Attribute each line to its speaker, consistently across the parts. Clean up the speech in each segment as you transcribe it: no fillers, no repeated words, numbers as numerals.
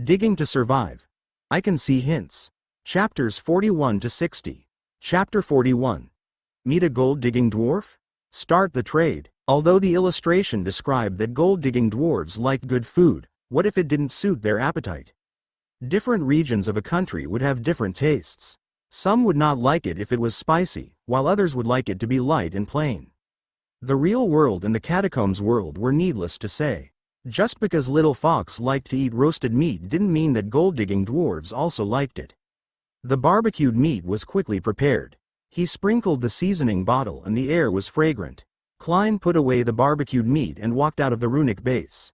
Speaker 1: Digging to survive. I can see hints. Chapters 41 to 60. Chapter 41. Meet a gold-digging dwarf? Start the trade. Although the illustration described that gold-digging dwarves liked good food, what if it didn't suit their appetite? Different regions of a country would have different tastes. Some would not like it if it was spicy, while others would like it to be light and plain. The real world and the catacombs world were needless to say. Just because Little Fox liked to eat roasted meat didn't mean that gold-digging dwarves also liked it. The barbecued meat was quickly prepared. He sprinkled the seasoning bottle and the air was fragrant. Klein put away the barbecued meat and walked out of the runic base.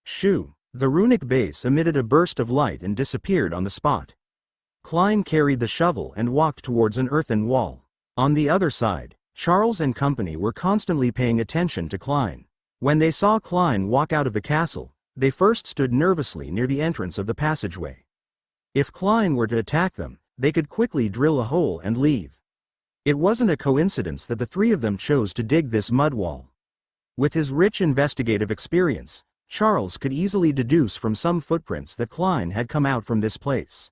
Speaker 1: Shoo! The runic base emitted a burst of light and disappeared on the spot. Klein carried the shovel and walked towards an earthen wall. On the other side, Charles and company were constantly paying attention to Klein. When they saw Klein walk out of the castle, they first stood nervously near the entrance of the passageway. If Klein were to attack them, they could quickly drill a hole and leave. It wasn't a coincidence that the three of them chose to dig this mud wall. With his rich investigative experience, Charles could easily deduce from some footprints that Klein had come out from this place.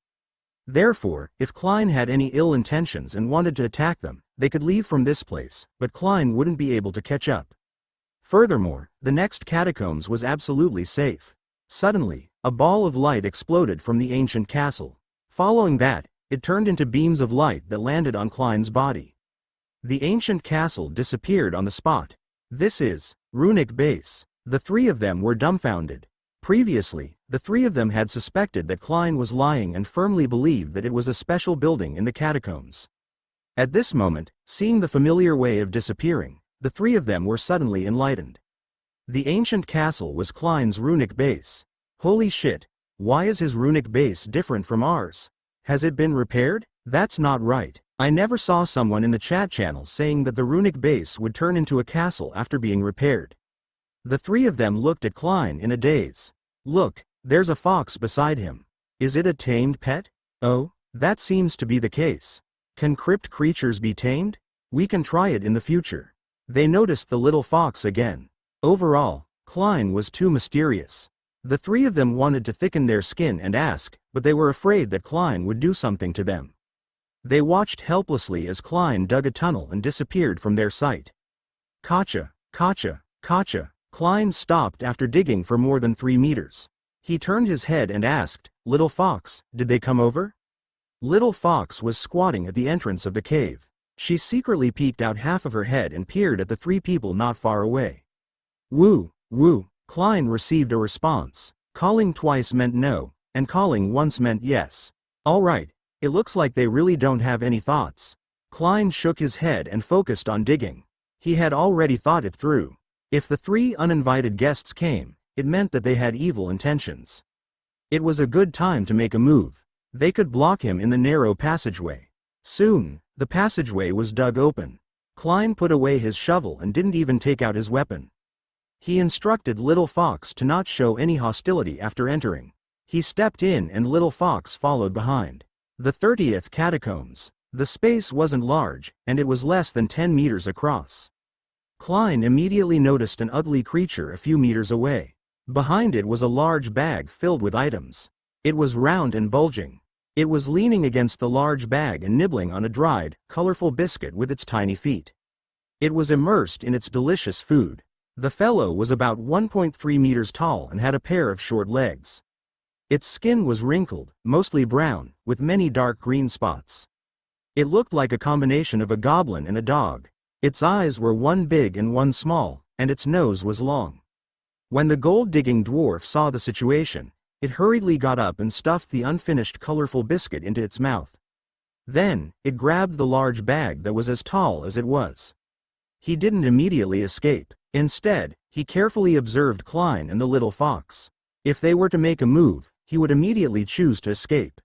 Speaker 1: Therefore, if Klein had any ill intentions and wanted to attack them, they could leave from this place, but Klein wouldn't be able to catch up. Furthermore, the next catacombs was absolutely safe. Suddenly, a ball of light exploded from the ancient castle. Following that, it turned into beams of light that landed on Klein's body. The ancient castle disappeared on the spot. This is runic base. The three of them were dumbfounded. Previously, the three of them had suspected that Klein was lying and firmly believed that it was a special building in the catacombs. At this moment, seeing the familiar way of disappearing, the three of them were suddenly enlightened. The ancient castle was Klein's runic base. Holy shit, why is his runic base different from ours? Has it been repaired? That's not right. I never saw someone in the chat channel saying that the runic base would turn into a castle after being repaired. The three of them looked at Klein in a daze. Look, there's a fox beside him. Is it a tamed pet? Oh, that seems to be the case. Can crypt creatures be tamed? We can try it in the future. They noticed the little fox again. Overall, Klein was too mysterious. The three of them wanted to thicken their skin and ask, but they were afraid that Klein would do something to them. They watched helplessly as Klein dug a tunnel and disappeared from their sight. Gotcha, gotcha, gotcha. Klein stopped after digging for more than 3 meters. He turned his head and asked, Little Fox, did they come over? Little Fox was squatting at the entrance of the cave. She secretly peeked out half of her head and peered at the three people not far away. Woo, woo. Klein received a response. Calling twice meant no, and calling once meant yes. All right, it looks like they really don't have any thoughts. Klein shook his head and focused on digging. He had already thought it through. If the three uninvited guests came, it meant that they had evil intentions. It was a good time to make a move. They could block him in the narrow passageway. Soon, the passageway was dug open. Klein put away his shovel and didn't even take out his weapon. He instructed Little Fox to not show any hostility after entering. He stepped in and Little Fox followed behind. The 30th catacombs. The space wasn't large, and it was less than 10 meters across. Klein immediately noticed an ugly creature a few meters away. Behind it was a large bag filled with items. It was round and bulging. It was leaning against the large bag and nibbling on a dried, colorful biscuit with its tiny feet. It was immersed in its delicious food. The fellow was about 1.3 meters tall and had a pair of short legs. Its skin was wrinkled, mostly brown, with many dark green spots. It looked like a combination of a goblin and a dog. Its eyes were one big and one small, and its nose was long. When the gold-digging dwarf saw the situation, it hurriedly got up and stuffed the unfinished colorful biscuit into its mouth. Then, it grabbed the large bag that was as tall as it was. He didn't immediately escape. Instead, he carefully observed Klein and the little fox. If they were to make a move, he would immediately choose to escape.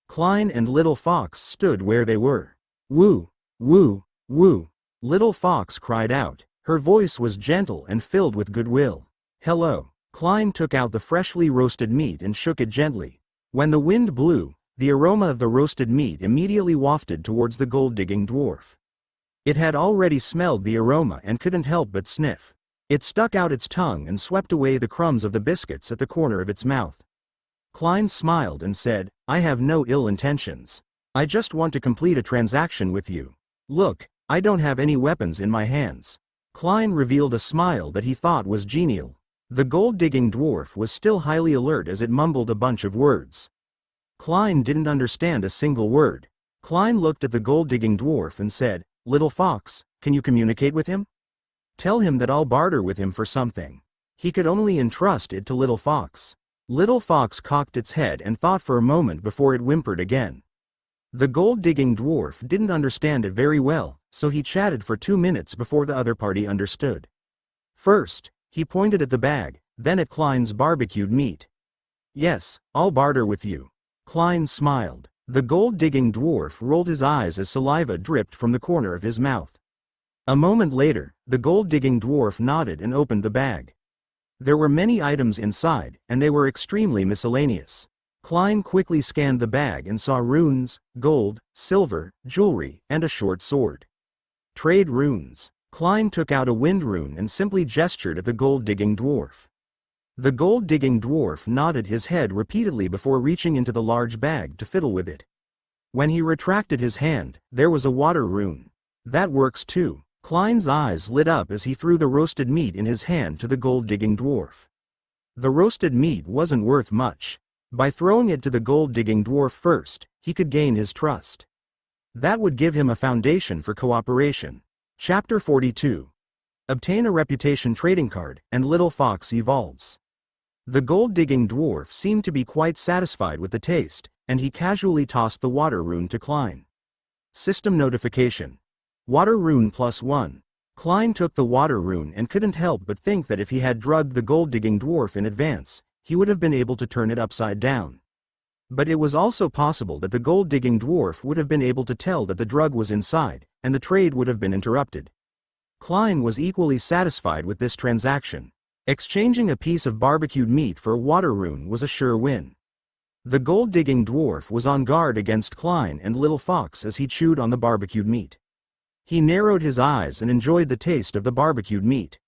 Speaker 1: Klein and Little Fox stood where they were. Woo, woo, woo. Little Fox cried out. Her voice was gentle and filled with goodwill. Hello. Klein took out the freshly roasted meat and shook it gently. When the wind blew, the aroma of the roasted meat immediately wafted towards the gold-digging dwarf. It had already smelled the aroma and couldn't help but sniff. It stuck out its tongue and swept away the crumbs of the biscuits at the corner of its mouth. Klein smiled and said, I have no ill intentions. I just want to complete a transaction with you. Look, I don't have any weapons in my hands. Klein revealed a smile that he thought was genial. The gold-digging dwarf was still highly alert as it mumbled a bunch of words. Klein didn't understand a single word. Klein looked at the gold-digging dwarf and said, Little fox, can you communicate with him? Tell him that I'll barter with him for something. He could only entrust it to Little Fox. Little Fox cocked its head and thought for a moment before it whimpered again. The gold-digging dwarf didn't understand it very well, so he chatted for 2 minutes before the other party understood. First, he pointed at the bag, then at Klein's barbecued meat. Yes, I'll barter with you. Klein smiled. The gold-digging dwarf rolled his eyes as saliva dripped from the corner of his mouth. A moment later, the gold-digging dwarf nodded and opened the bag. There were many items inside, and they were extremely miscellaneous. Klein quickly scanned the bag and saw runes, gold, silver, jewelry, and a short sword. Trade runes. Klein took out a wind rune and simply gestured at the gold-digging dwarf. The gold-digging dwarf nodded his head repeatedly before reaching into the large bag to fiddle with it. When he retracted his hand, there was a water rune. That works too. Klein's eyes lit up as he threw the roasted meat in his hand to the gold-digging dwarf. The roasted meat wasn't worth much. By throwing it to the gold-digging dwarf first, he could gain his trust. That would give him a foundation for cooperation. Chapter 42. Obtain a reputation trading card, and Little Fox evolves. The gold-digging dwarf seemed to be quite satisfied with the taste, and he casually tossed the water rune to Klein. System notification. Water rune +1. Klein took the water rune and couldn't help but think that if he had drugged the gold-digging dwarf in advance, he would have been able to turn it upside down. But it was also possible that the gold-digging dwarf would have been able to tell that the drug was inside, and the trade would have been interrupted. Klein was equally satisfied with this transaction. Exchanging a piece of barbecued meat for a water rune was a sure win. The gold-digging dwarf was on guard against Klein and Little Fox as he chewed on the barbecued meat. He narrowed his eyes and enjoyed the taste of the barbecued meat.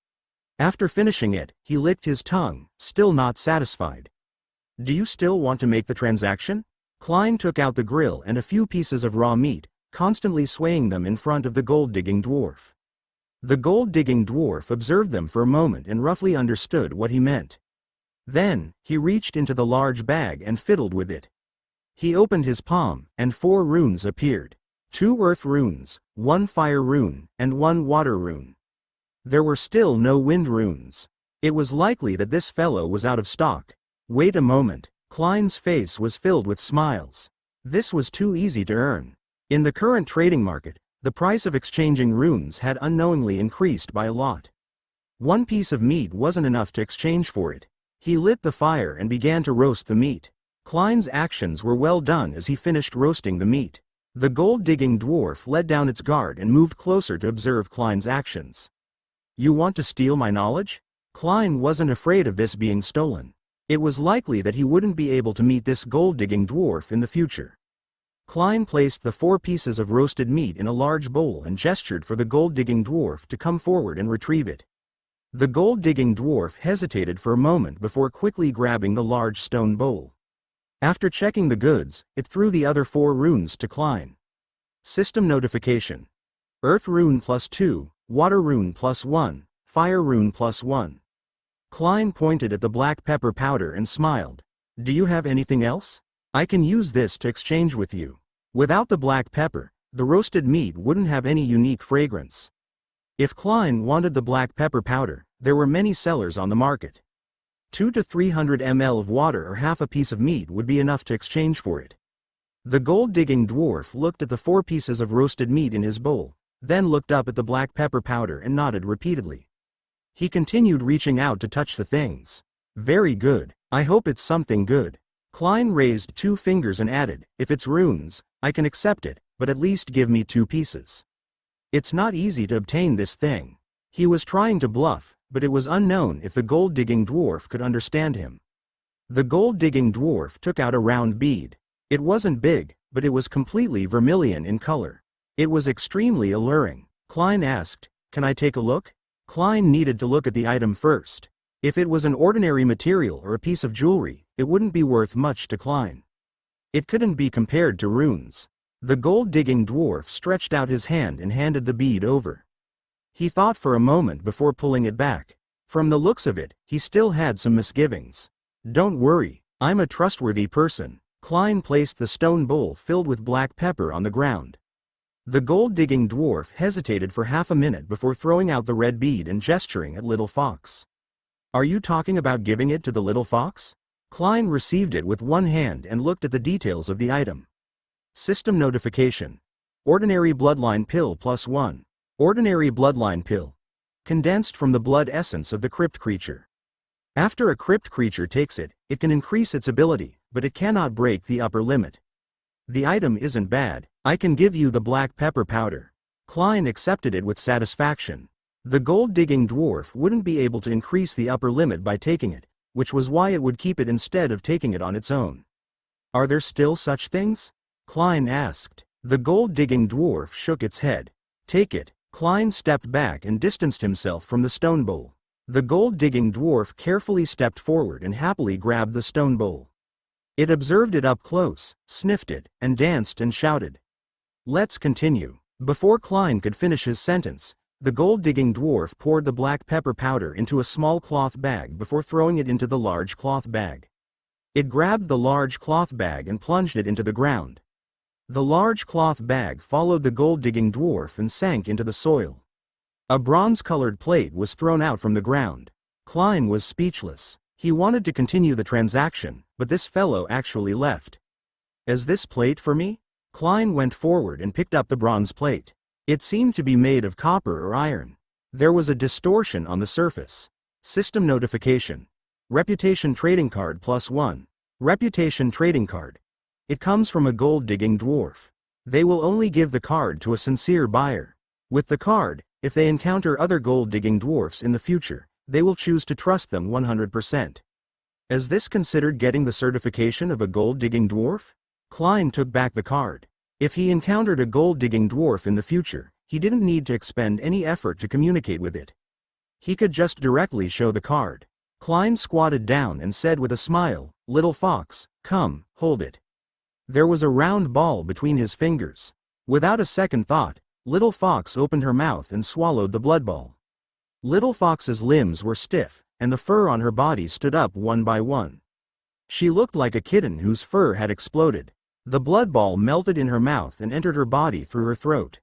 Speaker 1: After finishing it, he licked his tongue, still not satisfied. Do you still want to make the transaction? Klein took out the grill and a few pieces of raw meat, constantly swaying them in front of the gold-digging dwarf. The gold-digging dwarf observed them for a moment and roughly understood what he meant. Then, he reached into the large bag and fiddled with it. He opened his palm, and 4 runes appeared. 2 earth runes, 1 fire rune, and 1 water rune. There were still no wind runes. It was likely that this fellow was out of stock. Wait a moment. Klein's face was filled with smiles. This was too easy to earn. In the current trading market, the price of exchanging runes had unknowingly increased by a lot. 1 piece of meat wasn't enough to exchange for it. He lit the fire and began to roast the meat. Klein's actions were well done as he finished roasting the meat. The gold-digging dwarf let down its guard and moved closer to observe Klein's actions. You want to steal my knowledge? Klein wasn't afraid of this being stolen. It was likely that he wouldn't be able to meet this gold-digging dwarf in the future. Klein placed the 4 pieces of roasted meat in a large bowl and gestured for the gold-digging dwarf to come forward and retrieve it. The gold-digging dwarf hesitated for a moment before quickly grabbing the large stone bowl. After checking the goods, it threw the other 4 runes to Klein. System notification. Earth rune +2, water rune +1, fire rune +1. Klein pointed at the black pepper powder and smiled. Do you have anything else? I can use this to exchange with you. Without the black pepper, the roasted meat wouldn't have any unique fragrance. If Klein wanted the black pepper powder, there were many sellers on the market. 200 to 300 ml of water or half a piece of meat would be enough to exchange for it. The gold-digging dwarf looked at the 4 pieces of roasted meat in his bowl, then looked up at the black pepper powder and nodded repeatedly. He continued reaching out to touch the things. Very good. I hope it's something good. Klein raised 2 fingers and added, if it's runes, I can accept it, but at least give me 2 pieces. It's not easy to obtain this thing. He was trying to bluff, but it was unknown if the gold-digging dwarf could understand him. The gold-digging dwarf took out a round bead. It wasn't big, but it was completely vermilion in color. It was extremely alluring. Klein asked, can I take a look? Klein needed to look at the item first. If it was an ordinary material or a piece of jewelry, it wouldn't be worth much to Klein. It couldn't be compared to runes. The gold-digging dwarf stretched out his hand and handed the bead over. He thought for a moment before pulling it back. From the looks of it, he still had some misgivings. "Don't worry, I'm a trustworthy person." Klein placed the stone bowl filled with black pepper on the ground. The gold-digging dwarf hesitated for half a minute before throwing out the red bead and gesturing at Little Fox. "Are you talking about giving it to the little fox?" Klein received it with one hand and looked at the details of the item. System notification. Ordinary bloodline pill +1. Ordinary bloodline pill. Condensed from the blood essence of the crypt creature. After a crypt creature takes it, it can increase its ability, but it cannot break the upper limit. The item isn't bad. I can give you the black pepper powder. Klein accepted it with satisfaction. The gold-digging dwarf wouldn't be able to increase the upper limit by taking it, which was why it would keep it instead of taking it on its own. "Are there still such things?" Klein asked. The gold-digging dwarf shook its head. "Take it." Klein stepped back and distanced himself from the stone bowl. The gold-digging dwarf carefully stepped forward and happily grabbed the stone bowl. It observed it up close, sniffed it, and danced and shouted. "Let's continue." Before Klein could finish his sentence, the gold-digging dwarf poured the black pepper powder into a small cloth bag before throwing it into the large cloth bag. It grabbed the large cloth bag and plunged it into the ground. The large cloth bag followed the gold-digging dwarf and sank into the soil. A bronze-colored plate was thrown out from the ground. Klein was speechless. He wanted to continue the transaction, but this fellow actually left. "Is this plate for me?" Klein went forward and picked up the bronze plate. It seemed to be made of copper or iron. There was a distortion on the surface. System notification. Reputation trading card +1. Reputation trading card. It comes from a gold-digging dwarf. They will only give the card to a sincere buyer. With the card, if they encounter other gold-digging dwarfs in the future, they will choose to trust them 100%. Is this considered getting the certification of a gold-digging dwarf? Klein took back the card. If he encountered a gold-digging dwarf in the future, he didn't need to expend any effort to communicate with it. He could just directly show the card. Klein squatted down and said with a smile, "Little Fox, come, hold it." There was a round ball between his fingers. Without a second thought, Little Fox opened her mouth and swallowed the blood ball. Little Fox's limbs were stiff, and the fur on her body stood up one by one. She looked like a kitten whose fur had exploded. The blood ball melted in her mouth and entered her body through her throat.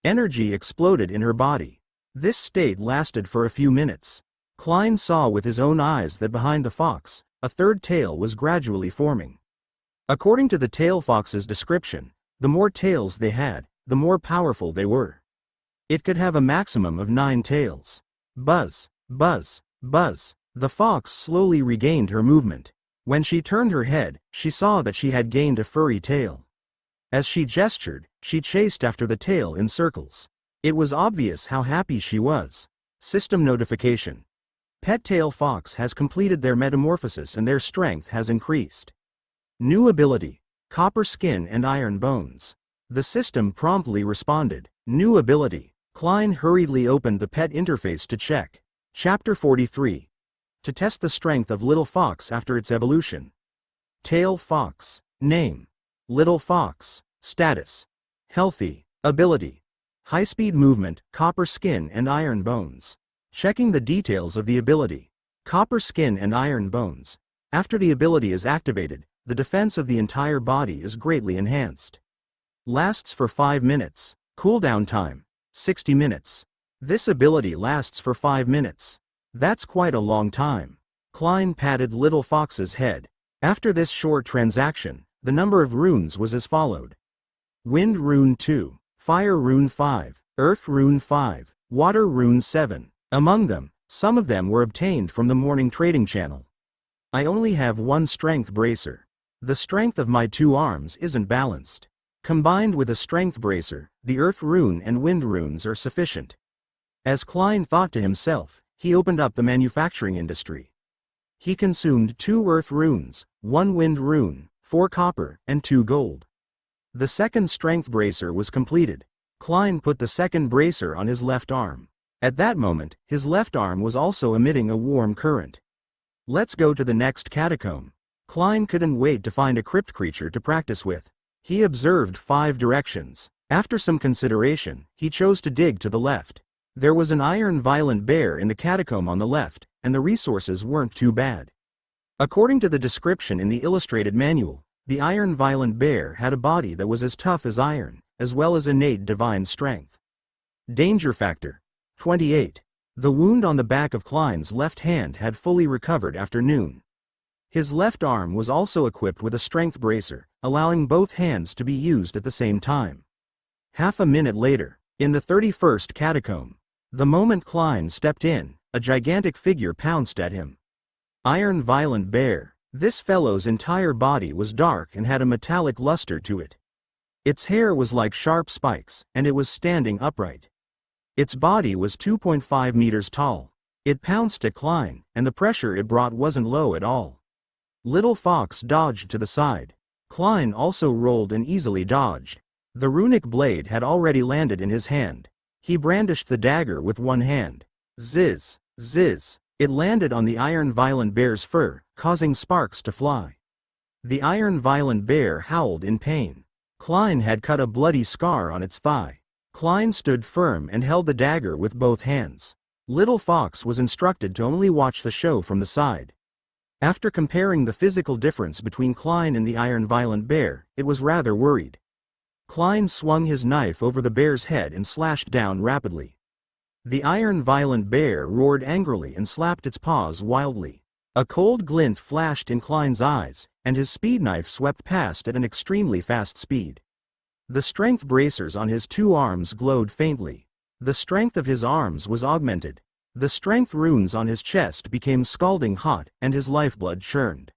Speaker 1: Energy exploded in her body. This state lasted for a few minutes. Klein saw with his own eyes that behind the fox, a third tail was gradually forming. According to the tail fox's description, the more tails they had, the more powerful they were. It could have a maximum of 9 tails. Buzz, buzz, buzz. The fox slowly regained her movement. When she turned her head, she saw that she had gained a furry tail. As she gestured, she chased after the tail in circles. It was obvious how happy she was. System notification. Pet tail fox has completed their metamorphosis and their strength has increased. New ability, copper skin and iron bones. The system promptly responded. New ability. Klein hurriedly opened the pet interface to check. Chapter 43. To test the strength of Little Fox after its evolution. Tail Fox. Name. Little Fox. Status. Healthy. Ability. High-speed movement, copper skin and iron bones. Checking the details of the ability. Copper skin and iron bones. After the ability is activated, the defense of the entire body is greatly enhanced. Lasts for 5 minutes. Cooldown time, 60 minutes. This ability lasts for 5 minutes. That's quite a long time. Klein patted Little Fox's head. After this short transaction, the number of runes was as followed. Wind rune 2, Fire rune 5, Earth rune 5, Water rune 7. Among them, some of them were obtained from the morning trading channel. I only have 1 strength bracer. The strength of my 2 arms isn't balanced. Combined with a strength bracer, the Earth rune and Wind runes are sufficient. As Klein thought to himself, he opened up the manufacturing industry. He consumed 2 Earth runes, 1 Wind rune, 4 copper, and 2 gold. The second strength bracer was completed. Klein put the second bracer on his left arm. At that moment, his left arm was also emitting a warm current. Let's go to the next catacomb. Klein couldn't wait to find a crypt creature to practice with. He observed 5 directions. After some consideration, he chose to dig to the left. There was an iron violent bear in the catacomb on the left, and the resources weren't too bad. According to the description in the illustrated manual, the iron violent bear had a body that was as tough as iron, as well as innate divine strength. Danger factor 28. The wound on the back of Klein's left hand had fully recovered after noon. His left arm was also equipped with a strength bracer, allowing both hands to be used at the same time. Half a minute later, in the 31st catacomb, the moment Klein stepped in, a gigantic figure pounced at him. Iron violent bear. This fellow's entire body was dark and had a metallic luster to it. Its hair was like sharp spikes, and it was standing upright. Its body was 2.5 meters tall. It pounced at Klein, and the pressure it brought wasn't low at all. Little Fox dodged to the side. Klein also rolled and easily dodged. The runic blade had already landed in his hand. He brandished the dagger with one hand. Zizz, zizz. It landed on the iron violent bear's fur, causing sparks to fly. The iron violent bear howled in pain. Klein had cut a bloody scar on its thigh. Klein stood firm and held the dagger with both hands. Little Fox was instructed to only watch the show from the side. After comparing the physical difference between Klein and the iron violent bear, it was rather worried. Klein swung his knife over the bear's head and slashed down rapidly. The iron violent bear roared angrily and slapped its paws wildly. A cold glint flashed in Klein's eyes, and his speed knife swept past at an extremely fast speed. The strength bracers on his 2 arms glowed faintly. The strength of his arms was augmented. The strength runes on his chest became scalding hot, and his lifeblood churned.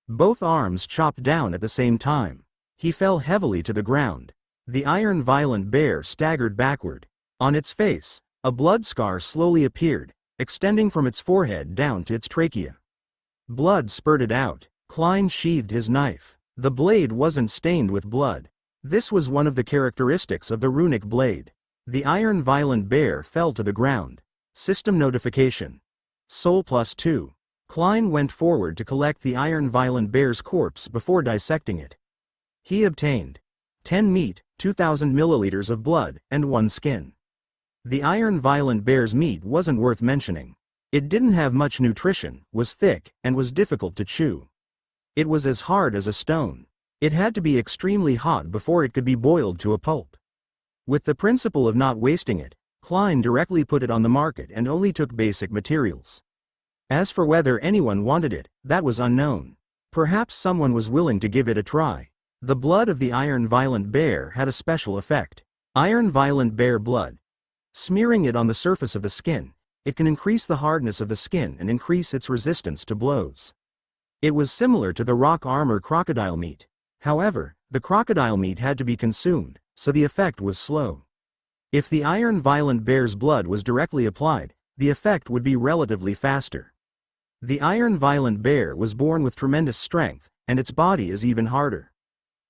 Speaker 1: Both arms chopped down at the same time. He fell heavily to the ground. The iron violent bear staggered backward. On its face, a blood scar slowly appeared, extending from its forehead down to its trachea. Blood spurted out. Klein sheathed his knife. The blade wasn't stained with blood. This was one of the characteristics of the runic blade. The iron violent bear fell to the ground. System notification. Soul +2. Klein went forward to collect the iron violent bear's corpse before dissecting it. He obtained 10 meat, 2,000 milliliters of blood, and 1 skin. The iron violent bear's meat wasn't worth mentioning. It didn't have much nutrition, was thick, and was difficult to chew. It was as hard as a stone. It had to be extremely hot before it could be boiled to a pulp. With the principle of not wasting it, Klein directly put it on the market and only took basic materials. As for whether anyone wanted it, that was unknown. Perhaps someone was willing to give it a try. The blood of the iron violent bear had a special effect. Iron violent bear blood. Smearing it on the surface of the skin, it can increase the hardness of the skin and increase its resistance to blows. It was similar to the rock armor crocodile meat. However, the crocodile meat had to be consumed, so the effect was slow. If the iron violent bear's blood was directly applied, the effect would be relatively faster. The iron violent bear was born with tremendous strength, and its body is even harder.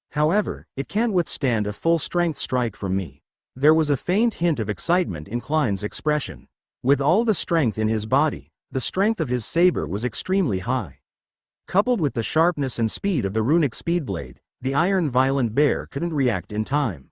Speaker 1: However, it can't withstand a full strength strike from me. There was a faint hint of excitement in Klein's expression. With all the strength in his body, the strength of his saber was extremely high. Coupled with the sharpness and speed of the runic speedblade, the iron violent bear couldn't react in time.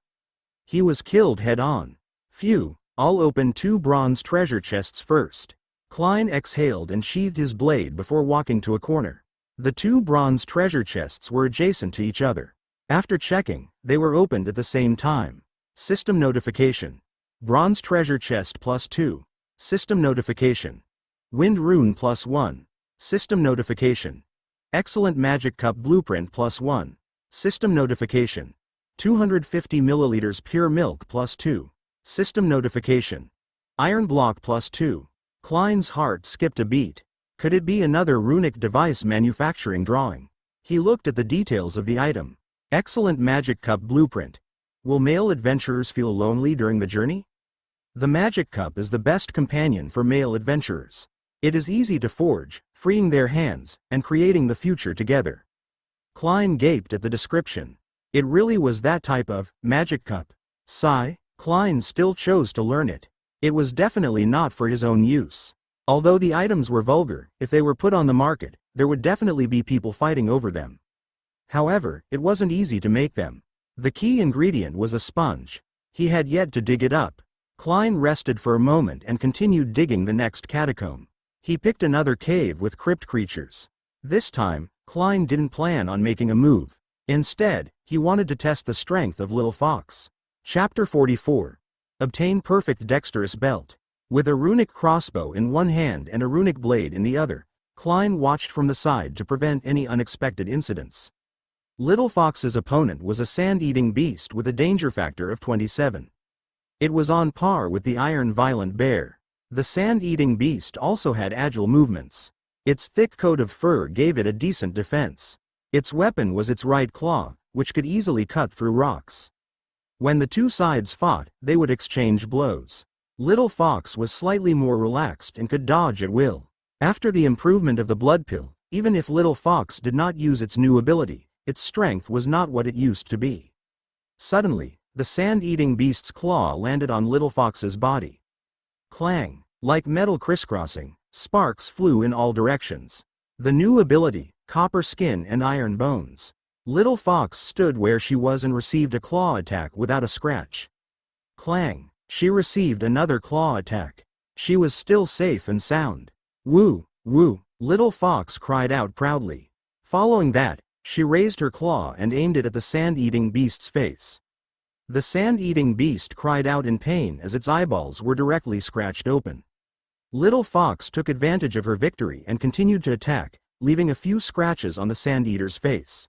Speaker 1: He was killed head-on. Phew, I'll open 2 bronze treasure chests first. Klein exhaled and sheathed his blade before walking to a corner. The 2 bronze treasure chests were adjacent to each other. After checking, they were opened at the same time. System notification. Bronze treasure chest +2. System notification. Wind rune +1. System notification. Excellent magic cup blueprint +1. System notification. 250 milliliters pure milk +2. System notification. Iron block +2. Klein's heart skipped a beat. Could it be another runic device manufacturing drawing? He looked at the details of the item. Excellent magic cup blueprint. Will male adventurers feel lonely during the journey? The magic cup is the best companion for male adventurers. It is easy to forge, freeing their hands, and creating the future together. Klein gaped at the description. It really was that type of magic cup. Sigh. Klein still chose to learn it. It was definitely not for his own use. Although the items were vulgar, if they were put on the market, there would definitely be people fighting over them. However, it wasn't easy to make them. The key ingredient was a sponge. He had yet to dig it up. Klein rested for a moment and continued digging the next catacomb. He picked another cave with crypt creatures. This time, Klein didn't plan on making a move. Instead, he wanted to test the strength of Little Fox. Chapter 44. Obtain perfect dexterous belt. With a runic crossbow in one hand and a runic blade in the other, Klein watched from the side to prevent any unexpected incidents. Little Fox's opponent was a sand-eating beast with a danger factor of 27. It was on par with the iron violent bear. The sand-eating beast also had agile movements. Its thick coat of fur gave it a decent defense. Its weapon was its right claw, which could easily cut through rocks. When the two sides fought, they would exchange blows. Little Fox was slightly more relaxed and could dodge at will. After the improvement of the blood pill, even if Little Fox did not use its new ability, its strength was not what it used to be. Suddenly, the sand-eating beast's claw landed on Little Fox's body. Clang! Like metal crisscrossing, sparks flew in all directions. The new ability, copper skin and iron bones. Little Fox stood where she was and received a claw attack without a scratch. Clang! She received another claw attack. She was still safe and sound. Woo! Woo! Little Fox cried out proudly. Following that, she raised her claw and aimed it at the sand-eating beast's face. The sand-eating beast cried out in pain as its eyeballs were directly scratched open. Little Fox took advantage of her victory and continued to attack, leaving a few scratches on the sand-eater's face.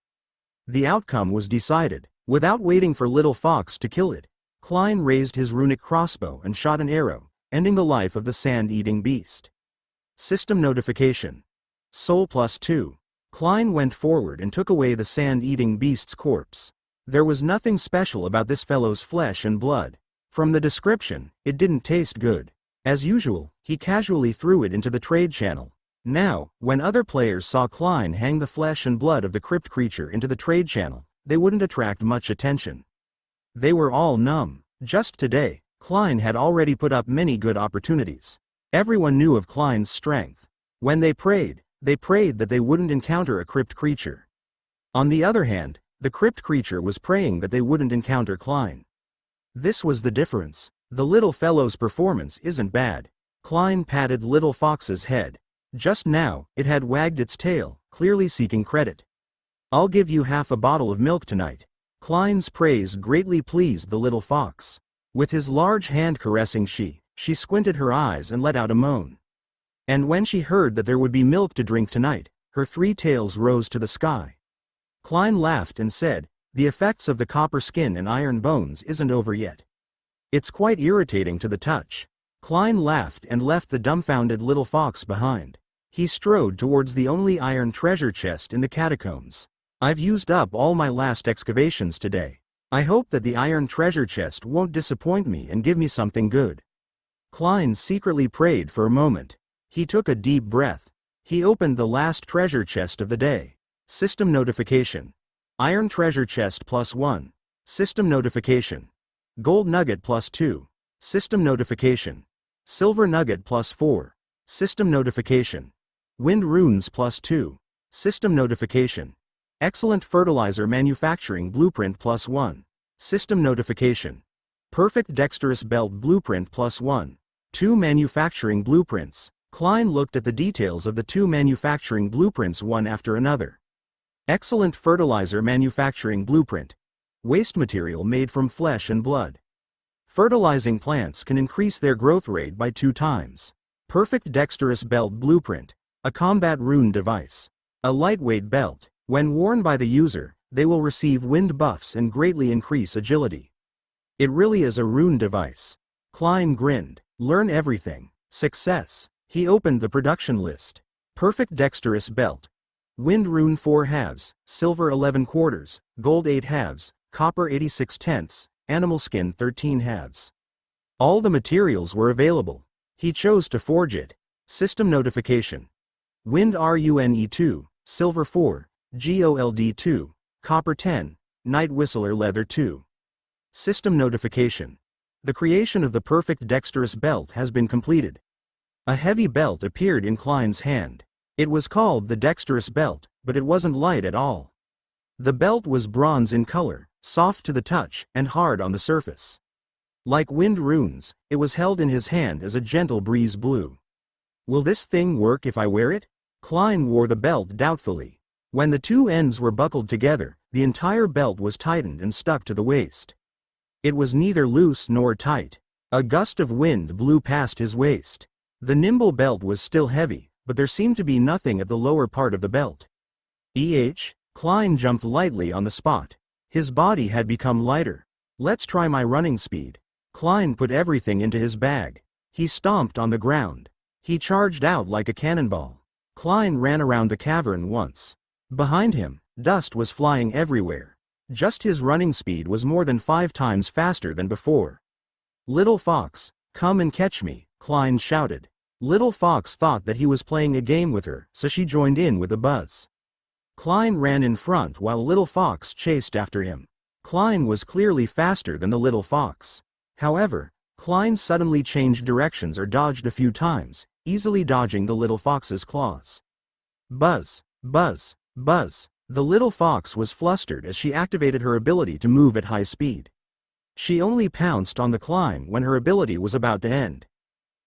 Speaker 1: The outcome was decided. Without waiting for Little Fox to kill it, Klein raised his runic crossbow and shot an arrow, ending the life of the sand-eating beast. System notification. Soul +2. Klein went forward and took away the sand-eating beast's corpse. There was nothing special about this fellow's flesh and blood. From the description, it didn't taste good. As usual, he casually threw it into the trade channel. Now, when other players saw Klein hang the flesh and blood of the crypt creature into the trade channel, they wouldn't attract much attention. They were all numb. Just today, Klein had already put up many good opportunities. Everyone knew of Klein's strength. When they prayed that they wouldn't encounter a crypt creature. On the other hand, the crypt creature was praying that they wouldn't encounter Klein. This was the difference. The little fellow's performance isn't bad. Klein patted Little Fox's head. Just now, it had wagged its tail, clearly seeking credit. I'll give you half a bottle of milk tonight. Klein's praise greatly pleased the little fox. With his large hand caressing she squinted her eyes and let out a moan. And when she heard that there would be milk to drink tonight, her three tails rose to the sky. Klein laughed and said, "The effects of the copper skin and iron bones isn't over yet. It's quite irritating to the touch." Klein laughed and left the dumbfounded little fox behind. He strode towards the only iron treasure chest in the catacombs. "I've used up all my last excavations today. I hope that the iron treasure chest won't disappoint me and give me something good." Klein secretly prayed for a moment. He took a deep breath. He opened the last treasure chest of the day. System notification. Iron treasure chest +1. System notification. Gold nugget +2. System notification. Silver nugget +4. System notification. Wind runes +2. System notification. Excellent fertilizer manufacturing blueprint +1. System notification. Perfect dexterous belt blueprint +1. 2 manufacturing blueprints. Klein looked at the details of the 2 manufacturing blueprints one after another. Excellent fertilizer manufacturing blueprint. Waste material made from flesh and blood. Fertilizing plants can increase their growth rate by 2 times. Perfect dexterous belt blueprint. A combat rune device. A lightweight belt. When worn by the user, they will receive wind buffs and greatly increase agility. It really is a rune device. Klein grinned. Learn everything. Success. He opened the production list. Perfect dexterous belt. Wind rune 4 halves, silver 11 quarters, gold 8 halves, copper 86 tenths, animal skin 13 halves. All the materials were available. He chose to forge it. System notification. Wind rune 2, silver 4, gold 2, copper 10, night whistler leather 2. System notification. The creation of the perfect dexterous belt has been completed. A heavy belt appeared in Klein's hand. It was called the dexterous belt, but it wasn't light at all. The belt was bronze in color, soft to the touch, and hard on the surface. Like wind runes, it was held in his hand as a gentle breeze blew. Will this thing work if I wear it? Klein wore the belt doubtfully. When the two ends were buckled together, the entire belt was tightened and stuck to the waist. It was neither loose nor tight. A gust of wind blew past his waist. The nimble belt was still heavy, but there seemed to be nothing at the lower part of the belt. Klein jumped lightly on the spot. His body had become lighter. Let's try my running speed. Klein put everything into his bag. He stomped on the ground. He charged out like a cannonball. Klein ran around the cavern once. Behind him, dust was flying everywhere. Just his running speed was more than 5 times faster than before. Little Fox, come and catch me, Klein shouted. Little Fox thought that he was playing a game with her, so she joined in with a buzz. Klein ran in front while Little Fox chased after him. Klein was clearly faster than the Little Fox. However, Klein suddenly changed directions or dodged a few times, easily dodging the Little Fox's claws. Buzz, buzz, buzz. The Little Fox was flustered as she activated her ability to move at high speed. She only pounced on the Klein when her ability was about to end.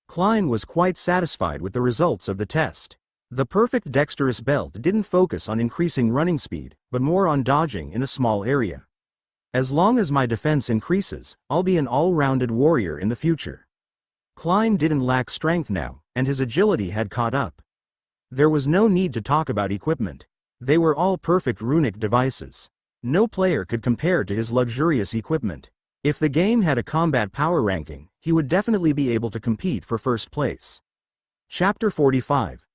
Speaker 1: Klein was quite satisfied with the results of the test. The perfect dexterous belt didn't focus on increasing running speed, but more on dodging in a small area. As long as my defense increases, I'll be an all-rounded warrior in the future. Klein didn't lack strength now, and his agility had caught up. There was no need to talk about equipment. They were all perfect runic devices. No player could compare to his luxurious equipment. If the game had a combat power ranking, he would definitely be able to compete for first place. Chapter 45.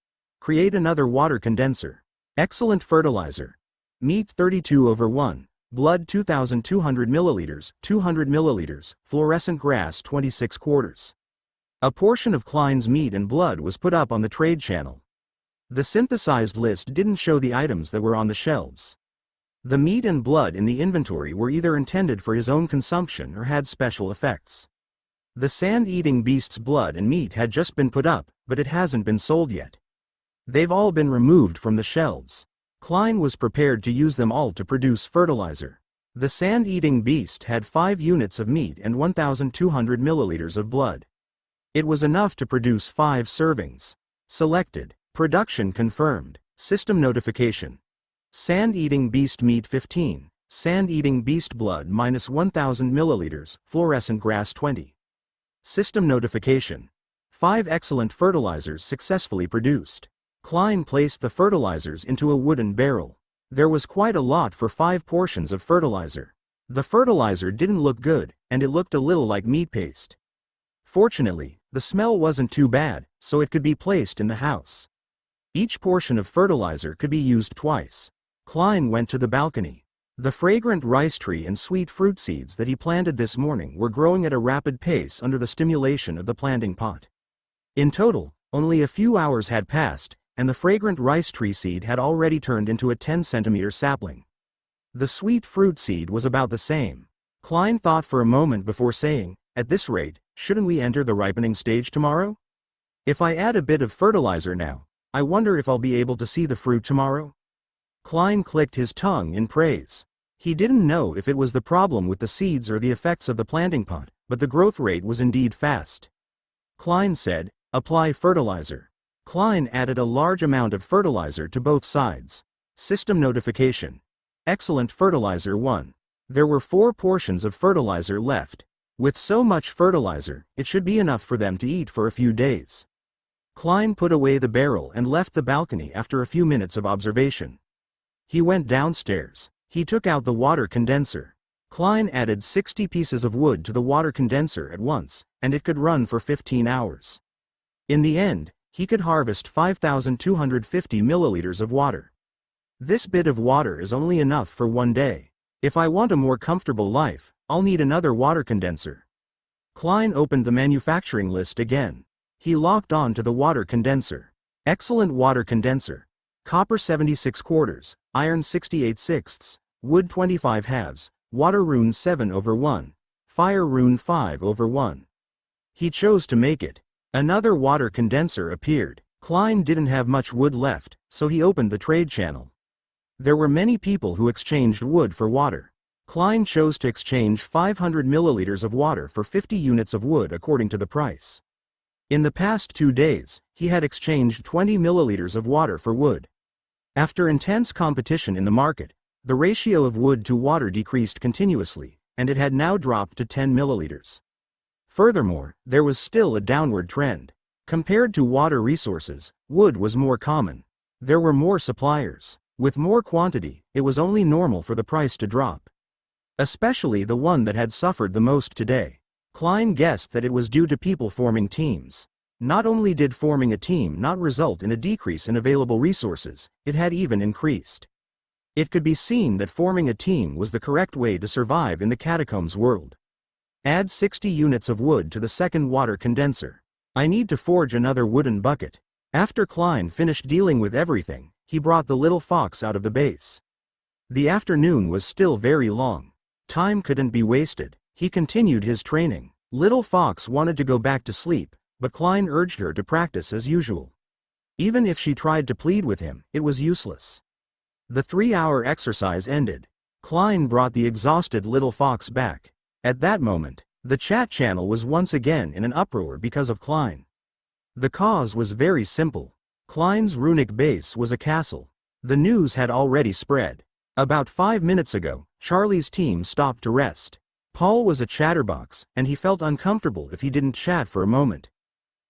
Speaker 1: Create another water condenser. Excellent fertilizer. Meat 32/1. Blood 2,200 milliliters, 200 milliliters, fluorescent grass 26 quarters. A portion of Klein's meat and blood was put up on the trade channel. The synthesized list didn't show the items that were on the shelves. The meat and blood in the inventory were either intended for his own consumption or had special effects. The sand-eating beast's blood and meat had just been put up, but it hasn't been sold yet. They've all been removed from the shelves. Klein was prepared to use them all to produce fertilizer. The sand-eating beast had 5 units of meat and 1,200 milliliters of blood. It was enough to produce 5 servings. Selected. Production confirmed. System notification. Sand-eating beast meat 15. Sand-eating beast blood minus 1,000 milliliters, fluorescent grass 20. System notification. 5 excellent fertilizers successfully produced. Klein placed the fertilizers into a wooden barrel. There was quite a lot for 5 portions of fertilizer. The fertilizer didn't look good, and it looked a little like meat paste. Fortunately, the smell wasn't too bad, so it could be placed in the house. Each portion of fertilizer could be used twice. Klein went to the balcony. The fragrant rice tree and sweet fruit seeds that he planted this morning were growing at a rapid pace under the stimulation of the planting pot. In total, only a few hours had passed, and the fragrant rice tree seed had already turned into a 10-centimeter sapling. The sweet fruit seed was about the same. Klein thought for a moment before saying, "At this rate, shouldn't we enter the ripening stage tomorrow? If I add a bit of fertilizer now, I wonder if I'll be able to see the fruit tomorrow?" Klein clicked his tongue in praise. He didn't know if it was the problem with the seeds or the effects of the planting pot, but the growth rate was indeed fast. Klein said, "Apply fertilizer." Klein added a large amount of fertilizer to both sides. System notification. Excellent fertilizer 1. There were 4 portions of fertilizer left. With so much fertilizer, it should be enough for them to eat for a few days. Klein put away the barrel and left the balcony after a few minutes of observation. He went downstairs. He took out the water condenser. Klein added 60 pieces of wood to the water condenser at once, and it could run for 15 hours. In the end, he could harvest 5,250 milliliters of water. This bit of water is only enough for 1 day. If I want a more comfortable life, I'll need another water condenser. Klein opened the manufacturing list again. He locked on to the water condenser. Excellent water condenser. Copper 76 quarters, iron 68/6, wood 25 halves, water rune 7/1, fire rune 5/1. He chose to make it. Another water condenser appeared. Klein didn't have much wood left, so he opened the trade channel. There were many people who exchanged wood for water. Klein chose to exchange 500 milliliters of water for 50 units of wood according to the price. In the past 2 days, he had exchanged 20 milliliters of water for wood. After intense competition in the market, the ratio of wood to water decreased continuously, and it had now dropped to 10 milliliters. Furthermore, there was still a downward trend. Compared to water resources, wood was more common. There were more suppliers. With more quantity, it was only normal for the price to drop. Especially the one that had suffered the most today. Klein guessed that it was due to people forming teams. Not only did forming a team not result in a decrease in available resources, it had even increased. It could be seen that forming a team was the correct way to survive in the catacombs world. Add 60 units of wood to the second water condenser. I need to forge another wooden bucket. After Klein finished dealing with everything, he brought the little fox out of the base. The afternoon was still very long. Time couldn't be wasted. He continued his training. Little Fox wanted to go back to sleep, but Klein urged her to practice as usual. Even if she tried to plead with him, it was useless. The 3-hour exercise ended. Klein brought the exhausted little fox back. At that moment, the chat channel was once again in an uproar because of Klein. The cause was very simple. Klein's runic base was a castle. The news had already spread. About 5 minutes ago, Charlie's team stopped to rest. Paul was a chatterbox, and he felt uncomfortable if he didn't chat for a moment.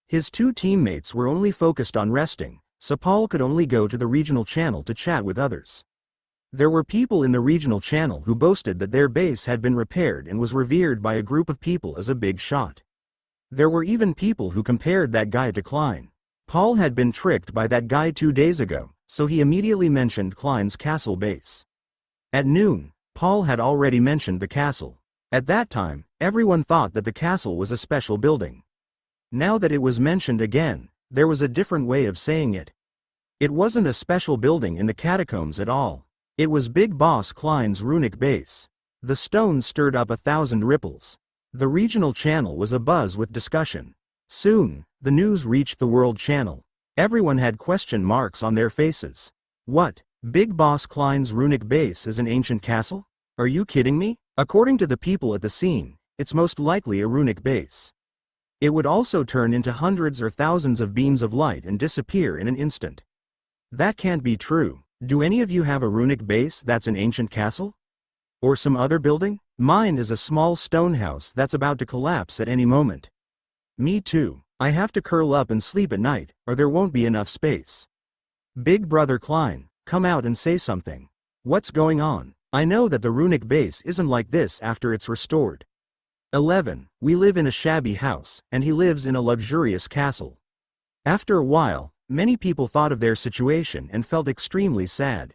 Speaker 1: His 2 teammates were only focused on resting, so Paul could only go to the regional channel to chat with others. There were people in the regional channel who boasted that their base had been repaired and was revered by a group of people as a big shot. There were even people who compared that guy to Klein. Paul had been tricked by that guy 2 days ago, so he immediately mentioned Klein's castle base. At noon, Paul had already mentioned the castle. At that time, everyone thought that the castle was a special building. Now that it was mentioned again, there was a different way of saying it. It wasn't a special building in the catacombs at all. It was Big Boss Klein's runic base. The stone stirred up 1,000 ripples. The regional channel was abuzz with discussion. Soon, the news reached the world channel. Everyone had question marks on their faces. What? Big Boss Klein's runic base is an ancient castle? Are you kidding me? According to the people at the scene, it's most likely a runic base. It would also turn into hundreds or thousands of beams of light and disappear in an instant. That can't be true. Do any of you have a runic base that's an ancient castle? Or some other building? Mine is a small stone house that's about to collapse at any moment. Me too. I have to curl up and sleep at night, or there won't be enough space. Big Brother Klein, come out and say something. What's going on? I know that the runic base isn't like this after it's restored. 11. We live in a shabby house, and he lives in a luxurious castle. After a while, many people thought of their situation and felt extremely sad.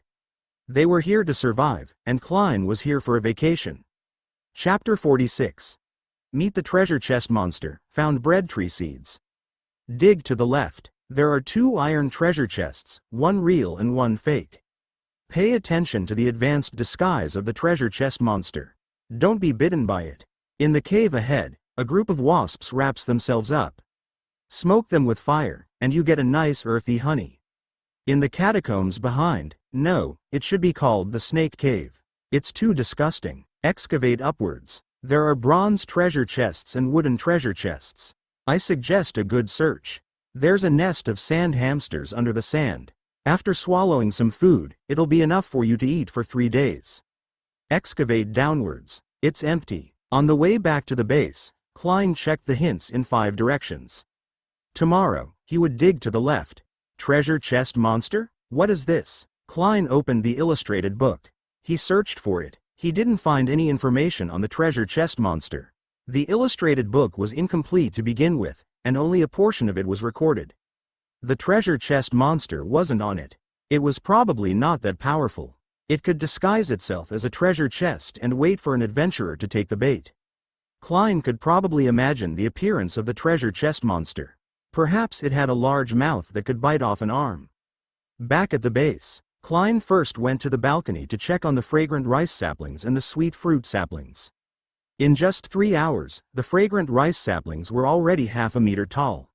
Speaker 1: They were here to survive, and Klein was here for a vacation. Chapter 46. Meet the treasure chest monster, found bread tree seeds. Dig to the left. There are 2 iron treasure chests, one real and one fake. Pay attention to the advanced disguise of the treasure chest monster. Don't be bitten by it. In the cave ahead, a group of wasps wraps themselves up. Smoke them with fire, and you get a nice earthy honey. In the catacombs behind, no, it should be called the snake cave. It's too disgusting. Excavate upwards. There are bronze treasure chests and wooden treasure chests. I suggest a good search. There's a nest of sand hamsters under the sand. After swallowing some food, it'll be enough for you to eat for 3 days. Excavate downwards. It's empty. On the way back to the base, Klein checked the hints in 5 directions. Tomorrow, he would dig to the left. Treasure chest monster? What is this? Klein opened the illustrated book. He searched for it. He didn't find any information on the treasure chest monster. The illustrated book was incomplete to begin with, and only a portion of it was recorded. The treasure chest monster wasn't on it. It was probably not that powerful. It could disguise itself as a treasure chest and wait for an adventurer to take the bait. Klein could probably imagine the appearance of the treasure chest monster. Perhaps it had a large mouth that could bite off an arm. Back at the base, Klein first went to the balcony to check on the fragrant rice saplings and the sweet fruit saplings. In just 3 hours, the fragrant rice saplings were already half a meter tall.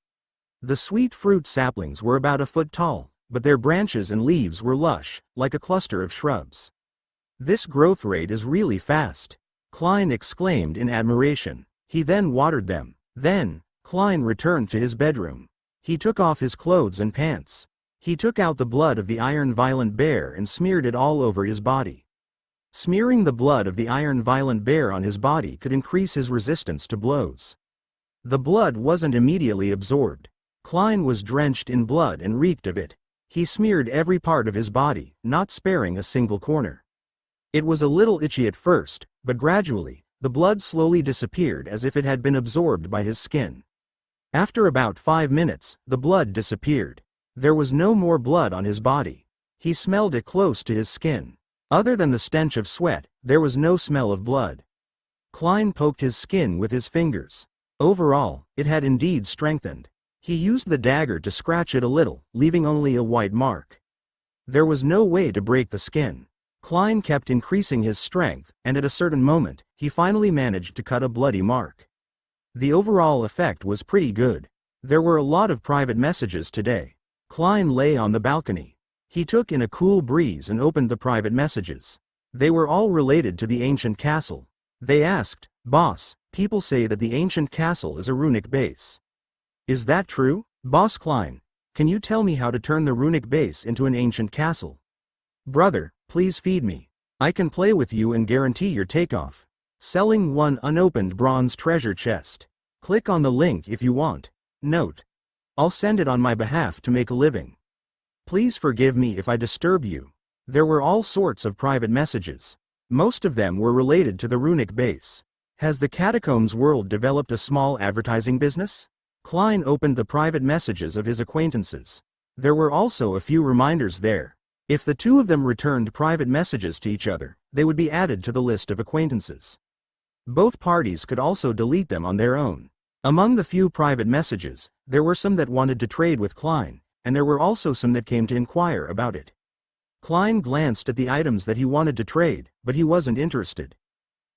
Speaker 1: The sweet fruit saplings were about a foot tall, but their branches and leaves were lush, like a cluster of shrubs. This growth rate is really fast, Klein exclaimed in admiration. He then watered them. Then, Klein returned to his bedroom. He took off his clothes and pants. He took out the blood of the iron-violent bear and smeared it all over his body. Smearing the blood of the iron-violent bear on his body could increase his resistance to blows. The blood wasn't immediately absorbed. Klein was drenched in blood and reeked of it. He smeared every part of his body, not sparing a single corner. It was a little itchy at first, but gradually, the blood slowly disappeared as if it had been absorbed by his skin. After about 5 minutes, the blood disappeared. There was no more blood on his body. He smelled it close to his skin. Other than the stench of sweat, there was no smell of blood. Klein poked his skin with his fingers. Overall, it had indeed strengthened. He used the dagger to scratch it a little, leaving only a white mark. There was no way to break the skin. Klein kept increasing his strength, and at a certain moment, he finally managed to cut a bloody mark. The overall effect was pretty good. There were a lot of private messages today. Klein lay on the balcony. He took in a cool breeze and opened the private messages. They were all related to the ancient castle. They asked, "Boss, people say that the ancient castle is a runic base. Is that true? Boss Klein, can you tell me how to turn the runic base into an ancient castle? Brother, please feed me. I can play with you and guarantee your takeoff. Selling 1 unopened bronze treasure chest. Click on the link if you want. Note: I'll send it on my behalf to make a living. Please forgive me if I disturb you." There were all sorts of private messages. Most of them were related to the runic base. Has the Catacombs world developed a small advertising business? Klein opened the private messages of his acquaintances. There were also a few reminders there. If the two of them returned private messages to each other, they would be added to the list of acquaintances. Both parties could also delete them on their own. Among the few private messages, there were some that wanted to trade with Klein, and there were also some that came to inquire about it. Klein glanced at the items that he wanted to trade, but he wasn't interested.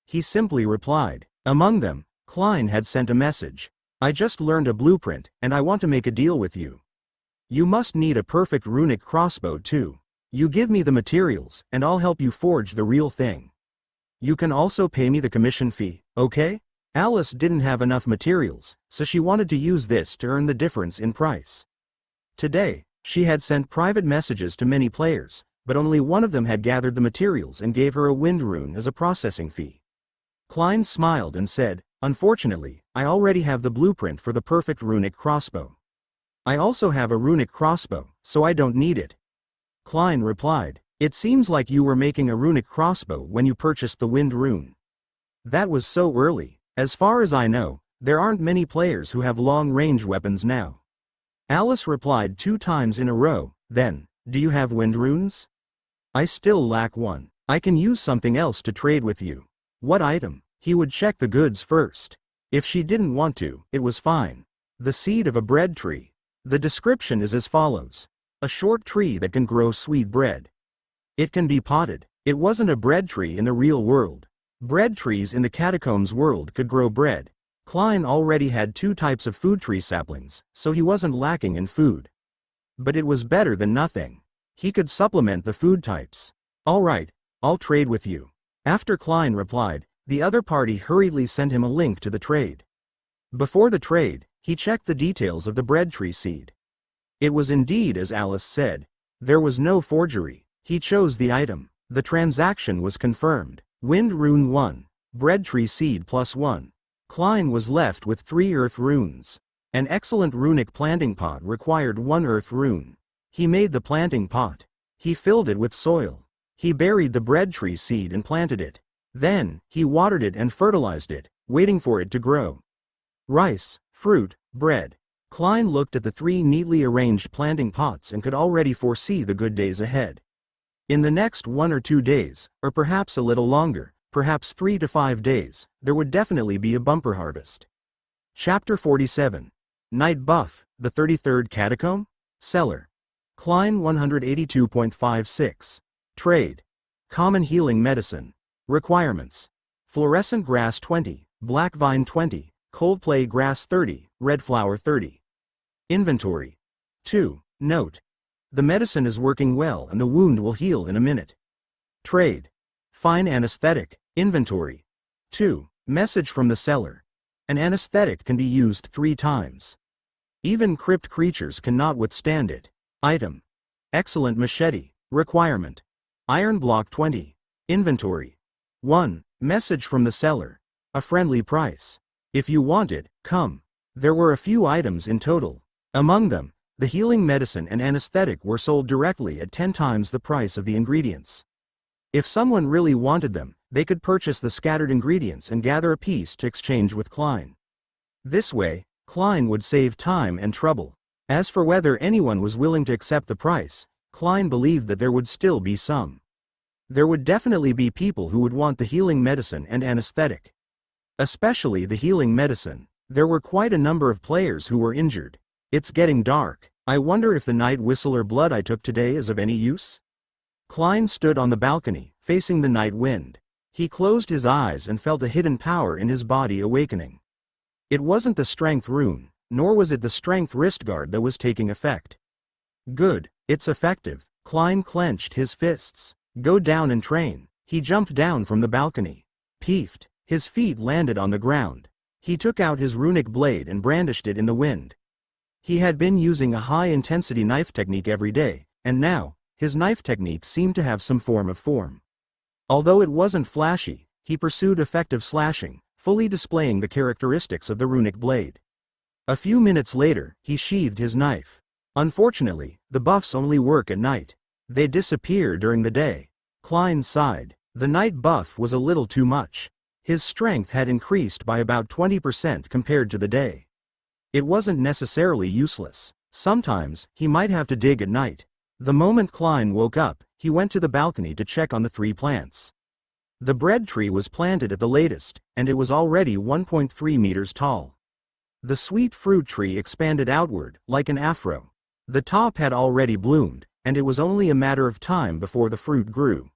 Speaker 1: He simply replied. Among them, Klein had sent a message. "I just learned a blueprint, and I want to make a deal with you. You must need a perfect runic crossbow too. You give me the materials, and I'll help you forge the real thing. You can also pay me the commission fee, okay?" Alice didn't have enough materials, so she wanted to use this to earn the difference in price. Today, she had sent private messages to many players, but only one of them had gathered the materials and gave her a wind rune as a processing fee. Klein smiled and said, "Unfortunately, I already have the blueprint for the perfect runic crossbow. I also have a runic crossbow, so I don't need it." Klein replied, "It seems like you were making a runic crossbow when you purchased the wind rune. That was so early. As far as I know, there aren't many players who have long-range weapons now." Alice replied 2 times in a row, then, "Do you have wind runes?" "I still lack one. I can use something else to trade with you." "What item?" He would check the goods first. If she didn't want to, it was fine. The seed of a bread tree. The description is as follows. A short tree that can grow sweet bread. It can be potted. It wasn't a bread tree in the real world. Bread trees in the Catacombs world could grow bread. Klein already had 2 types of food tree saplings, so he wasn't lacking in food. But it was better than nothing. He could supplement the food types. "All right, I'll trade with you." After Klein replied, the other party hurriedly sent him a link to the trade. Before the trade, he checked the details of the bread tree seed. It was indeed as Alice said. There was no forgery. He chose the item. The transaction was confirmed. Wind rune 1. Bread tree seed +1. Klein was left with 3 earth runes. An excellent runic planting pot required 1 earth rune. He made the planting pot. He filled it with soil. He buried the bread tree seed and planted it. Then, he watered it and fertilized it, waiting for it to grow. Rice, fruit, bread. Klein looked at the 3 neatly arranged planting pots and could already foresee the good days ahead. In the next 1 or 2 days, or perhaps a little longer, perhaps 3 to 5 days, there would definitely be a bumper harvest. Chapter 47. Night Buff, the 33rd Catacomb? Seller. Klein 182.56. Trade. Common healing medicine. Requirements. Fluorescent grass 20, black vine 20, cold play grass 30, red flower 30. Inventory. 2. Note. The medicine is working well and the wound will heal in a minute. Trade. Fine anesthetic. Inventory. 2. Message from the seller. An anesthetic can be used 3 times. Even crypt creatures cannot withstand it. Item. Excellent machete. Requirement. Iron block 20. Inventory. 1. Message from the seller. A friendly price. If you want it, come. There were a few items in total. Among them, the healing medicine and anesthetic were sold directly at 10 times the price of the ingredients. If someone really wanted them, they could purchase the scattered ingredients and gather a piece to exchange with Klein. This way, Klein would save time and trouble. As for whether anyone was willing to accept the price, Klein believed that there would still be some. There would definitely be people who would want the healing medicine and anesthetic. Especially the healing medicine. There were quite a number of players who were injured. It's getting dark. I wonder if the night whistler blood I took today is of any use? Klein stood on the balcony, facing the night wind. He closed his eyes and felt a hidden power in his body awakening. It wasn't the strength rune, nor was it the strength wrist guard that was taking effect. Good, it's effective. Klein clenched his fists. Go down and train. He jumped down from the balcony. Peefed. His feet landed on the ground. He took out his runic blade and brandished it in the wind. He had been using a high-intensity knife technique every day, and now, his knife technique seemed to have some form of form. Although it wasn't flashy, he pursued effective slashing, fully displaying the characteristics of the runic blade. A few minutes later, he sheathed his knife. Unfortunately, the buffs only work at night. They disappear during the day. Klein sighed. The night buff was a little too much. His strength had increased by about 20% compared to the day. It wasn't necessarily useless. Sometimes, he might have to dig at night. The moment Klein woke up, he went to the balcony to check on the 3 plants. The bread tree was planted at the latest, and it was already 1.3 meters tall. The sweet fruit tree expanded outward, like an afro. The top had already bloomed, and it was only a matter of time before the fruit grew.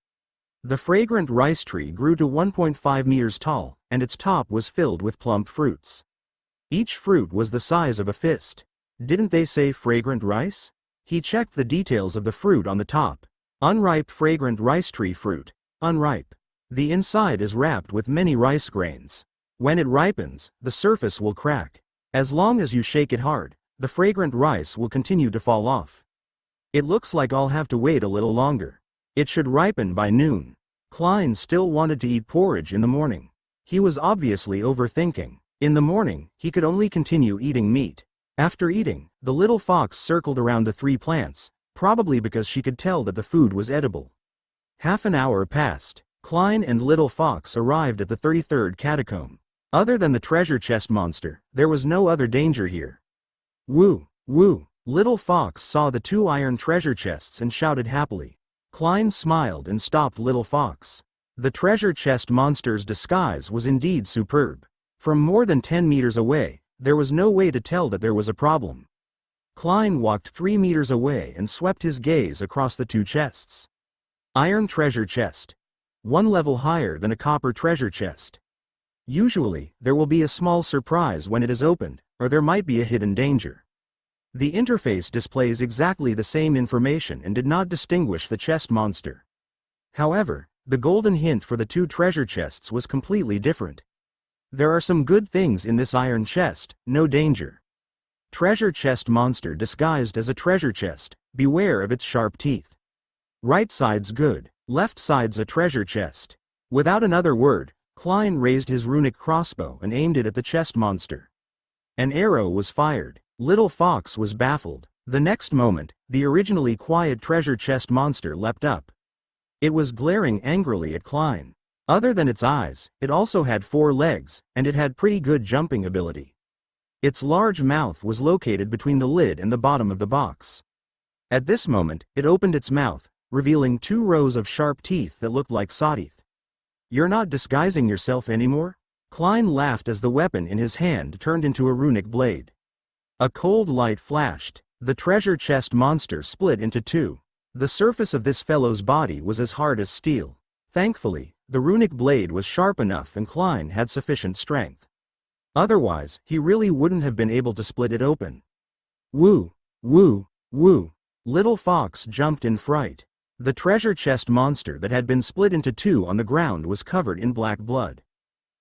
Speaker 1: The fragrant rice tree grew to 1.5 meters tall, and its top was filled with plump fruits. Each fruit was the size of a fist. Didn't they say fragrant rice? He checked the details of the fruit on the top. Unripe fragrant rice tree fruit. Unripe. The inside is wrapped with many rice grains. When it ripens, the surface will crack. As long as you shake it hard, the fragrant rice will continue to fall off. It looks like I'll have to wait a little longer. It should ripen by noon. Klein still wanted to eat porridge in the morning. He was obviously overthinking. In the morning, he could only continue eating meat. After eating, the little fox circled around the 3 plants, probably because she could tell that the food was edible. Half an hour passed. Klein and Little Fox arrived at the 33rd catacomb. Other than the treasure chest monster, there was no other danger here. Woo, woo. Little Fox saw the 2 iron treasure chests and shouted happily. Klein smiled and stopped Little Fox. The treasure chest monster's disguise was indeed superb. From more than 10 meters away, there was no way to tell that there was a problem. Klein walked 3 meters away and swept his gaze across the 2 chests. Iron treasure chest. 1 level higher than a copper treasure chest. Usually, there will be a small surprise when it is opened, or there might be a hidden danger. The interface displays exactly the same information and did not distinguish the chest monster. However, the golden hint for the 2 treasure chests was completely different. There are some good things in this iron chest, no danger. Treasure chest monster disguised as a treasure chest, beware of its sharp teeth. Right side's good, left side's a treasure chest. Without another word, Klein raised his runic crossbow and aimed it at the chest monster. An arrow was fired. Little Fox was baffled. The next moment, the originally quiet treasure chest monster leapt up. It was glaring angrily at Klein. Other than its eyes, it also had 4 legs, and it had pretty good jumping ability. Its large mouth was located between the lid and the bottom of the box. At this moment, it opened its mouth, revealing 2 rows of sharp teeth that looked like sawteeth. You're not disguising yourself anymore? Klein laughed as the weapon in his hand turned into a runic blade. A cold light flashed. The treasure chest monster split into 2. The surface of this fellow's body was as hard as steel. Thankfully, the runic blade was sharp enough and Klein had sufficient strength. Otherwise, he really wouldn't have been able to split it open. Woo! Woo! Woo! Little Fox jumped in fright. The treasure chest monster that had been split into two on the ground was covered in black blood.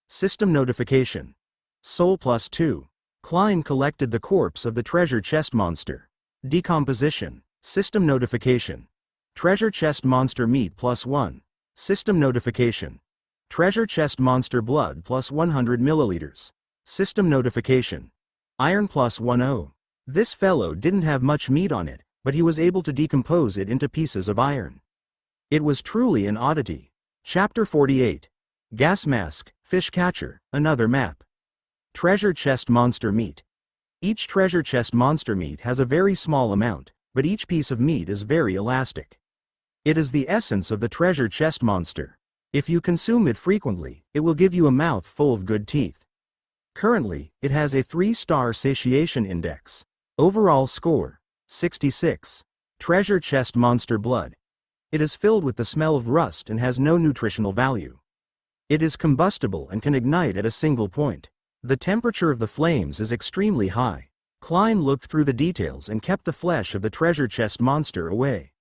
Speaker 1: System notification. Soul +2. Klein collected the corpse of the treasure chest monster. Decomposition. System notification. Treasure chest monster meat +1. System notification. Treasure chest monster blood +100 milliliters. System notification. Iron +10. This fellow didn't have much meat on it, but he was able to decompose it into pieces of iron. It was truly an oddity. Chapter 48. Gas mask, fish catcher, another map. Treasure chest monster meat. Each treasure chest monster meat has a very small amount, but each piece of meat is very elastic. It is the essence of the treasure chest monster. If you consume it frequently, it will give you a mouth full of good teeth. Currently, it has a 3-star satiation index. Overall score, 66. Treasure chest monster blood. It is filled with the smell of rust and has no nutritional value. It is combustible and can ignite at a single point. The temperature of the flames is extremely high. Klein looked through the details and kept the flesh of the treasure chest monster away.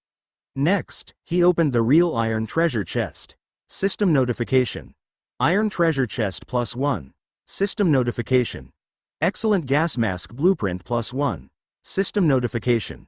Speaker 1: Next, he opened the real iron treasure chest. System notification. Iron treasure chest +1. System notification. Excellent gas mask blueprint +1. System notification.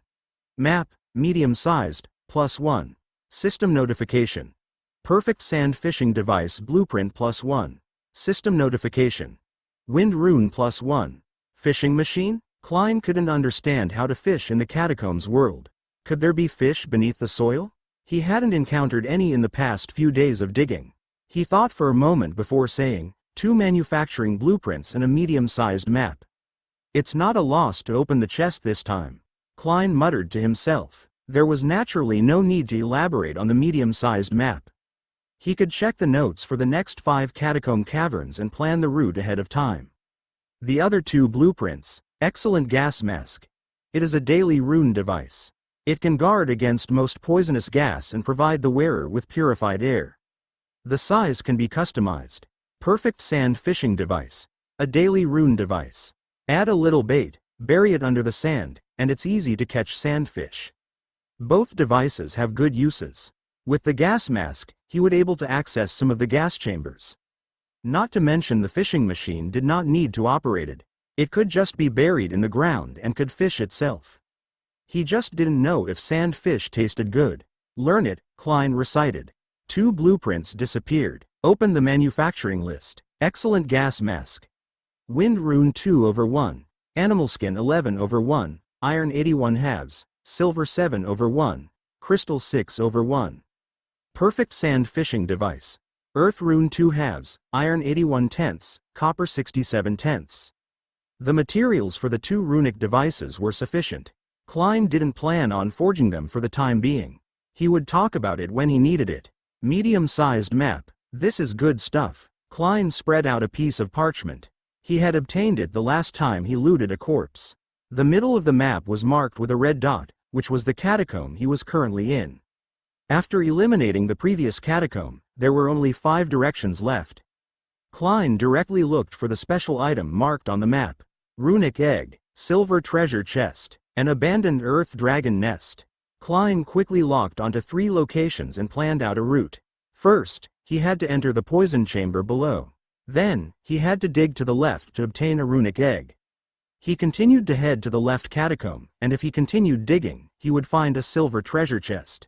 Speaker 1: Map, medium-sized, +1. System notification. Perfect sand fishing device blueprint +1. System notification. Wind rune +1. Fishing machine? Klein couldn't understand how to fish in the catacombs world. Could there be fish beneath the soil? He hadn't encountered any in the past few days of digging. He thought for a moment before saying, 2 manufacturing blueprints and a medium-sized map. It's not a loss to open the chest this time. Klein muttered to himself. There was naturally no need to elaborate on the medium-sized map. He could check the notes for the next 5 catacomb caverns and plan the route ahead of time. The other 2 blueprints. Excellent gas mask. It is a daily rune device. It can guard against most poisonous gas and provide the wearer with purified air. The size can be customized. Perfect sand fishing device. A daily rune device. Add a little bait, bury it under the sand, and it's easy to catch sandfish. Both devices have good uses. With the gas mask, he would able to access some of the gas chambers. Not to mention the fishing machine did not need to operate it. It could just be buried in the ground and could fish itself. He just didn't know if sand fish tasted good. Learn it, Klein recited. 2 blueprints disappeared. Open the manufacturing list. Excellent gas mask. Wind rune 2/1. Animal skin 11/1. Iron 81 halves. Silver 7/1. Crystal 6/1. Perfect sand fishing device. Earth rune 2 halves. Iron 81 tenths. Copper 67 tenths. The materials for the 2 runic devices were sufficient. Klein didn't plan on forging them for the time being. He would talk about it when he needed it. Medium-sized map. This is good stuff. Klein spread out a piece of parchment. He had obtained it the last time he looted a corpse. The middle of the map was marked with a red dot, which was the catacomb he was currently in. After eliminating the previous catacomb, there were only 5 directions left. Klein directly looked for the special item marked on the map. Runic egg, silver treasure chest, an abandoned earth dragon nest. Klein quickly locked onto 3 locations and planned out a route. First, he had to enter the poison chamber below. Then, he had to dig to the left to obtain a runic egg. He continued to head to the left catacomb, and if he continued digging, he would find a silver treasure chest.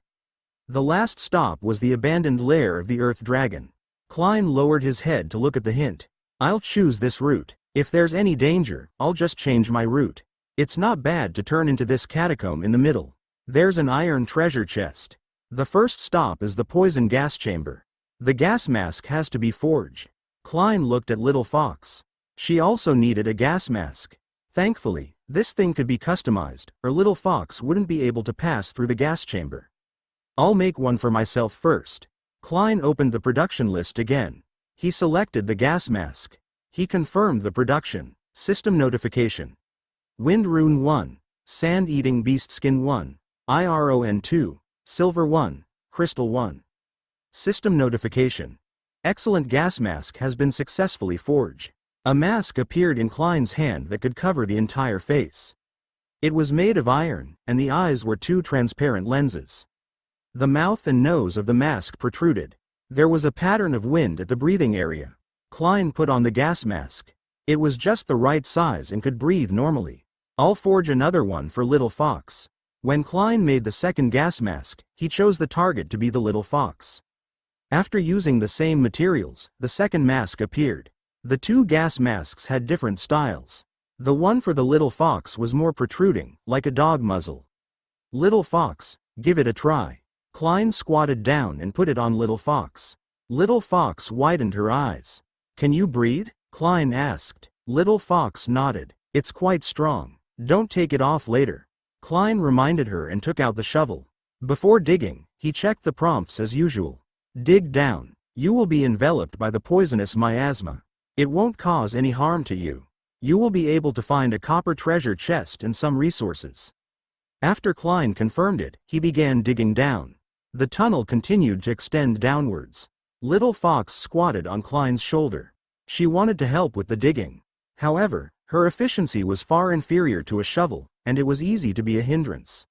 Speaker 1: The last stop was the abandoned lair of the earth dragon. Klein lowered his head to look at the hint. I'll choose this route. If there's any danger, I'll just change my route. It's not bad to turn into this catacomb in the middle. There's an iron treasure chest. The first stop is the poison gas chamber. The gas mask has to be forged. Klein looked at Little Fox. She also needed a gas mask. Thankfully, this thing could be customized, or Little Fox wouldn't be able to pass through the gas chamber. I'll make one for myself first. Klein opened the production list again. He selected the gas mask. He confirmed the production. System notification. Wind rune 1. Sand-eating beast skin 1. IRON 2. Silver 1. Crystal 1. System notification. Excellent gas mask has been successfully forged. A mask appeared in Klein's hand that could cover the entire face. It was made of iron, and the eyes were two transparent lenses. The mouth and nose of the mask protruded. There was a pattern of wind at the breathing area. Klein put on the gas mask. It was just the right size and could breathe normally. I'll forge another one for Little Fox. When Klein made the second gas mask, he chose the target to be the little fox. After using the same materials, the second mask appeared. The two gas masks had different styles. The one for the little fox was more protruding, like a dog muzzle. Little Fox, give it a try. Klein squatted down and put it on Little Fox. Little Fox widened her eyes. Can you breathe? Klein asked. Little Fox nodded. It's quite strong. Don't take it off later. Klein reminded her and took out the shovel. Before digging, he checked the prompts as usual. Dig down. You will be enveloped by the poisonous miasma. It won't cause any harm to you. You will be able to find a copper treasure chest and some resources. After Klein confirmed it, he began digging down. The tunnel continued to extend downwards. Little Fox squatted on Klein's shoulder. She wanted to help with the digging. However, her efficiency was far inferior to a shovel, and it was easy to be a hindrance.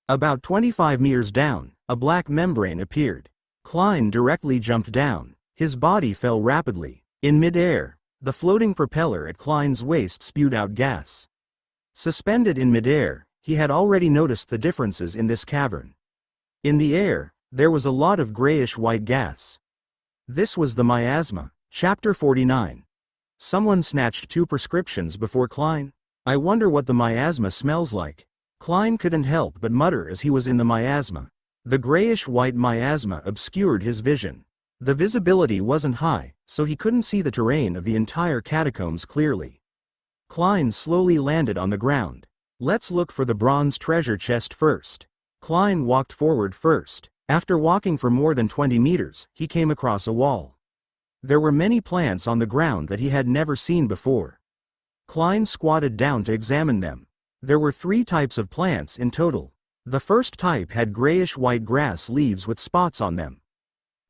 Speaker 1: About 25 meters down, a black membrane appeared. Klein directly jumped down. His body fell rapidly. In midair, the floating propeller at Klein's waist spewed out gas. Suspended in midair, he had already noticed the differences in this cavern. In the air, there was a lot of grayish-white gas. This was the miasma. Chapter 49. Someone snatched 2 prescriptions before Klein. I wonder what the miasma smells like. Klein couldn't help but mutter as he was in the miasma. The grayish-white miasma obscured his vision. The visibility wasn't high, so he couldn't see the terrain of the entire catacombs clearly. Klein slowly landed on the ground. Let's look for the bronze treasure chest first. Klein walked forward first. After walking for more than 20 meters, he came across a wall. There were many plants on the ground that he had never seen before. Klein squatted down to examine them. There were 3 types of plants in total. The first type had grayish-white grass leaves with spots on them.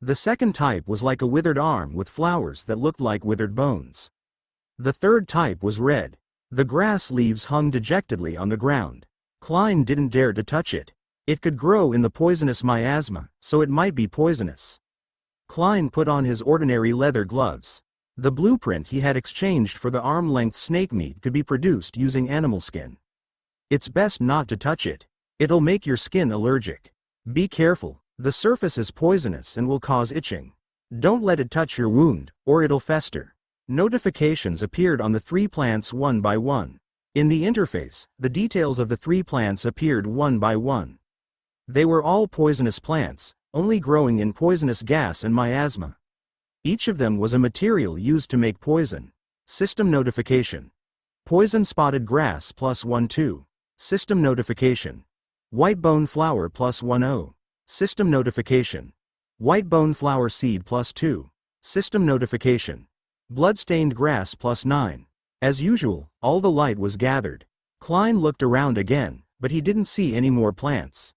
Speaker 1: The second type was like a withered arm with flowers that looked like withered bones. The third type was red. The grass leaves hung dejectedly on the ground. Klein didn't dare to touch it. It could grow in the poisonous miasma, so it might be poisonous. Klein put on his ordinary leather gloves. The blueprint he had exchanged for the arm-length snake meat could be produced using animal skin. It's best not to touch it. It'll make your skin allergic. Be careful. The surface is poisonous and will cause itching. Don't let it touch your wound, or it'll fester. Notifications appeared on the 3 plants one by one. In the interface, the details of the 3 plants appeared one by one. They were all poisonous plants, only growing in poisonous gas and miasma. Each of them was a material used to make poison. System notification. Poison spotted grass +1-2. System notification. White bone flower +10. System notification. White bone flower seed +2. System notification. Bloodstained grass +9. As usual, all the light was gathered. Klein looked around again, but he didn't see any more plants.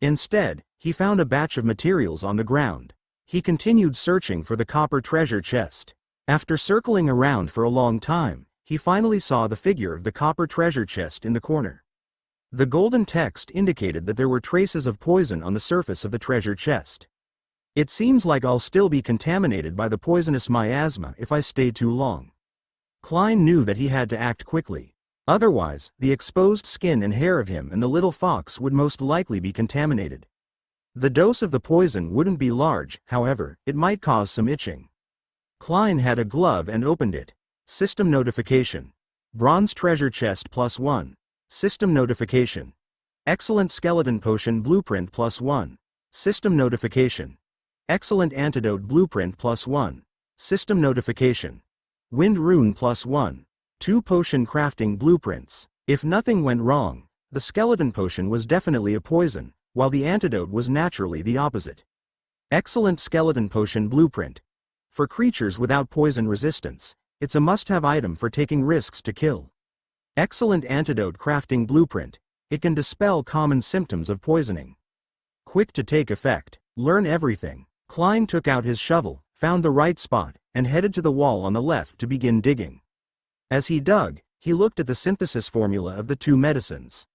Speaker 1: Instead, he found a batch of materials on the ground. He continued searching for the copper treasure chest. After circling around for a long time, he finally saw the figure of the copper treasure chest in the corner. The golden text indicated that there were traces of poison on the surface of the treasure chest. It seems like I'll still be contaminated by the poisonous miasma if I stay too long. Klein knew that he had to act quickly. Otherwise, the exposed skin and hair of him and the little fox would most likely be contaminated. The dose of the poison wouldn't be large, however, it might cause some itching. Klein had a glove and opened it. System notification. Bronze treasure chest +1. System notification. Excellent skeleton potion blueprint +1. System notification. Excellent antidote blueprint +1. System notification. Wind rune +1. 2 potion crafting blueprints. If nothing went wrong, the skeleton potion was definitely a poison, while the antidote was naturally the opposite. Excellent skeleton potion blueprint. For creatures without poison resistance, it's a must-have item for taking risks to kill. Excellent antidote crafting blueprint. It can dispel common symptoms of poisoning. Quick to take effect. Learn everything. Klein took out his shovel, found the right spot, and headed to the wall on the left to begin digging. As he dug, He looked at the synthesis formula of the two medicines.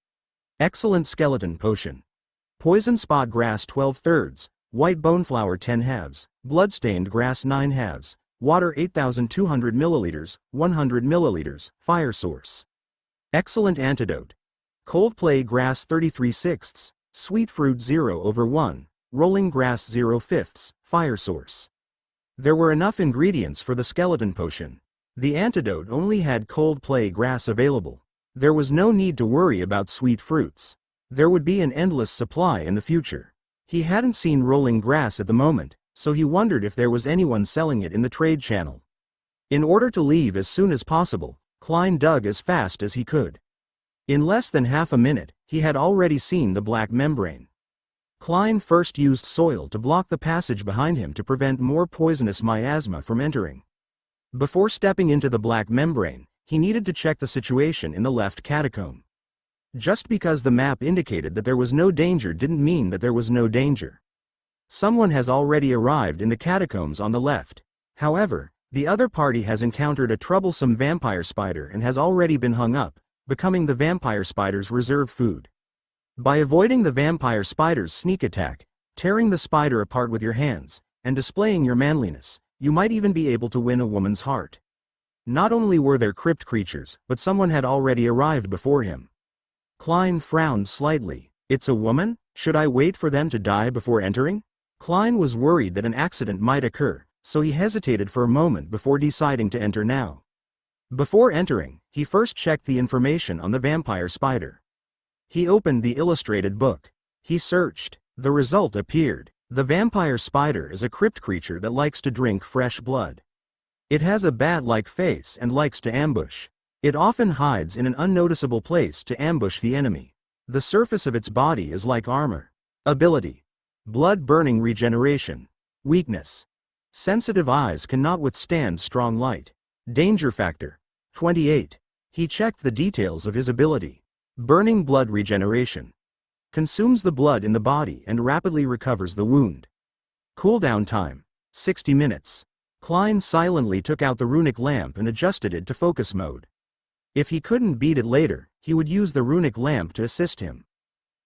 Speaker 1: Excellent skeleton potion. Poison spot grass 12/3, white boneflower 10/2, bloodstained grass 9/2, water 8,200 milliliters, 100 milliliters, fire source. Excellent antidote. Cold play grass 33/6, sweet fruit 0/1, rolling grass 0/5, fire source. There were enough ingredients for the skeleton potion. The antidote only had cold play grass available. There was no need to worry about sweet fruits. There would be an endless supply in the future. He hadn't seen rolling grass at the moment, so he wondered if there was anyone selling it in the trade channel. In order to leave as soon as possible, Klein dug as fast as he could. In less than half a minute, he had already seen the black membrane. Klein first used soil to block the passage behind him to prevent more poisonous miasma from entering. Before stepping into the black membrane, he needed to check the situation in the left catacomb. Just because the map indicated that there was no danger didn't mean that there was no danger. Someone has already arrived in the catacombs on the left. However, the other party has encountered a troublesome vampire spider and has already been hung up, becoming the vampire spider's reserve food. By avoiding the vampire spider's sneak attack, tearing the spider apart with your hands, and displaying your manliness, you might even be able to win a woman's heart. Not only were there crypt creatures, but someone had already arrived before him. Klein frowned slightly. It's a woman? Should I wait for them to die before entering? Klein was worried that an accident might occur, so he hesitated for a moment before deciding to enter now. Before entering, he first checked the information on the vampire spider. He opened the illustrated book. He searched. The result appeared. The vampire spider is a crypt creature that likes to drink fresh blood. It has a bat-like face and likes to ambush. It often hides in an unnoticeable place to ambush the enemy. The surface of its body is like armor. Ability: blood-burning regeneration. Weakness: sensitive eyes cannot withstand strong light. Danger factor: 28. He checked the details of his ability. Burning blood regeneration. Consumes the blood in the body and rapidly recovers the wound. Cooldown time: 60 minutes. Klein silently took out the runic lamp and adjusted it to focus mode. If he couldn't beat it later, he would use the runic lamp to assist him.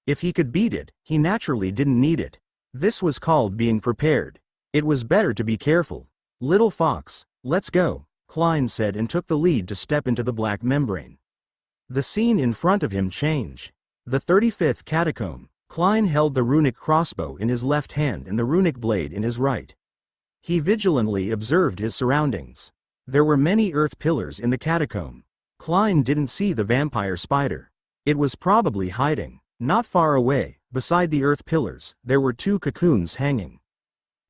Speaker 1: If he could beat it, he naturally didn't need it. This was called being prepared. It was better to be careful. Little fox, let's go, Klein said and took the lead to step into the black membrane. The scene in front of him changed. The 35th catacomb. Klein held the runic crossbow in his left hand and the runic blade in his right. He vigilantly observed his surroundings. There were many earth pillars in the catacomb. Klein didn't see the vampire spider. It was probably hiding. Not far away, beside the earth pillars, there were two cocoons hanging.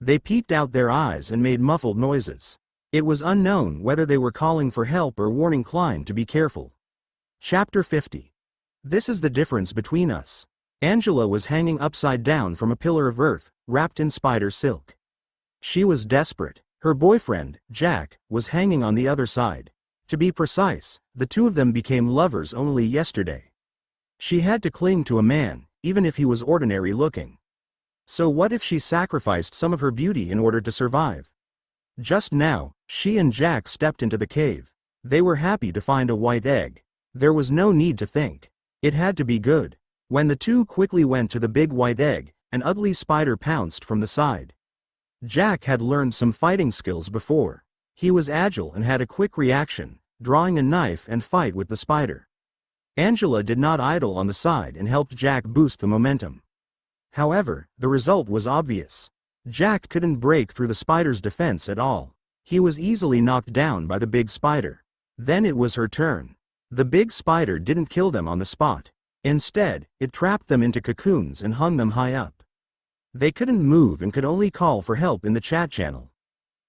Speaker 1: They peeked out their eyes and made muffled noises. It was unknown whether they were calling for help or warning Klein to be careful. Chapter 50. This is the difference between us. Angela was hanging upside down from a pillar of earth, wrapped in spider silk. She was desperate. Her boyfriend, Jack, was hanging on the other side. To be precise, the two of them became lovers only yesterday. She had to cling to a man, even if he was ordinary looking. So what if she sacrificed some of her beauty in order to survive? Just now, she and Jack stepped into the cave. They were happy to find a white egg. There was no need to think. It had to be good. When the two quickly went to the big white egg, an ugly spider pounced from the side. Jack had learned some fighting skills before. He was agile and had a quick reaction, drawing a knife and fight with the spider. Angela did not idle on the side and helped Jack boost the momentum. However, the result was obvious. Jack couldn't break through the spider's defense at all. He was easily knocked down by the big spider. Then it was her turn. The big spider didn't kill them on the spot. Instead, it trapped them into cocoons and hung them high up. They couldn't move and could only call for help in the chat channel.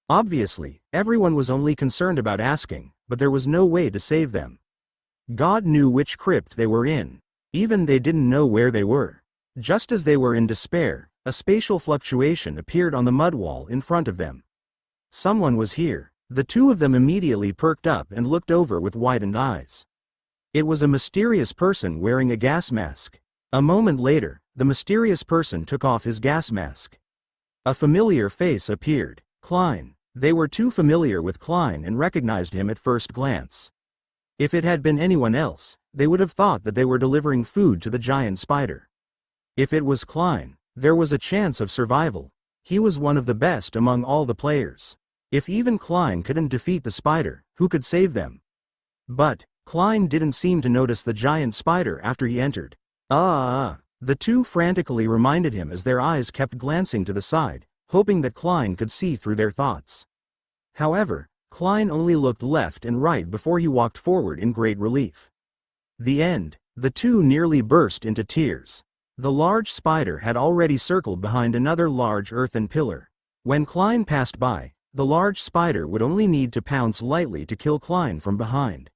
Speaker 1: Obviously, everyone was only concerned about asking, but there was no way to save them. God knew which crypt they were in. Even they didn't know where they were. Just as they were in despair, a spatial fluctuation appeared on the mud wall in front of them. Someone was here. The two of them immediately perked up and looked over with widened eyes. It was a mysterious person wearing a gas mask. A moment later, the mysterious person took off his gas mask. A familiar face appeared. Klein. They were too familiar with Klein and recognized him at first glance. If it had been anyone else, they would have thought that they were delivering food to the giant spider. If it was Klein, there was a chance of survival. He was one of the best among all the players. If even Klein couldn't defeat the spider, who could save them? But Klein didn't seem to notice the giant spider after he entered. The two frantically reminded him as their eyes kept glancing to the side, hoping that Klein could see through their thoughts. However, Klein only looked left and right before he walked forward in great relief. The end. The two nearly burst into tears. The large spider had already circled behind another large earthen pillar. When Klein passed by, the large spider would only need to pounce lightly to kill Klein from behind.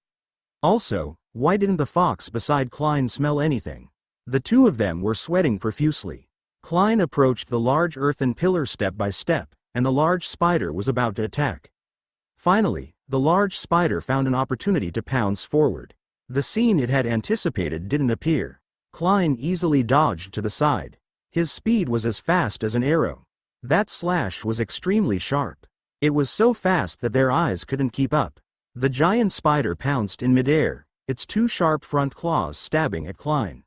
Speaker 1: Also, why didn't the fox beside Klein smell anything? The two of them were sweating profusely. Klein approached the large earthen pillar step by step, and the large spider was about to attack. Finally, the large spider found an opportunity to pounce forward. The scene it had anticipated didn't appear. Klein easily dodged to the side. His speed was as fast as an arrow. That slash was extremely sharp. It was so fast that their eyes couldn't keep up. The giant spider pounced in midair, its two sharp front claws stabbing at Klein.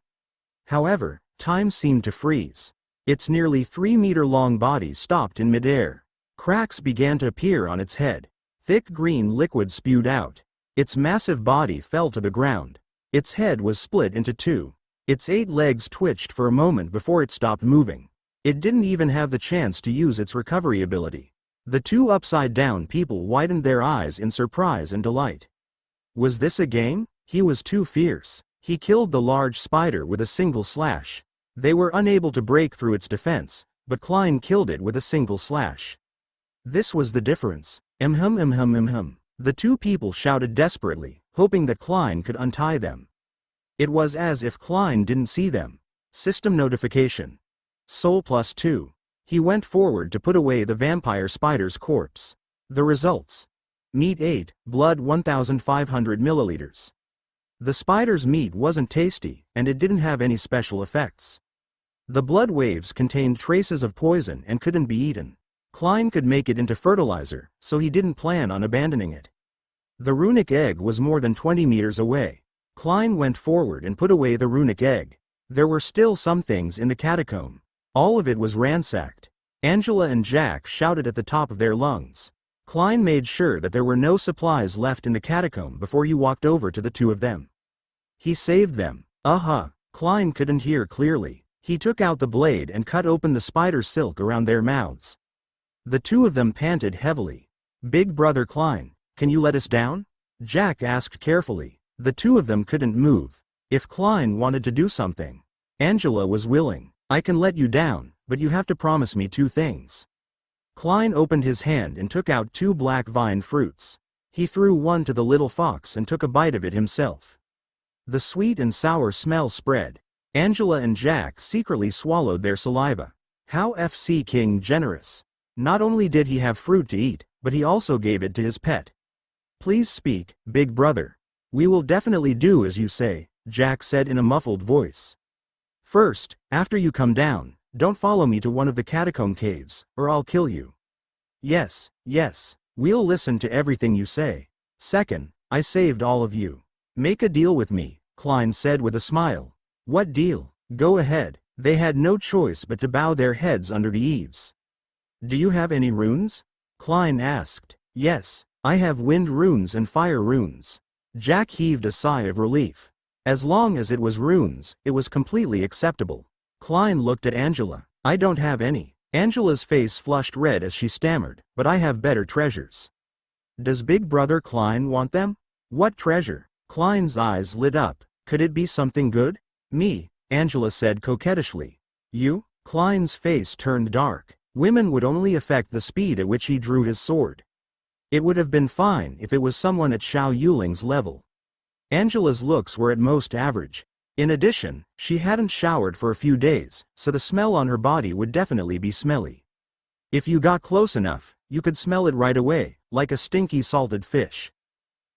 Speaker 1: However, time seemed to freeze. Its nearly 3-meter-long body stopped in midair. Cracks began to appear on its head. Thick green liquid spewed out. Its massive body fell to the ground. Its head was split into two. Its 8 legs twitched for a moment before it stopped moving. It didn't even have the chance to use its recovery ability. The two upside-down people widened their eyes in surprise and delight. Was this a game? He was too fierce. He killed the large spider with a single slash. They were unable to break through its defense, but Klein killed it with a single slash. This was the difference. The two people shouted desperately, hoping that Klein could untie them. It was as if Klein didn't see them. System notification. Soul +2. He went forward to put away the vampire spider's corpse. The results. Meat 8, blood 1,500 milliliters. The spider's meat wasn't tasty, and it didn't have any special effects. The blood waves contained traces of poison and couldn't be eaten. Klein could make it into fertilizer, so he didn't plan on abandoning it. The runic egg was more than 20 meters away. Klein went forward and put away the runic egg. There were still some things in the catacomb. All of it was ransacked. Angela and Jack shouted at the top of their lungs. Klein made sure that there were no supplies left in the catacomb before he walked over to the two of them. He saved them. Klein couldn't hear clearly. He took out the blade and cut open the spider silk around their mouths. The two of them panted heavily. Big brother Klein, can you let us down? Jack asked carefully. The two of them couldn't move. If Klein wanted to do something, Angela was willing. I can let you down, but you have to promise me 2 things. Klein opened his hand and took out 2 black vine fruits. He threw one to the little fox and took a bite of it himself. The sweet and sour smell spread. Angela and Jack secretly swallowed their saliva. How FC King generous. Not only did he have fruit to eat, but he also gave it to his pet. Please speak, big brother. We will definitely do as you say, Jack said in a muffled voice. First, after you come down, don't follow me to one of the catacomb caves, or I'll kill you. Yes, we'll listen to everything you say. Second, I saved all of you. Make a deal with me, Klein said with a smile. What deal? Go ahead. They had no choice but to bow their heads under the eaves. Do you have any runes? Klein asked. Yes, I have wind runes and fire runes. Jack heaved a sigh of relief. As long as it was runes, it was completely acceptable. Klein looked at Angela. I don't have any. Angela's face flushed red as she stammered, but I have better treasures. Does big brother Klein want them? What treasure? Klein's eyes lit up. Could it be something good? Me, Angela said coquettishly. You? Klein's face turned dark. Women would only affect the speed at which he drew his sword. It would have been fine if it was someone at Xiao Yuling's level. Angela's looks were at most average. In addition, she hadn't showered for a few days, so the smell on her body would definitely be smelly. If you got close enough, you could smell it right away, like a stinky salted fish.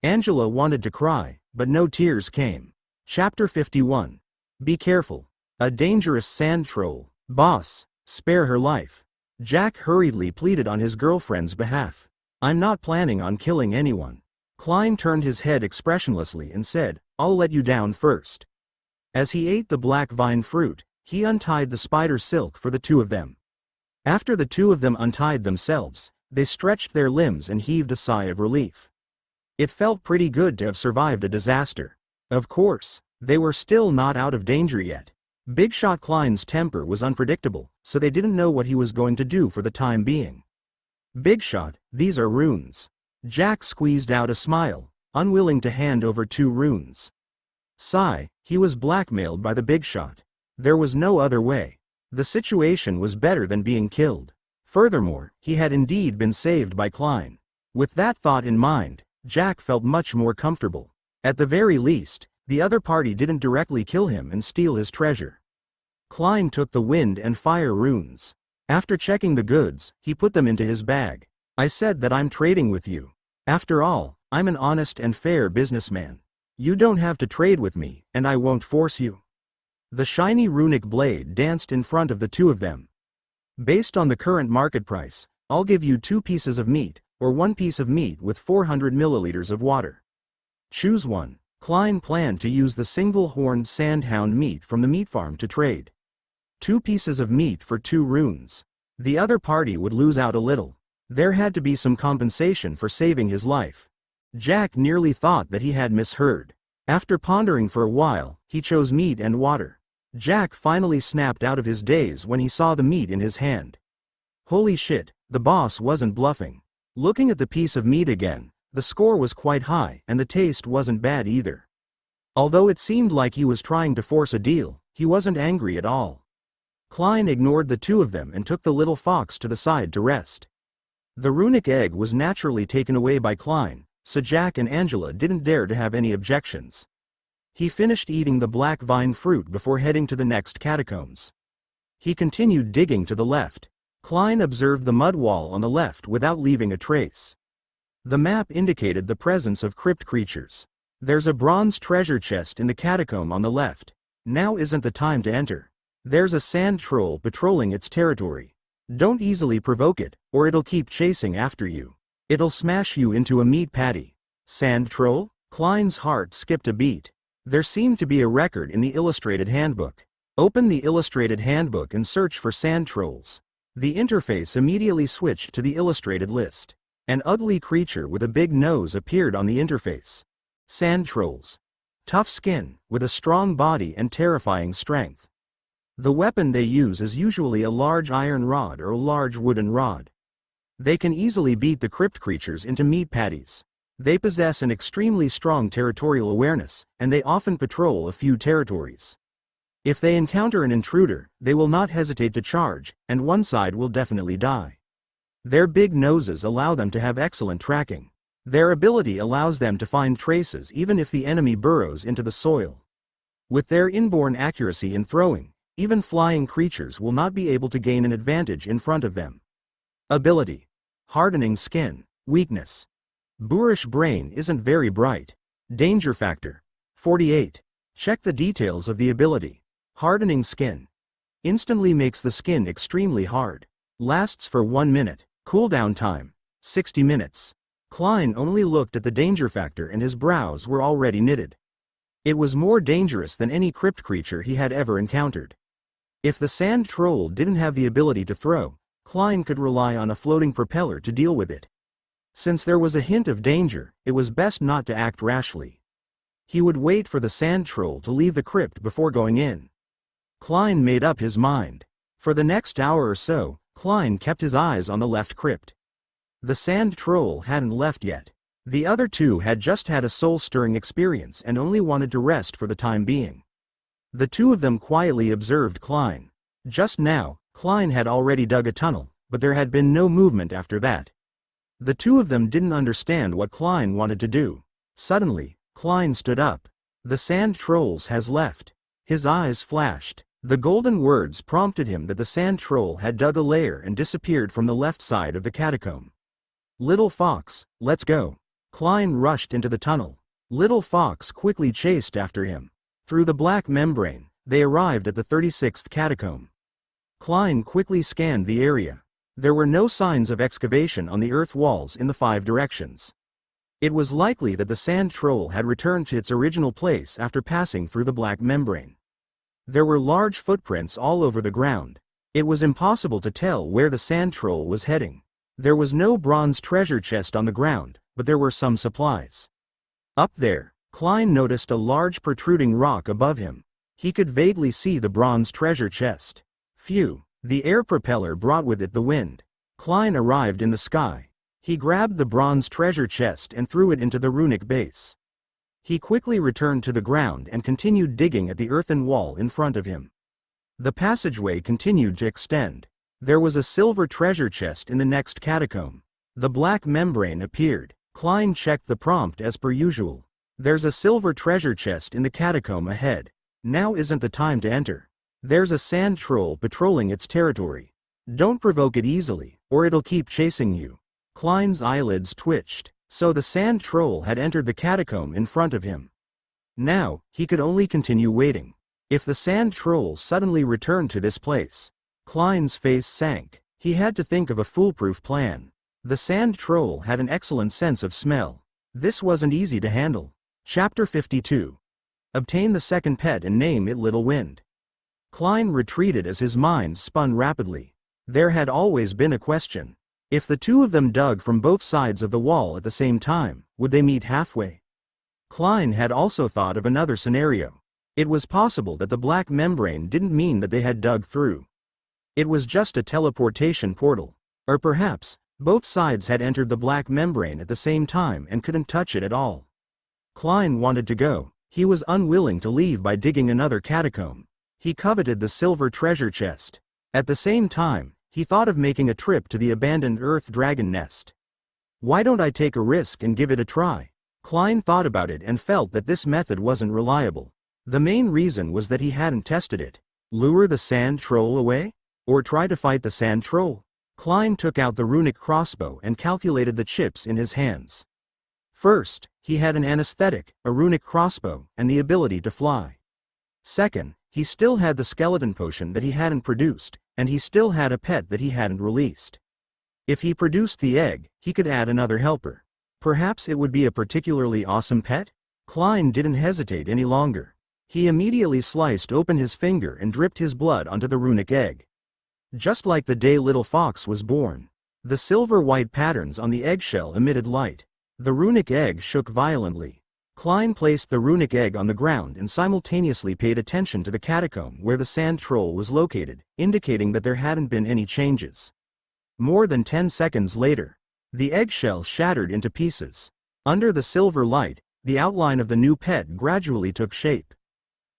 Speaker 1: Angela wanted to cry, but no tears came. Chapter 51. Be careful. A dangerous sand troll. Boss, spare her life. Jack hurriedly pleaded on his girlfriend's behalf. I'm not planning on killing anyone. Klein turned his head expressionlessly and said, "I'll let you down first." As he ate the black vine fruit, he untied the spider silk for the two of them. After the two of them untied themselves, they stretched their limbs and heaved a sigh of relief. It felt pretty good to have survived a disaster. Of course, they were still not out of danger yet. Big Shot Klein's temper was unpredictable, so they didn't know what he was going to do for the time being. "Big Shot, these are runes." Jack squeezed out a smile, unwilling to hand over 2 runes. Sigh, he was blackmailed by the Big Shot. There was no other way. The situation was better than being killed. Furthermore, he had indeed been saved by Klein. With that thought in mind, Jack felt much more comfortable. At the very least, the other party didn't directly kill him and steal his treasure. Klein took the wind and fire runes. After checking the goods, he put them into his bag. "I said that I'm trading with you. After all, I'm an honest and fair businessman. You don't have to trade with me, and I won't force you." The shiny runic blade danced in front of the two of them. "Based on the current market price, I'll give you 2 pieces of meat, or 1 piece of meat with 400 milliliters of water. Choose one." Klein planned to use the single-horned sandhound meat from the meat farm to trade. 2 pieces of meat for 2 runes. The other party would lose out a little. There had to be some compensation for saving his life. Jack nearly thought that he had misheard. After pondering for a while, he chose meat and water. Jack finally snapped out of his daze when he saw the meat in his hand. Holy shit, the boss wasn't bluffing. Looking at the piece of meat again, the score was quite high and the taste wasn't bad either. Although it seemed like he was trying to force a deal, he wasn't angry at all. Klein ignored the two of them and took the little fox to the side to rest. The runic egg was naturally taken away by Klein, so Jack and Angela didn't dare to have any objections. He finished eating the black vine fruit before heading to the next catacombs. He continued digging to the left. Klein observed the mud wall on the left without leaving a trace. The map indicated the presence of crypt creatures. "There's a bronze treasure chest in the catacomb on the left. Now isn't the time to enter. There's a sand troll patrolling its territory. Don't easily provoke it, or it'll keep chasing after you. It'll smash you into a meat patty." Sand troll? Klein's heart skipped a beat. There seemed to be a record in the illustrated handbook. Open the illustrated handbook and search for sand trolls. The interface immediately switched to the illustrated list. An ugly creature with a big nose appeared on the interface. Sand trolls. Tough skin, with a strong body and terrifying strength. The weapon they use is usually a large iron rod or a large wooden rod. They can easily beat the crypt creatures into meat patties. They possess an extremely strong territorial awareness, and they often patrol a few territories. If they encounter an intruder, they will not hesitate to charge, and one side will definitely die. Their big noses allow them to have excellent tracking. Their ability allows them to find traces even if the enemy burrows into the soil. With their inborn accuracy in throwing, even flying creatures will not be able to gain an advantage in front of them. Ability. Hardening skin. Weakness. Boorish brain isn't very bright. Danger factor. 48. Check the details of the ability. Hardening skin. Instantly makes the skin extremely hard. Lasts for 1 minute. Cooldown time. 60 minutes. Klein only looked at the danger factor and his brows were already knitted. It was more dangerous than any crypt creature he had ever encountered. If the sand troll didn't have the ability to throw, Klein could rely on a floating propeller to deal with it. Since there was a hint of danger, it was best not to act rashly. He would wait for the sand troll to leave the crypt before going in. Klein made up his mind. For the next hour or so, Klein kept his eyes on the left crypt. The sand troll hadn't left yet. The other two had just had a soul-stirring experience and only wanted to rest for the time being. The two of them quietly observed Klein. Just now, Klein had already dug a tunnel, but there had been no movement after that. The two of them didn't understand what Klein wanted to do. Suddenly, Klein stood up. "The sand trolls has left." His eyes flashed. The golden words prompted him that the sand troll had dug a lair and disappeared from the left side of the catacomb. "Little Fox, let's go." Klein rushed into the tunnel. Little Fox quickly chased after him. Through the black membrane, they arrived at the 36th catacomb. Klein quickly scanned the area. There were no signs of excavation on the earth walls in the 5 directions. It was likely that the sand troll had returned to its original place after passing through the black membrane. There were large footprints all over the ground. It was impossible to tell where the sand troll was heading. There was no bronze treasure chest on the ground, but there were some supplies. Up there, Klein noticed a large protruding rock above him. He could vaguely see the bronze treasure chest. Phew! The air propeller brought with it the wind. Klein arrived in the sky. He grabbed the bronze treasure chest and threw it into the runic base. He quickly returned to the ground and continued digging at the earthen wall in front of him. The passageway continued to extend. There was a silver treasure chest in the next catacomb. The black membrane appeared. Klein checked the prompt as per usual. There's a silver treasure chest in the catacomb ahead. Now isn't the time to enter. There's a sand troll patrolling its territory. Don't provoke it easily, or it'll keep chasing you. Klein's eyelids twitched. So the sand troll had entered the catacomb in front of him. Now, he could only continue waiting. If the sand troll suddenly returned to this place, Klein's face sank. He had to think of a foolproof plan. The sand troll had an excellent sense of smell. This wasn't easy to handle. Chapter 52. Obtain the second pet and name it Little Wind. Klein retreated as his mind spun rapidly. There had always been a question. If the two of them dug from both sides of the wall at the same time, would they meet halfway? Klein had also thought of another scenario. It was possible that the black membrane didn't mean that they had dug through. It was just a teleportation portal. Or perhaps, both sides had entered the black membrane at the same time and couldn't touch it at all. Klein wanted to go. He was unwilling to leave by digging another catacomb. He coveted the silver treasure chest. At the same time, he thought of making a trip to the abandoned Earth Dragon nest. Why don't I take a risk and give it a try? Klein thought about it and felt that this method wasn't reliable. The main reason was that he hadn't tested it. Lure the sand troll away? Or try to fight the sand troll? Klein took out the runic crossbow and calculated the chips in his hands. First, he had an anesthetic, a runic crossbow, and the ability to fly. Second, he still had the skeleton potion that he hadn't produced, and he still had a pet that he hadn't released. If he produced the egg, he could add another helper. Perhaps it would be a particularly awesome pet? Klein didn't hesitate any longer. He immediately sliced open his finger and dripped his blood onto the runic egg. Just like the day Little Fox was born. The silver-white patterns on the eggshell emitted light. The runic egg shook violently. Klein placed the runic egg on the ground and simultaneously paid attention to the catacomb where the sand troll was located, indicating that there hadn't been any changes. More than 10 seconds later, the eggshell shattered into pieces. Under the silver light, the outline of the new pet gradually took shape.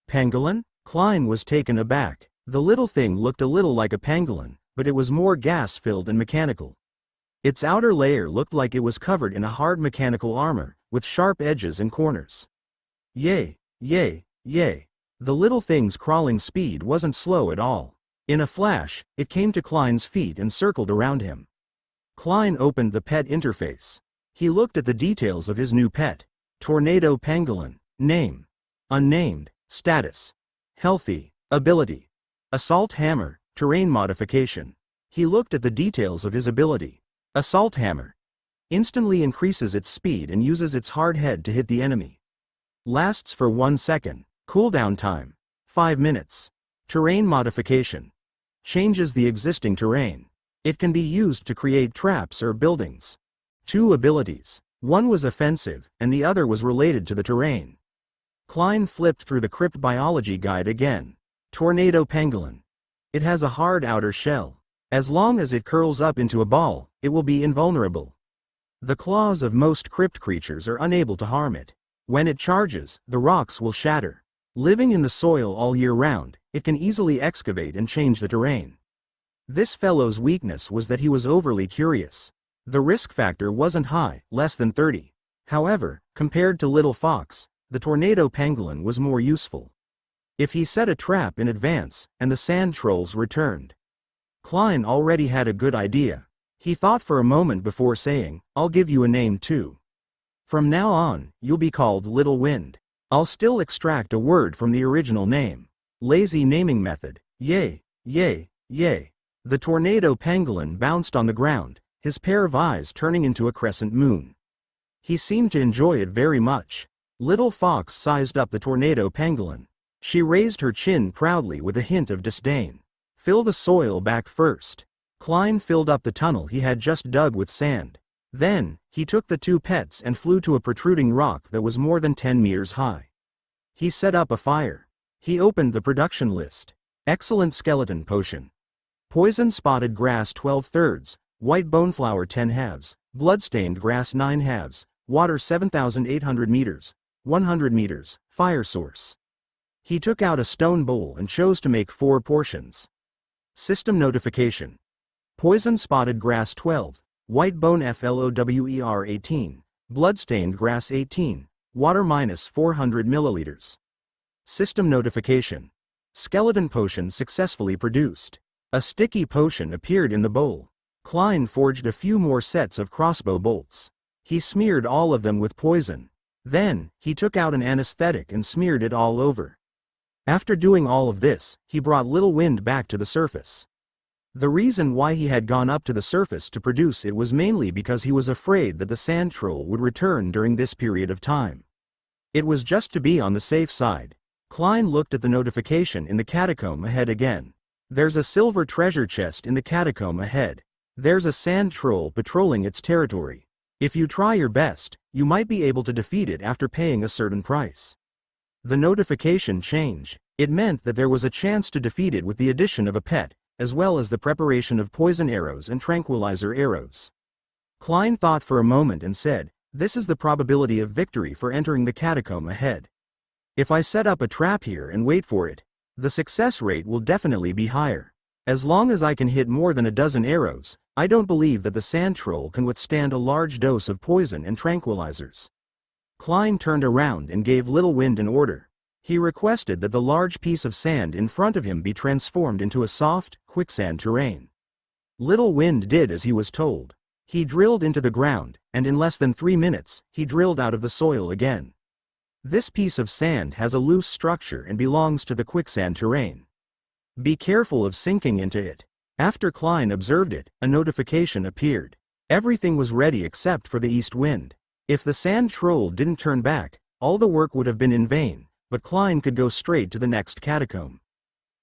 Speaker 1: Pangolin? Klein was taken aback. The little thing looked a little like a pangolin, but it was more gas-filled and mechanical. Its outer layer looked like it was covered in a hard mechanical armor, with sharp edges and corners. Yay, yay, yay. The little thing's crawling speed wasn't slow at all. In a flash, it came to Klein's feet and circled around him. Klein opened the pet interface. He looked at the details of his new pet. Tornado pangolin. Name: unnamed. Status: healthy. Ability: assault hammer, terrain modification. He looked at the details of his ability. Assault hammer. Instantly increases its speed and uses its hard head to hit the enemy. Lasts for 1 second. Cooldown time: 5 minutes. Terrain modification. Changes the existing terrain. It can be used to create traps or buildings. 2 abilities. One was offensive, and the other was related to the terrain. Klein flipped through the crypt biology guide again. Tornado pangolin. It has a hard outer shell. As long as it curls up into a ball, it will be invulnerable. The claws of most crypt creatures are unable to harm it. When it charges, the rocks will shatter. Living in the soil all year round, it can easily excavate and change the terrain. This fellow's weakness was that he was overly curious. The risk factor wasn't high, less than 30. However, compared to Little Fox, the tornado pangolin was more useful. If he set a trap in advance, and the sand trolls returned. Klein already had a good idea. He thought for a moment before saying, "I'll give you a name too. From now on, you'll be called Little Wind. I'll still extract a word from the original name." Lazy naming method. Yay, yay, yay. The tornado pangolin bounced on the ground, his pair of eyes turning into a crescent moon. He seemed to enjoy it very much. Little Fox sized up the tornado pangolin. She raised her chin proudly with a hint of disdain. Fill the soil back first. Klein filled up the tunnel he had just dug with sand. Then, he took the two pets and flew to a protruding rock that was more than 10 meters high. He set up a fire. He opened the production list. Excellent skeleton potion. Poison spotted grass 12/3, white boneflower 10/2, bloodstained grass 9/2, water 7,800 meters, 100 meters, fire source. He took out a stone bowl and chose to make 4 portions. System notification. Poison spotted grass 12, white bone flower 18, bloodstained grass 18, water -400 milliliters. System notification. Skeleton potion successfully produced. A sticky potion appeared in the bowl. Klein forged a few more sets of crossbow bolts. He smeared all of them with poison. Then, he took out an anesthetic and smeared it all over. After doing all of this, he brought Little Wind back to the surface. The reason why he had gone up to the surface to produce it was mainly because he was afraid that the sand troll would return during this period of time. It was just to be on the safe side. Klein looked at the notification in the catacomb ahead again. There's a silver treasure chest in the catacomb ahead. There's a sand troll patrolling its territory. If you try your best, you might be able to defeat it after paying a certain price. The notification change. It meant that there was a chance to defeat it with the addition of a pet, as well as the preparation of poison arrows and tranquilizer arrows. Klein thought for a moment and said, "This is the probability of victory for entering the catacomb ahead. If I set up a trap here and wait for it, the success rate will definitely be higher. As long as I can hit more than a dozen arrows, I don't believe that the sand troll can withstand a large dose of poison and tranquilizers." Klein turned around and gave Little Wind an order. He requested that the large piece of sand in front of him be transformed into a soft, quicksand terrain. Little Wind did as he was told. He drilled into the ground, and in less than 3 minutes, he drilled out of the soil again. This piece of sand has a loose structure and belongs to the quicksand terrain. Be careful of sinking into it. After Klein observed it, a notification appeared. Everything was ready except for the east wind. If the sand troll didn't turn back, all the work would have been in vain, but Klein could go straight to the next catacomb.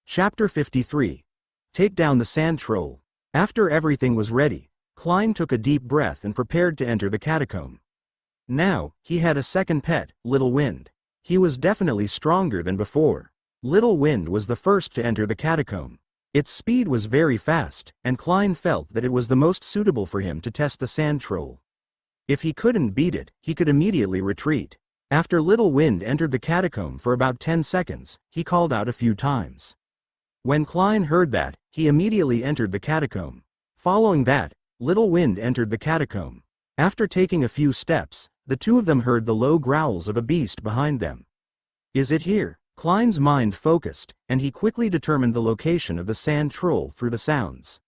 Speaker 1: Chapter 53. Take down the sand troll. After everything was ready, Klein took a deep breath and prepared to enter the catacomb. Now, he had a second pet, Little Wind. He was definitely stronger than before. Little Wind was the first to enter the catacomb. Its speed was very fast, and Klein felt that it was the most suitable for him to test the sand troll. If he couldn't beat it, he could immediately retreat. After Little Wind entered the catacomb for about 10 seconds, he called out a few times. When Klein heard that, he immediately entered the catacomb. Following that, Little Wind entered the catacomb. After taking a few steps, the two of them heard the low growls of a beast behind them. Is it here? Klein's mind focused, and he quickly determined the location of the sand troll through the sounds.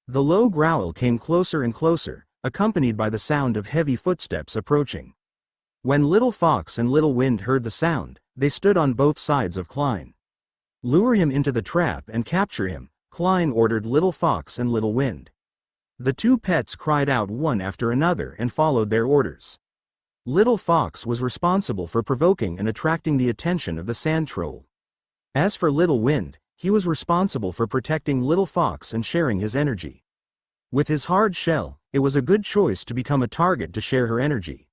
Speaker 1: The low growl came closer and closer, accompanied by the sound of heavy footsteps approaching. When Little Fox and Little Wind heard the sound, they stood on both sides of Klein. Lure him into the trap and capture him, Klein ordered Little Fox and Little Wind. The two pets cried out one after another and followed their orders. Little Fox was responsible for provoking and attracting the attention of the sand troll. As for Little Wind, he was responsible for protecting Little Fox and sharing his energy. With his hard shell, it was a good choice to become a target to share her energy.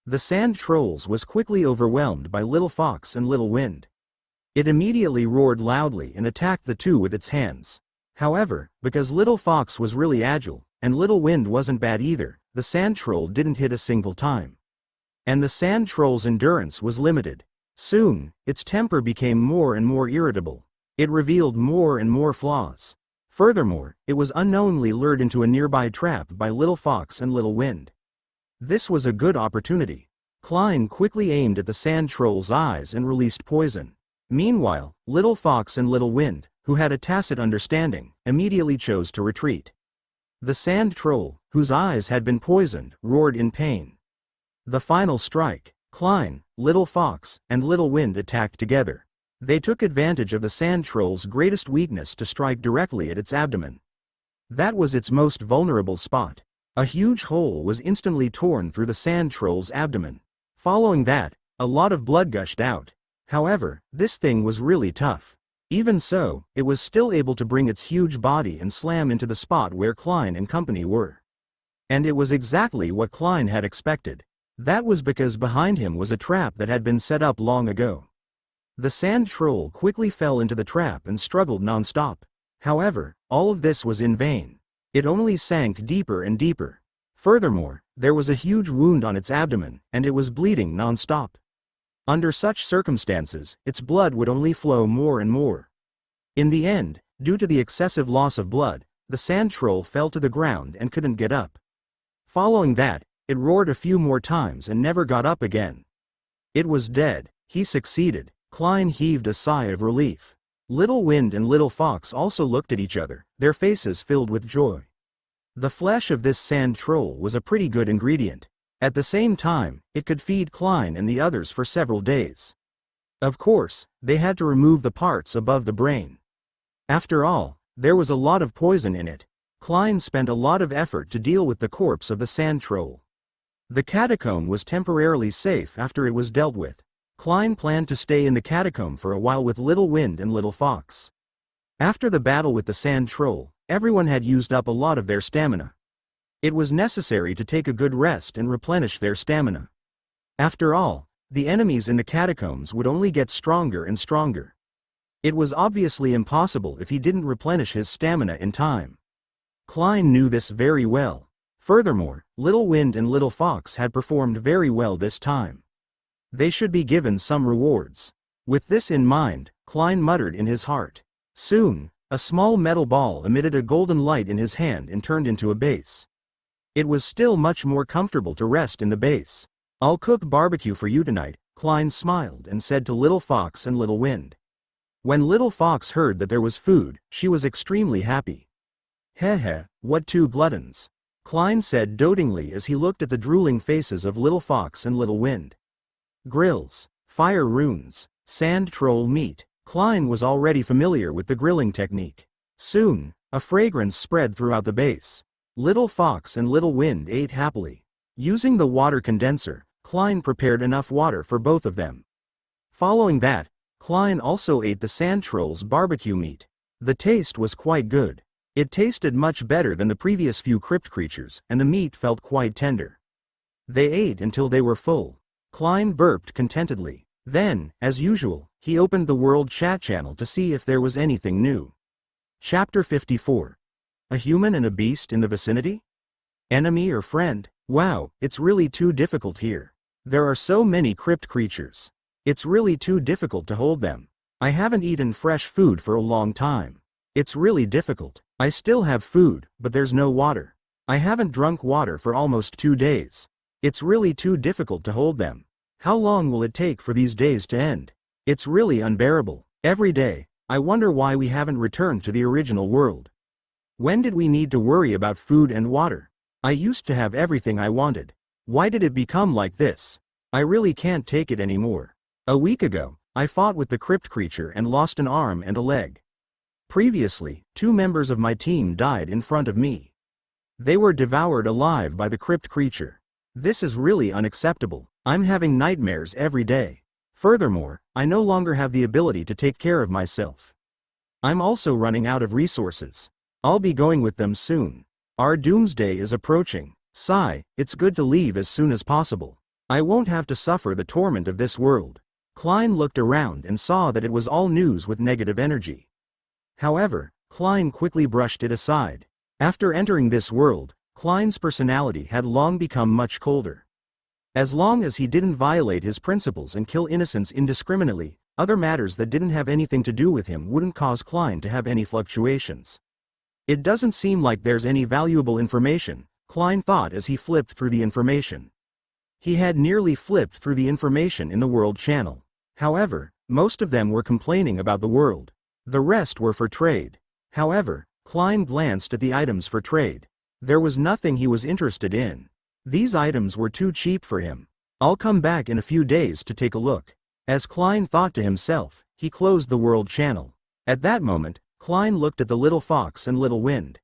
Speaker 1: The sand trolls was quickly overwhelmed by Little Fox and Little Wind. It immediately roared loudly and attacked the two with its hands. However, because Little Fox was really agile, and Little Wind wasn't bad either, the sand troll didn't hit a single time. And the sand troll's endurance was limited. Soon, its temper became more and more irritable. It revealed more and more flaws. Furthermore, it was unknowingly lured into a nearby trap by Little Fox and Little Wind. This was a good opportunity. Klein quickly aimed at the sand troll's eyes and released poison. Meanwhile, Little Fox and Little Wind, who had a tacit understanding, immediately chose to retreat. The sand troll, whose eyes had been poisoned, roared in pain. The final strike. Klein, Little Fox, and Little Wind attacked together. They took advantage of the sand troll's greatest weakness to strike directly at its abdomen. That was its most vulnerable spot. A huge hole was instantly torn through the sand troll's abdomen. Following that, a lot of blood gushed out. However, this thing was really tough. Even so, it was still able to bring its huge body and slam into the spot where Klein and company were. And it was exactly what Klein had expected. That was because behind him was a trap that had been set up long ago. The sand troll quickly fell into the trap and struggled non-stop. However, all of this was in vain. It only sank deeper and deeper. Furthermore, there was a huge wound on its abdomen, and it was bleeding non-stop. Under such circumstances, its blood would only flow more and more. In the end, due to the excessive loss of blood, the sand troll fell to the ground and couldn't get up. Following that, it roared a few more times and never got up again. It was dead. He succeeded. Klein heaved a sigh of relief. Little Wind and Little Fox also looked at each other, their faces filled with joy. The flesh of this sand troll was a pretty good ingredient. At the same time, it could feed Klein and the others for several days. Of course, they had to remove the parts above the brain. After all, there was a lot of poison in it. Klein spent a lot of effort to deal with the corpse of the sand troll. The catacomb was temporarily safe after it was dealt with. Klein planned to stay in the catacomb for a while with Little Wind and Little Fox. After the battle with the sand troll, everyone had used up a lot of their stamina. It was necessary to take a good rest and replenish their stamina. After all, the enemies in the catacombs would only get stronger and stronger. It was obviously impossible if he didn't replenish his stamina in time. Klein knew this very well. Furthermore, Little Wind and Little Fox had performed very well this time. They should be given some rewards. With this in mind, Klein muttered in his heart. Soon, a small metal ball emitted a golden light in his hand and turned into a base. It was still much more comfortable to rest in the base. I'll cook barbecue for you tonight, Klein smiled and said to Little Fox and Little Wind. When Little Fox heard that there was food, she was extremely happy. Heh, what two gluttons, Klein said dotingly as he looked at the drooling faces of Little Fox and Little Wind. Grills, fire runes, sand troll meat. Klein was already familiar with the grilling technique. Soon, a fragrance spread throughout the base. Little Fox and Little Wind ate happily. Using the water condenser, Klein prepared enough water for both of them. Following that, Klein also ate the sand troll's barbecue meat. The taste was quite good. It tasted much better than the previous few crypt creatures, and the meat felt quite tender. They ate until they were full. Klein burped contentedly. Then, as usual, he opened the World Chat channel to see if there was anything new. Chapter 54. A human and a beast in the vicinity? Enemy or friend? Wow, it's really too difficult here. There are so many crypt creatures. It's really too difficult to hold them. I haven't eaten fresh food for a long time. It's really difficult. I still have food, but there's no water. I haven't drunk water for almost 2 days. It's really too difficult to hold them. How long will it take for these days to end? It's really unbearable. Every day, I wonder why we haven't returned to the original world. When did we need to worry about food and water? I used to have everything I wanted. Why did it become like this? I really can't take it anymore. A week ago, I fought with the crypt creature and lost an arm and a leg. Previously, 2 members of my team died in front of me. They were devoured alive by the crypt creature. This is really unacceptable. I'm having nightmares every day. Furthermore, I no longer have the ability to take care of myself. I'm also running out of resources. I'll be going with them soon. Our doomsday is approaching. Sigh, it's good to leave as soon as possible. I won't have to suffer the torment of this world. Klein looked around and saw that it was all news with negative energy. However, Klein quickly brushed it aside. After entering this world, Klein's personality had long become much colder. As long as he didn't violate his principles and kill innocents indiscriminately, other matters that didn't have anything to do with him wouldn't cause Klein to have any fluctuations. It doesn't seem like there's any valuable information, Klein thought as he flipped through the information. He had nearly flipped through the information in the World Channel. However, most of them were complaining about the world. The rest were for trade. However, Klein glanced at the items for trade. There was nothing he was interested in. These items were too cheap for him. I'll come back in a few days to take a look. As Klein thought to himself, he closed the World Channel. At that moment, Klein looked at the Little Fox and Little Wind.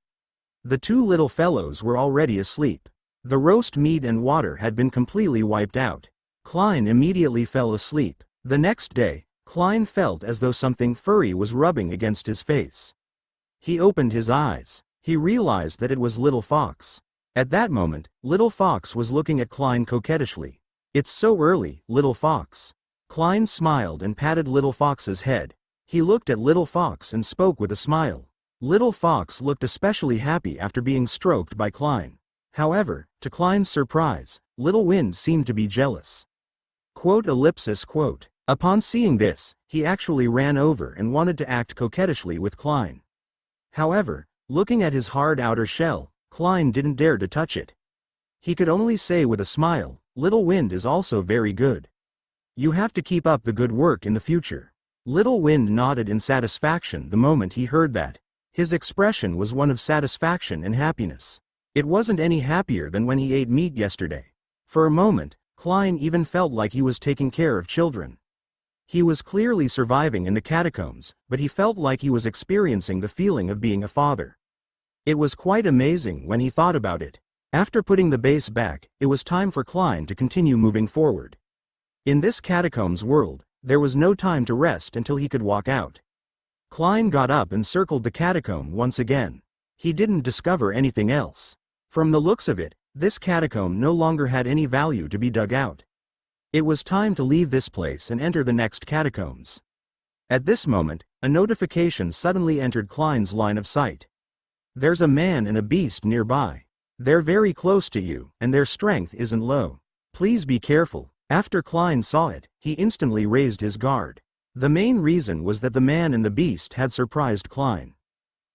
Speaker 1: The two little fellows were already asleep. The roast meat and water had been completely wiped out. Klein immediately fell asleep. The next day, Klein felt as though something furry was rubbing against his face. He opened his eyes. He realized that it was Little Fox. At that moment, Little Fox was looking at Klein coquettishly. "It's so early, Little Fox." Klein smiled and patted Little Fox's head. He looked at Little Fox and spoke with a smile. Little Fox looked especially happy after being stroked by Klein. However, to Klein's surprise, Little Wind seemed to be jealous. Upon seeing this, he actually ran over and wanted to act coquettishly with Klein. However, looking at his hard outer shell, Klein didn't dare to touch it. He could only say with a smile, "Little Wind is also very good. You have to keep up the good work in the future." Little Wind nodded in satisfaction the moment he heard that. His expression was one of satisfaction and happiness. It wasn't any happier than when he ate meat yesterday. For a moment, Klein even felt like he was taking care of children. He was clearly surviving in the catacombs, but he felt like he was experiencing the feeling of being a father. It was quite amazing when he thought about it. After putting the base back, it was time for Klein to continue moving forward. In this catacombs world, there was no time to rest until he could walk out. Klein got up and circled the catacomb once again. He didn't discover anything else. From the looks of it, this catacomb no longer had any value to be dug out. It was time to leave this place and enter the next catacombs. At this moment, a notification suddenly entered Klein's line of sight. "There's a man and a beast nearby. They're very close to you, and their strength isn't low. Please be careful." After Klein saw it, he instantly raised his guard. The main reason was that the man and the beast had surprised Klein.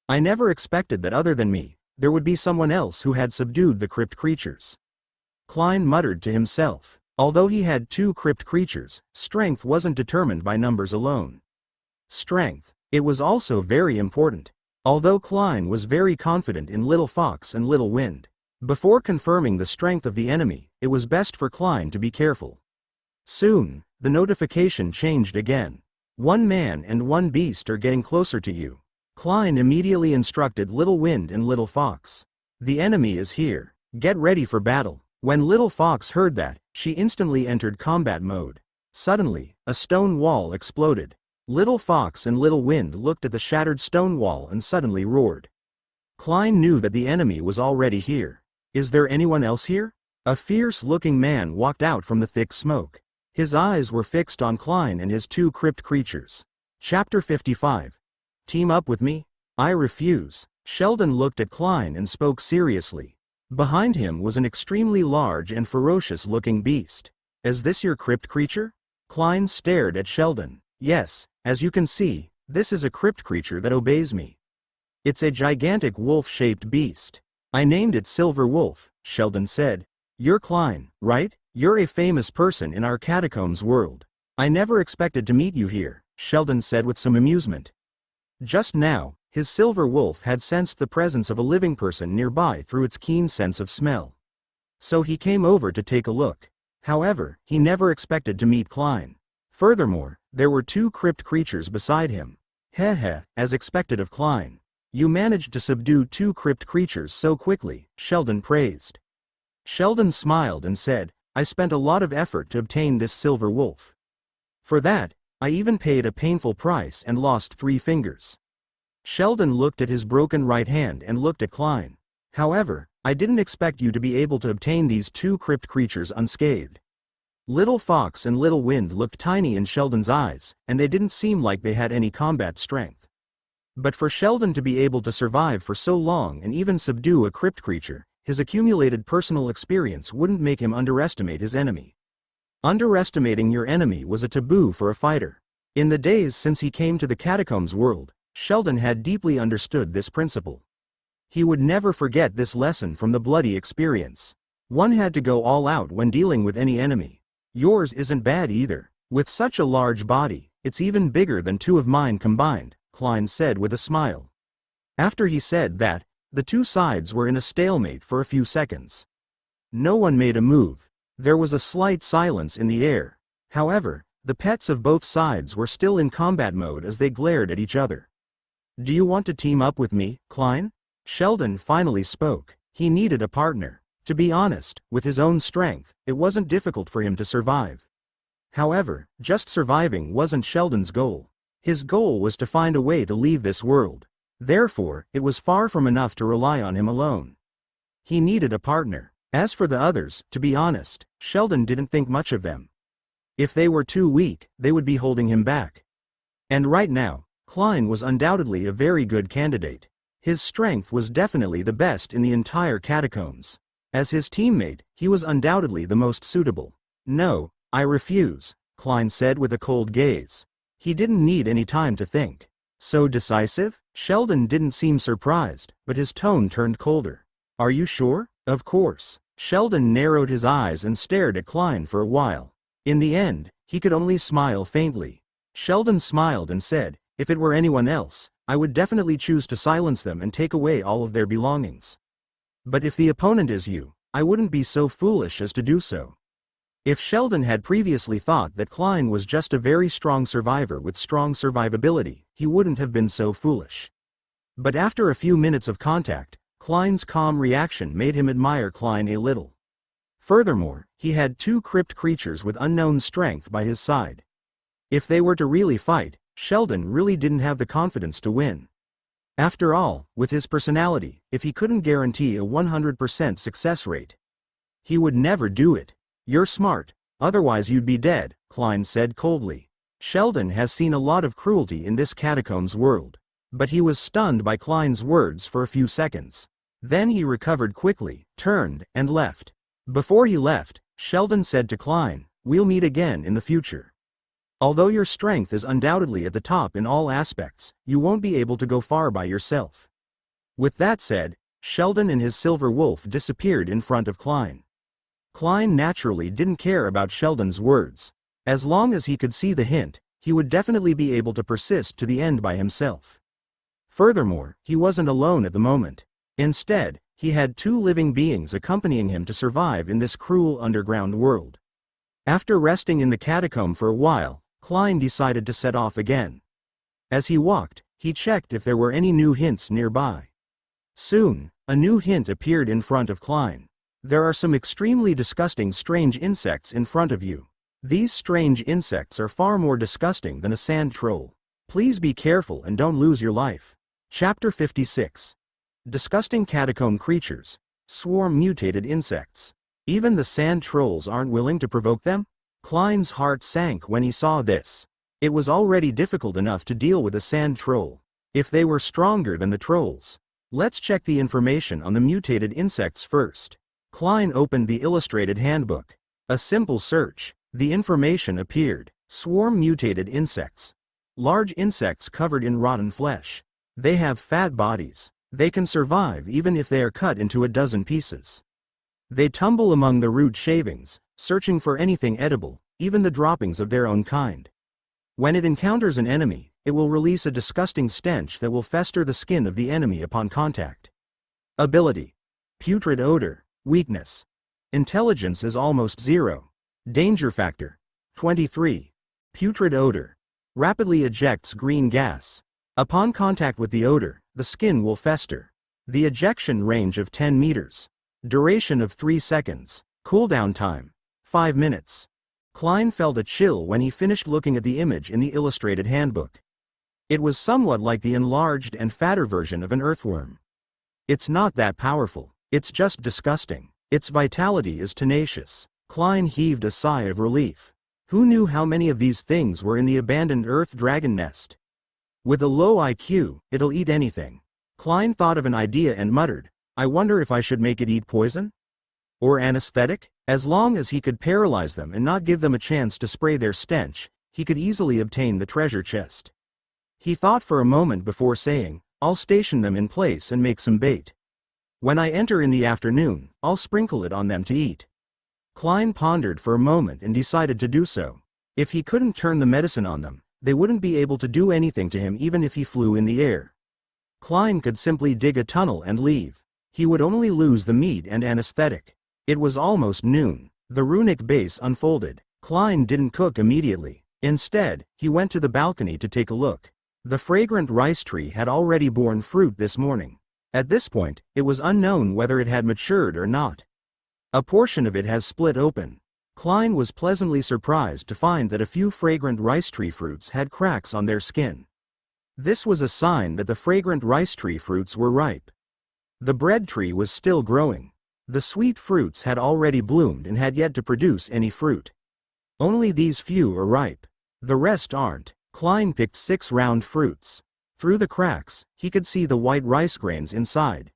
Speaker 1: "I never expected that other than me, there would be someone else who had subdued the crypt creatures." Klein muttered to himself. Although he had 2 crypt creatures, strength wasn't determined by numbers alone. Strength, it was also very important. Although Klein was very confident in Little Fox and Little Wind, before confirming the strength of the enemy, it was best for Klein to be careful. Soon, the notification changed again. "One man and one beast are getting closer to you." Klein immediately instructed Little Wind and Little Fox. "The enemy is here. Get ready for battle." When Little Fox heard that, she instantly entered combat mode. Suddenly, a stone wall exploded. Little Fox and Little Wind looked at the shattered stone wall and suddenly roared. Klein knew that the enemy was already here. "Is there anyone else here?" A fierce-looking man walked out from the thick smoke. His eyes were fixed on Klein and his 2 crypt creatures. Chapter 55. Team up with me? I refuse. Sheldon looked at Klein and spoke seriously. Behind him was an extremely large and ferocious-looking beast. "Is this your crypt creature?" Klein stared at Sheldon. "Yes, as you can see, this is a crypt creature that obeys me. It's a gigantic wolf-shaped beast. I named it Silver Wolf," Sheldon said. "You're Klein, right? You're a famous person in our catacombs world. I never expected to meet you here," Sheldon said with some amusement. Just now, his silver wolf had sensed the presence of a living person nearby through its keen sense of smell. So he came over to take a look. However, he never expected to meet Klein. Furthermore, there were 2 crypt creatures beside him. "Heh, as expected of Klein. You managed to subdue 2 crypt creatures so quickly," Sheldon praised. Sheldon smiled and said, "I spent a lot of effort to obtain this silver wolf. For that, I even paid a painful price and lost 3 fingers." Sheldon looked at his broken right hand and looked at Klein. "However, I didn't expect you to be able to obtain these 2 crypt creatures unscathed." Little Fox and Little Wind looked tiny in Sheldon's eyes, and they didn't seem like they had any combat strength. But for Sheldon to be able to survive for so long and even subdue a crypt creature, his accumulated personal experience wouldn't make him underestimate his enemy. Underestimating your enemy was a taboo for a fighter. In the days since he came to the catacombs world, Sheldon had deeply understood this principle. He would never forget this lesson from the bloody experience. One had to go all out when dealing with any enemy. Yours isn't bad either. With such a large body, it's even bigger than 2 of mine combined, Klein said with a smile. After he said that, the 2 sides were in a stalemate for a few seconds. No one made a move. There was a slight silence in the air. However, the pets of both sides were still in combat mode as they glared at each other. "Do you want to team up with me, Klein?" Sheldon finally spoke. He needed a partner. To be honest, with his own strength, it wasn't difficult for him to survive. However, just surviving wasn't Sheldon's goal. His goal was to find a way to leave this world. Therefore, it was far from enough to rely on him alone. He needed a partner. As for the others, to be honest, Sheldon didn't think much of them. If they were too weak, they would be holding him back. And right now, Klein was undoubtedly a very good candidate. His strength was definitely the best in the entire catacombs. As his teammate, he was undoubtedly the most suitable. "No, I refuse," Klein said with a cold gaze. He didn't need any time to think. "So decisive?" Sheldon didn't seem surprised, but his tone turned colder. "Are you sure?" "Of course." Sheldon narrowed his eyes and stared at Klein for a while. In the end, he could only smile faintly. Sheldon smiled and said, "If it were anyone else, I would definitely choose to silence them and take away all of their belongings. But if the opponent is you, I wouldn't be so foolish as to do so." If Sheldon had previously thought that Klein was just a very strong survivor with strong survivability, he wouldn't have been so foolish. But after a few minutes of contact, Klein's calm reaction made him admire Klein a little. Furthermore, he had two crypt creatures with unknown strength by his side. If they were to really fight, Sheldon really didn't have the confidence to win. After all, with his personality, if he couldn't guarantee a 100% success rate, he would never do it. "You're smart, otherwise you'd be dead," Klein said coldly. Sheldon has seen a lot of cruelty in this catacombs world. But he was stunned by Klein's words for a few seconds. Then he recovered quickly, turned, and left. Before he left, Sheldon said to Klein, "We'll meet again in the future. Although your strength is undoubtedly at the top in all aspects, you won't be able to go far by yourself." With that said, Sheldon and his silver wolf disappeared in front of Klein. Klein naturally didn't care about Sheldon's words. As long as he could see the hint, he would definitely be able to persist to the end by himself. Furthermore, he wasn't alone at the moment. Instead, he had two living beings accompanying him to survive in this cruel underground world. After resting in the catacomb for a while, Klein decided to set off again. As he walked, he checked if there were any new hints nearby. Soon, a new hint appeared in front of Klein. "There are some extremely disgusting strange insects in front of you. These strange insects are far more disgusting than a sand troll. Please be careful and don't lose your life." Chapter 56. Disgusting catacomb creatures. Swarm mutated insects. Even the sand trolls aren't willing to provoke them? Klein's heart sank when he saw this. It was already difficult enough to deal with a sand troll. If they were stronger than the trolls. Let's check the information on the mutated insects first. Klein opened the illustrated handbook. A simple search. The information appeared. Swarm mutated insects. Large insects covered in rotten flesh. They have fat bodies. They can survive even if they are cut into a dozen pieces. They tumble among the root shavings, searching for anything edible, even the droppings of their own kind. When it encounters an enemy, it will release a disgusting stench that will fester the skin of the enemy upon contact. Ability. Putrid odor. Weakness. Intelligence is almost 0. Danger factor. 23. Putrid odor. Rapidly ejects green gas. Upon contact with the odor, the skin will fester. The ejection range of 10 meters. Duration of 3 seconds. Cooldown time. 5 minutes. Klein felt a chill when he finished looking at the image in the illustrated handbook. It was somewhat like the enlarged and fatter version of an earthworm. It's not that powerful. It's just disgusting. Its vitality is tenacious. Klein heaved a sigh of relief. Who knew how many of these things were in the abandoned earth dragon nest? With a low IQ, it'll eat anything. Klein thought of an idea and muttered, "I wonder if I should make it eat poison? Or anesthetic?" As long as he could paralyze them and not give them a chance to spray their stench, he could easily obtain the treasure chest. He thought for a moment before saying, "I'll station them in place and make some bait. When I enter in the afternoon, I'll sprinkle it on them to eat." Klein pondered for a moment and decided to do so. If he couldn't turn the medicine on them, they wouldn't be able to do anything to him even if he flew in the air. Klein could simply dig a tunnel and leave. He would only lose the meat and anesthetic. It was almost noon. The runic base unfolded. Klein didn't cook immediately. Instead, he went to the balcony to take a look. The fragrant rice tree had already borne fruit this morning. At this point, it was unknown whether it had matured or not. A portion of it has split open. Klein was pleasantly surprised to find that a few fragrant rice tree fruits had cracks on their skin. This was a sign that the fragrant rice tree fruits were ripe. The bread tree was still growing. The sweet fruits had already bloomed and had yet to produce any fruit. Only these few are ripe. The rest aren't. Klein picked 6 round fruits. Through the cracks, he could see the white rice grains inside.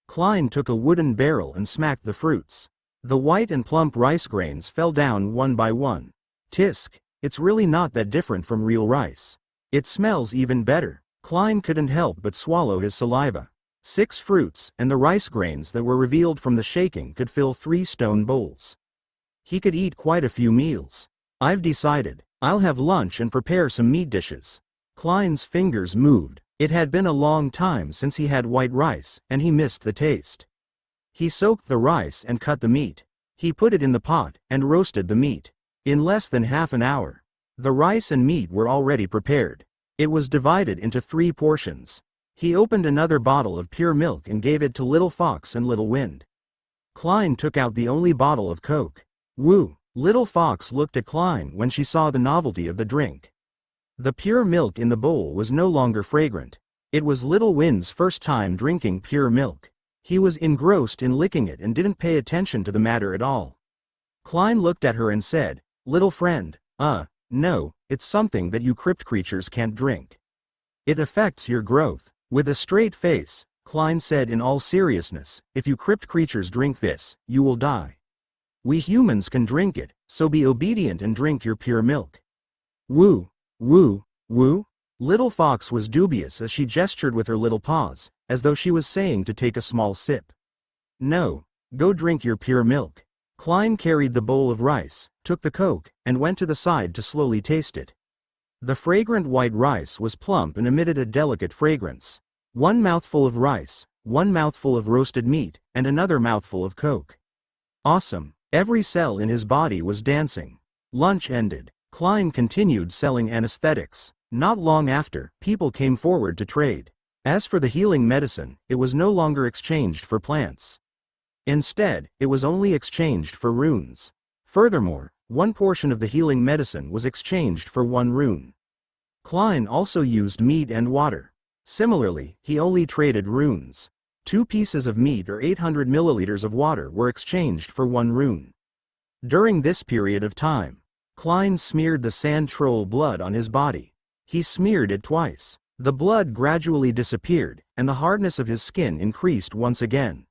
Speaker 1: Klein took a wooden barrel and smacked the fruits. The white and plump rice grains fell down one by one. Tisk, it's really not that different from real rice. It smells even better. Klein couldn't help but swallow his saliva. 6 fruits, and the rice grains that were revealed from the shaking could fill 3 stone bowls. He could eat quite a few meals. I've decided. I'll have lunch and prepare some meat dishes. Klein's fingers moved. It had been a long time since he had white rice, and he missed the taste. He soaked the rice and cut the meat. He put it in the pot and roasted the meat. In less than half an hour, the rice and meat were already prepared. It was divided into 3 portions. He opened another bottle of pure milk and gave it to Little Fox and Little Wind. Klein took out the only bottle of Coke. Woo! Little Fox looked at Klein when she saw the novelty of the drink. The pure milk in the bowl was no longer fragrant. It was Little Wind's first time drinking pure milk. He was engrossed in licking it and didn't pay attention to the matter at all. Klein looked at her and said, "Little friend, no, it's something that you crypt creatures can't drink. It affects your growth." With a straight face, Klein said in all seriousness, "If you crypt creatures drink this, you will die. We humans can drink it, so be obedient and drink your pure milk." Woo, woo, woo. Little Fox was dubious as she gestured with her little paws, as though she was saying to take a small sip. "No, go drink your pure milk." Klein carried the bowl of rice, took the Coke, and went to the side to slowly taste it. The fragrant white rice was plump and emitted a delicate fragrance. 1 mouthful of rice, 1 mouthful of roasted meat, and another mouthful of Coke. Awesome. Every cell in his body was dancing. Lunch ended. Klein continued selling anesthetics. Not long after, people came forward to trade. As for the healing medicine, it was no longer exchanged for plants. Instead, it was only exchanged for runes. Furthermore, 1 portion of the healing medicine was exchanged for 1 rune. Klein also used meat and water. Similarly, he only traded runes. 2 pieces of meat or 800 milliliters of water were exchanged for 1 rune. During this period of time, Klein smeared the sand troll blood on his body. He smeared it twice. The blood gradually disappeared, and the hardness of his skin increased once again.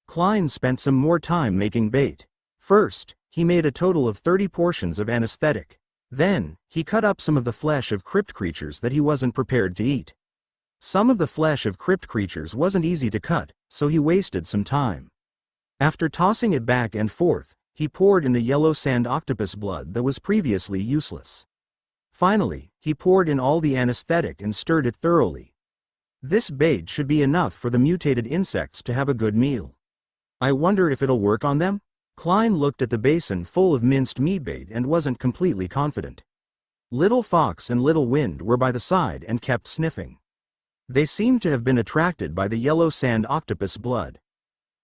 Speaker 1: Klein spent some more time making bait. First, he made a total of 30 portions of anesthetic. Then, he cut up some of the flesh of crypt creatures that he wasn't prepared to eat. Some of the flesh of crypt creatures wasn't easy to cut, so he wasted some time. After tossing it back and forth, he poured in the yellow sand octopus blood that was previously useless. Finally, he poured in all the anesthetic and stirred it thoroughly. This bait should be enough for the mutated insects to have a good meal. I wonder if it'll work on them? Klein looked at the basin full of minced meat bait and wasn't completely confident. Little Fox and Little Wind were by the side and kept sniffing. They seemed to have been attracted by the yellow sand octopus blood.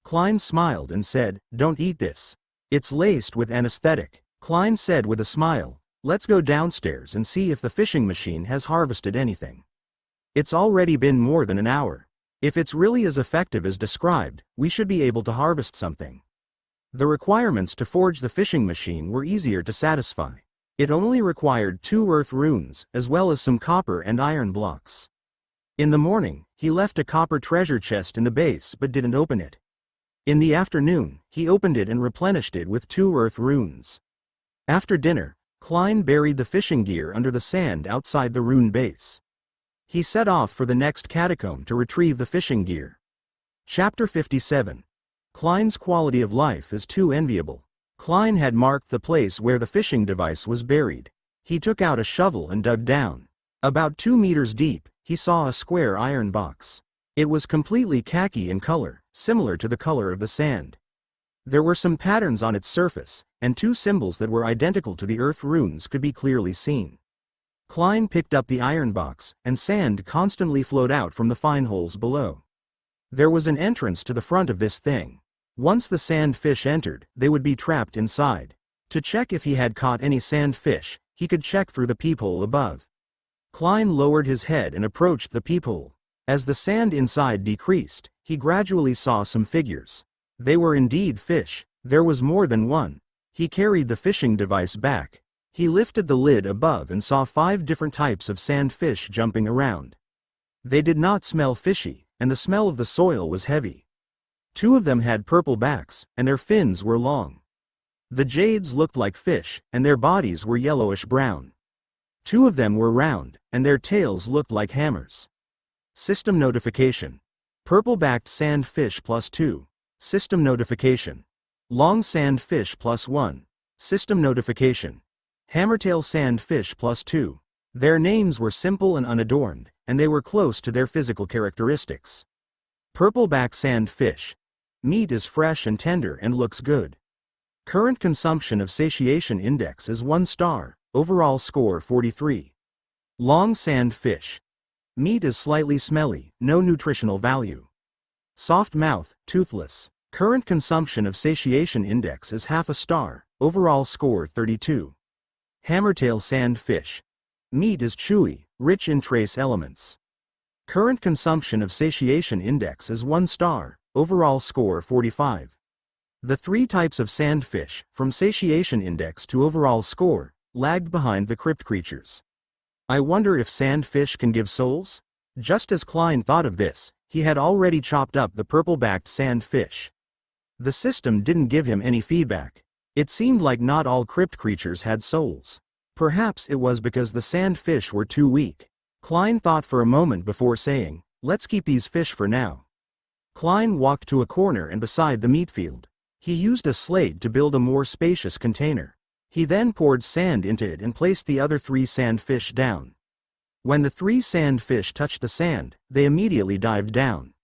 Speaker 1: Klein smiled and said, "Don't eat this. It's laced with anesthetic." Klein said with a smile, "Let's go downstairs and see if the fishing machine has harvested anything. It's already been more than an hour. If it's really as effective as described, we should be able to harvest something." The requirements to forge the fishing machine were easier to satisfy. It only required 2 earth runes, as well as some copper and iron blocks. In the morning, he left a copper treasure chest in the base but didn't open it. In the afternoon, he opened it and replenished it with 2 earth runes. After dinner, Klein buried the fishing gear under the sand outside the rune base. He set off for the next catacomb to retrieve the fishing gear. Chapter 57. Klein's quality of life is too enviable. Klein had marked the place where the fishing device was buried. He took out a shovel and dug down. About 2 meters deep, he saw a square iron box. It was completely khaki in color, similar to the color of the sand. There were some patterns on its surface, and 2 symbols that were identical to the earth runes could be clearly seen. Klein picked up the iron box, and sand constantly flowed out from the fine holes below. There was an entrance to the front of this thing. Once the sand fish entered, they would be trapped inside. To check if he had caught any sand fish, he could check through the peephole above. Klein lowered his head and approached the peephole. As the sand inside decreased, he gradually saw some figures. They were indeed fish. There was more than one. He carried the fishing device back. He lifted the lid above and saw 5 different types of sand fish jumping around. They did not smell fishy, and the smell of the soil was heavy. 2 of them had purple backs, and their fins were long. The jades looked like fish, and their bodies were yellowish-brown. 2 of them were round, and their tails looked like hammers. System notification. Purple-backed sand fish +2. System notification. Long sand fish +1. System notification. Hammertail sand fish +2. Their names were simple and unadorned, and they were close to their physical characteristics. Purple-back sand fish. Meat is fresh and tender and looks good. Current consumption of satiation index is 1 star, overall score 43. Long sand fish. Meat is slightly smelly, no nutritional value. Soft mouth, toothless. Current consumption of satiation index is half a star, overall score 32. Hammertail sand fish. Meat is chewy, rich in trace elements. Current consumption of satiation index is 1 star, overall score 45. The 3 types of sand fish, from satiation index to overall score, lagged behind the crypt creatures. I wonder if sand fish can give souls? Just as Klein thought of this, he had already chopped up the purple-backed sand fish. The system didn't give him any feedback. It seemed like not all crypt creatures had souls. Perhaps it was because the sand fish were too weak. Klein thought for a moment before saying, "Let's keep these fish for now." Klein walked to a corner and beside the meat field. He used a slate to build a more spacious container. He then poured sand into it and placed the other 3 sand fish down. When the 3 sand fish touched the sand, they immediately dived down.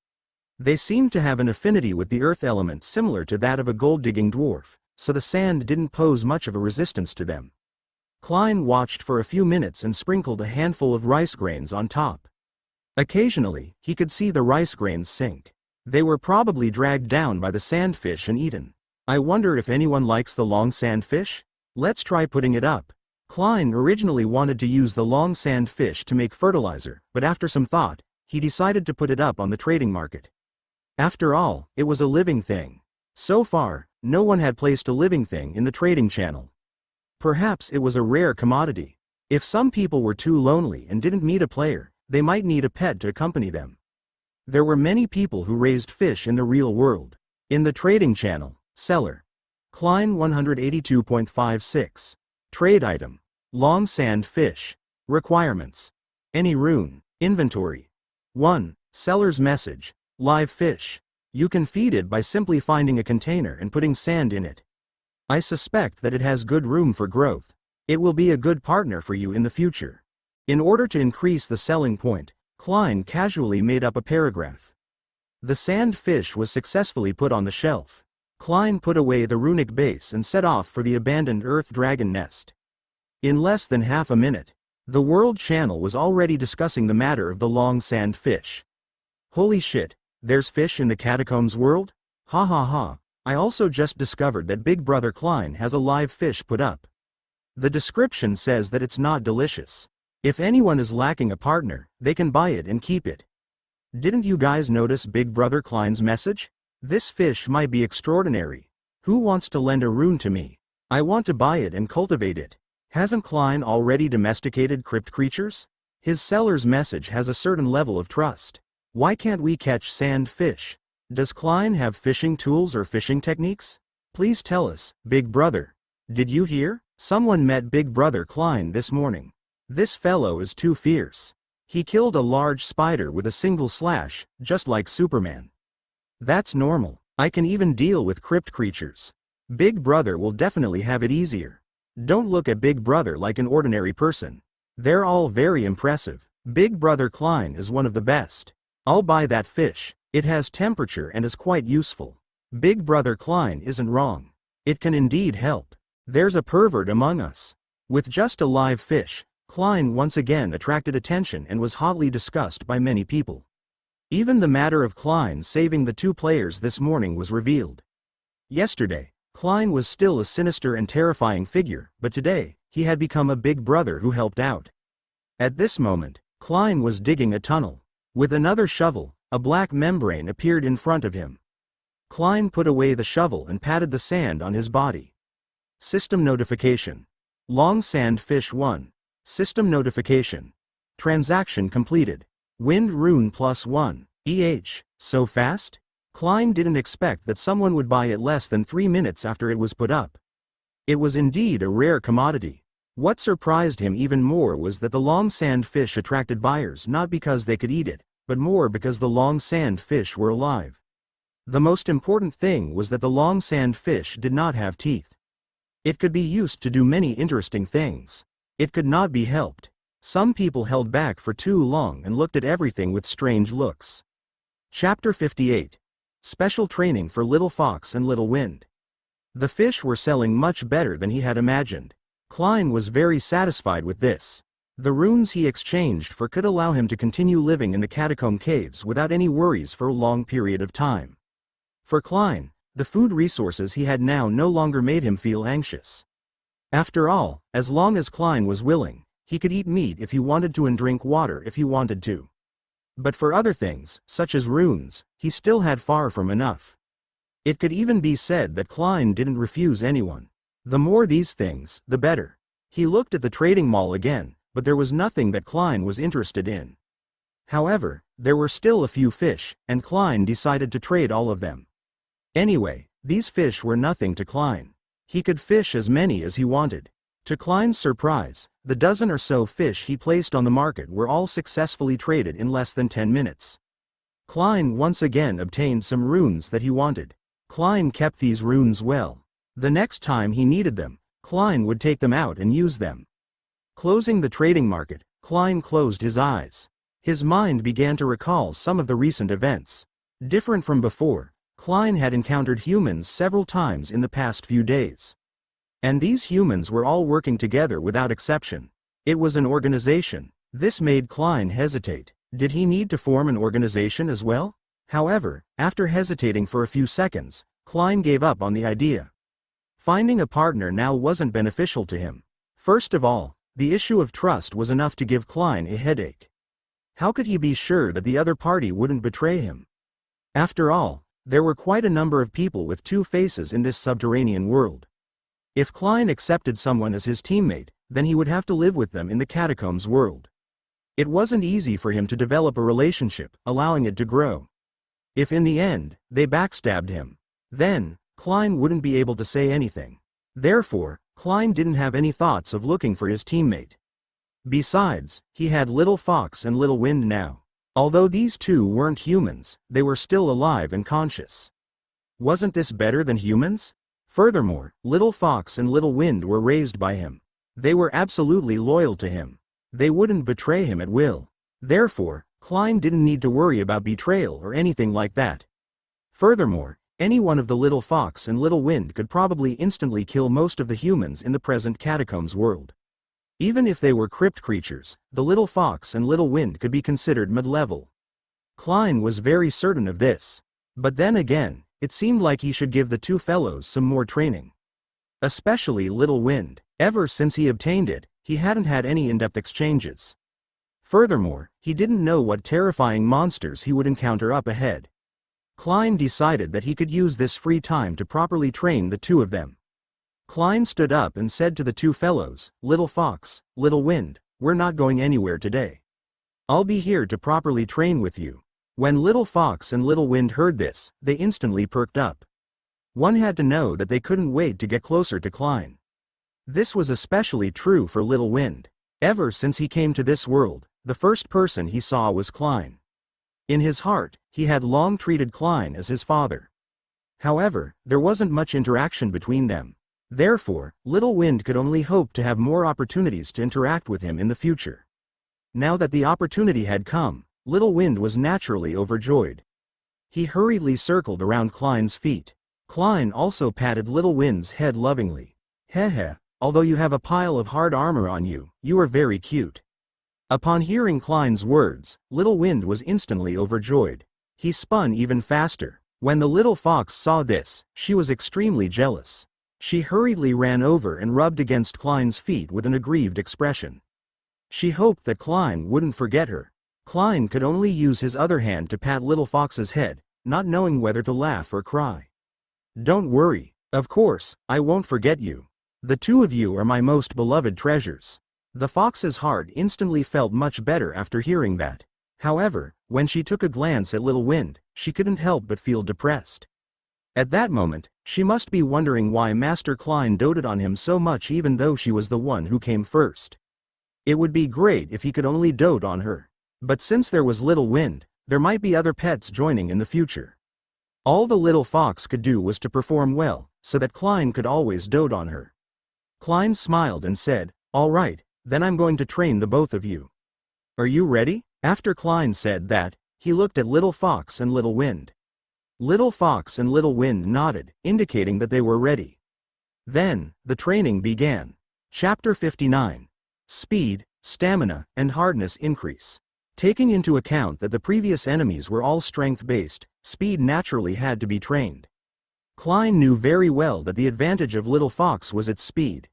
Speaker 1: They seemed to have an affinity with the earth element similar to that of a gold-digging dwarf, so the sand didn't pose much of a resistance to them. Klein watched for a few minutes and sprinkled a handful of rice grains on top. Occasionally, he could see the rice grains sink. They were probably dragged down by the sandfish and eaten. I wonder if anyone likes the long sandfish? Let's try putting it up. Klein originally wanted to use the long sandfish to make fertilizer, but after some thought, he decided to put it up on the trading market. After all, it was a living thing. So far, no one had placed a living thing in the trading channel. Perhaps it was a rare commodity. If some people were too lonely and didn't meet a player, they might need a pet to accompany them. There were many people who raised fish in the real world. In the trading channel, seller. Klein 182.56. Trade item. Long sand fish. Requirements. Any rune. Inventory. 1. Seller's message. Live fish. You can feed it by simply finding a container and putting sand in it. I suspect that it has good room for growth. It will be a good partner for you in the future. In order to increase the selling point, Klein casually made up a paragraph. The sand fish was successfully put on the shelf. Klein put away the runic base and set off for the abandoned earth dragon nest. In less than half a minute, the World Channel was already discussing the matter of the long sand fish. Holy shit, there's fish in the catacombs world? Ha ha ha. I also just discovered that Big Brother Klein has a live fish put up. The description says that it's not delicious. If anyone is lacking a partner, they can buy it and keep it. Didn't you guys notice Big Brother Klein's message? This fish might be extraordinary. Who wants to lend a rune to me? I want to buy it and cultivate it. Hasn't Klein already domesticated crypt creatures? His seller's message has a certain level of trust. Why can't we catch sand fish? Does Klein have fishing tools or fishing techniques? Please tell us, Big Brother. Did you hear? Someone met Big Brother Klein this morning. This fellow is too fierce. He killed a large spider with a single slash, just like Superman. That's normal. I can even deal with crypt creatures. Big Brother will definitely have it easier. Don't look at Big Brother like an ordinary person. They're all very impressive. Big Brother Klein is one of the best. I'll buy that fish. It has temperature and is quite useful. Big Brother Klein isn't wrong. It can indeed help. There's a pervert among us. With just a live fish, Klein once again attracted attention and was hotly discussed by many people. Even the matter of Klein saving the two players this morning was revealed. Yesterday, Klein was still a sinister and terrifying figure, but today, he had become a big brother who helped out. At this moment, Klein was digging a tunnel. With another shovel, a black membrane appeared in front of him. Klein put away the shovel and patted the sand on his body. System notification. Long sand fish 1. System notification. Transaction completed. Wind rune +1. So fast? Klein didn't expect that someone would buy it less than 3 minutes after it was put up. It was indeed a rare commodity. What surprised him even more was that the long sand fish attracted buyers not because they could eat it, but more because the long sand fish were alive. The most important thing was that the long sand fish did not have teeth. It could be used to do many interesting things. It could not be helped. Some people held back for too long and looked at everything with strange looks. Chapter 58. Special training for Little Fox and Little Wind. The fish were selling much better than he had imagined. Klein was very satisfied with this. The runes he exchanged for could allow him to continue living in the catacomb caves without any worries for a long period of time. For Klein, the food resources he had now no longer made him feel anxious. After all, as long as Klein was willing, he could eat meat if he wanted to and drink water if he wanted to. But for other things, such as runes, he still had far from enough. It could even be said that Klein didn't refuse anyone. The more these things, the better. He looked at the trading mall again, but there was nothing that Klein was interested in. However, there were still a few fish, and Klein decided to trade all of them. Anyway, these fish were nothing to Klein. He could fish as many as he wanted. To Klein's surprise, the dozen or so fish he placed on the market were all successfully traded in less than 10 minutes. Klein once again obtained some runes that he wanted. Klein kept these runes well. The next time he needed them, Klein would take them out and use them. Closing the trading market, Klein closed his eyes. His mind began to recall some of the recent events. Different from before, Klein had encountered humans several times in the past few days. And these humans were all working together without exception. It was an organization. This made Klein hesitate. Did he need to form an organization as well? However, after hesitating for a few seconds, Klein gave up on the idea. Finding a partner now wasn't beneficial to him. First of all, the issue of trust was enough to give Klein a headache. How could he be sure that the other party wouldn't betray him? After all, there were quite a number of people with two faces in this subterranean world. If Klein accepted someone as his teammate, then he would have to live with them in the catacombs world. It wasn't easy for him to develop a relationship, allowing it to grow. If in the end, they backstabbed him, then, Klein wouldn't be able to say anything. Therefore, Klein didn't have any thoughts of looking for his teammate. Besides, he had Little Fox and Little Wind now. Although these two weren't humans, they were still alive and conscious. Wasn't this better than humans? Furthermore, Little Fox and Little Wind were raised by him. They were absolutely loyal to him. They wouldn't betray him at will. Therefore, Klein didn't need to worry about betrayal or anything like that. Furthermore, any one of the Little Fox and Little Wind could probably instantly kill most of the humans in the present catacombs world. Even if they were crypt creatures, the Little Fox and Little Wind could be considered mid-level. Klein was very certain of this. But then again, it seemed like he should give the two fellows some more training. Especially Little Wind. Ever since he obtained it, he hadn't had any in-depth exchanges. Furthermore, he didn't know what terrifying monsters he would encounter up ahead. Klein decided that he could use this free time to properly train the two of them. Klein stood up and said to the two fellows, "Little Fox, Little Wind, we're not going anywhere today. I'll be here to properly train with you." When Little Fox and Little Wind heard this, they instantly perked up. One had to know that they couldn't wait to get closer to Klein. This was especially true for Little Wind. Ever since he came to this world, the first person he saw was Klein. In his heart, he had long treated Klein as his father. However, there wasn't much interaction between them. Therefore, Little Wind could only hope to have more opportunities to interact with him in the future. Now that the opportunity had come, Little Wind was naturally overjoyed. He hurriedly circled around Klein's feet. Klein also patted Little Wind's head lovingly. "Heh, although you have a pile of hard armor on you, you are very cute." Upon hearing Klein's words, Little Wind was instantly overjoyed. He spun even faster. When the little fox saw this, she was extremely jealous. She hurriedly ran over and rubbed against Klein's feet with an aggrieved expression. She hoped that Klein wouldn't forget her. Klein could only use his other hand to pat Little Fox's head, not knowing whether to laugh or cry. "Don't worry. Of course, I won't forget you. The two of you are my most beloved treasures." The fox's heart instantly felt much better after hearing that. However, when she took a glance at Little Wind, she couldn't help but feel depressed. At that moment, she must be wondering why Master Klein doted on him so much even though she was the one who came first. It would be great if he could only dote on her. But since there was Little Wind, there might be other pets joining in the future. All the little fox could do was to perform well, so that Klein could always dote on her. Klein smiled and said, "All right, then I'm going to train the both of you. Are you ready?" After Klein said that, he looked at Little Fox and Little Wind. Little Fox and Little Wind nodded, indicating that they were ready. Then, the training began. Chapter 59. Speed, Stamina, and Hardness Increase. Taking into account that the previous enemies were all strength-based, speed naturally had to be trained. Klein knew very well that the advantage of Little Fox was its speed.